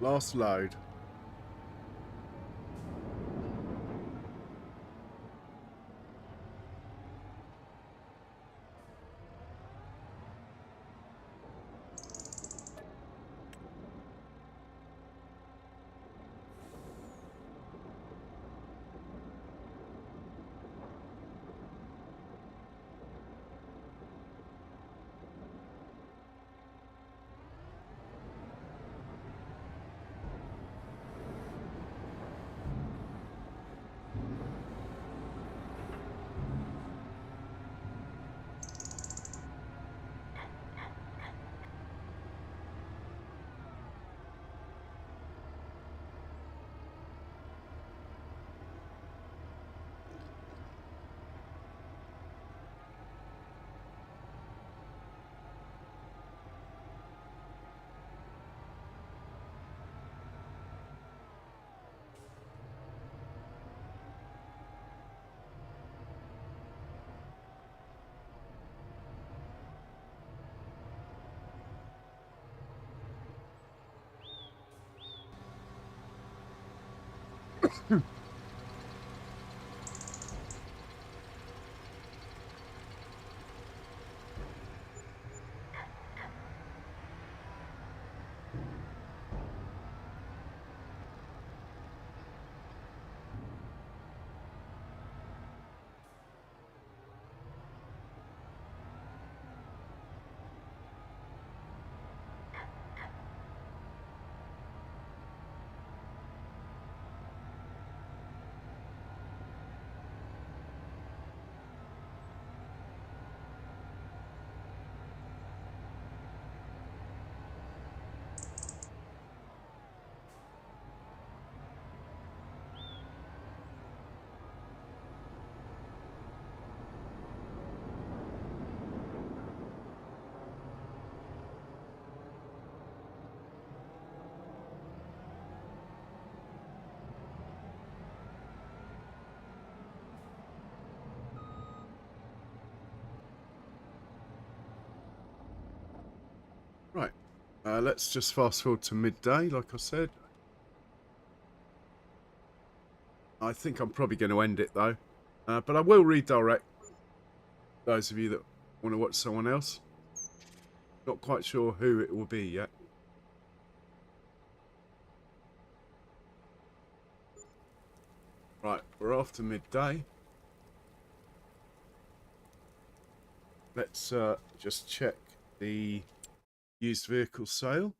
Last load. Right, let's just fast forward to midday, like I said. I think I'm probably going to end it, though. But I will redirect those of you that want to watch someone else. Not quite sure who it will be yet. Right, we're after midday. Let's just check the used vehicle sale.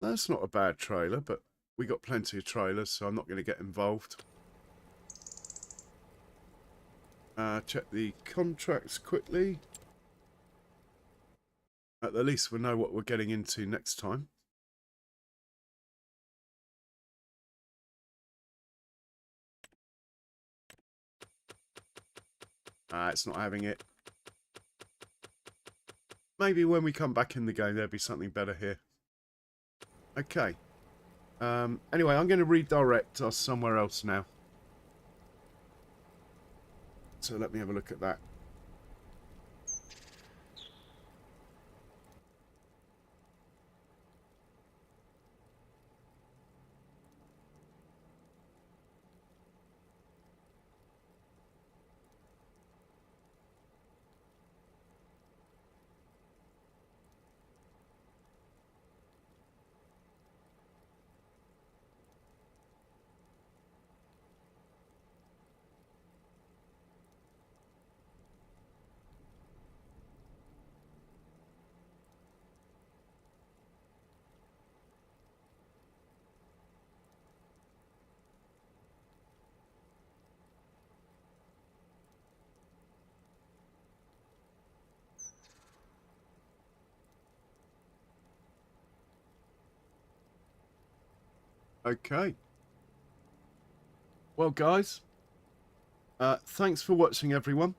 That's not a bad trailer, but we got plenty of trailers, so I'm not going to get involved. Check the contracts quickly. At the least we'll know what we're getting into next time. It's not having it. Maybe when we come back in the game there'll be something better here. Okay. Anyway, I'm going to redirect us somewhere else now. So let me have a look at that. Okay. Well, guys, thanks for watching, everyone.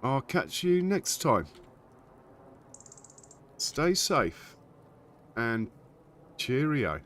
I'll catch you next time. Stay safe and cheerio.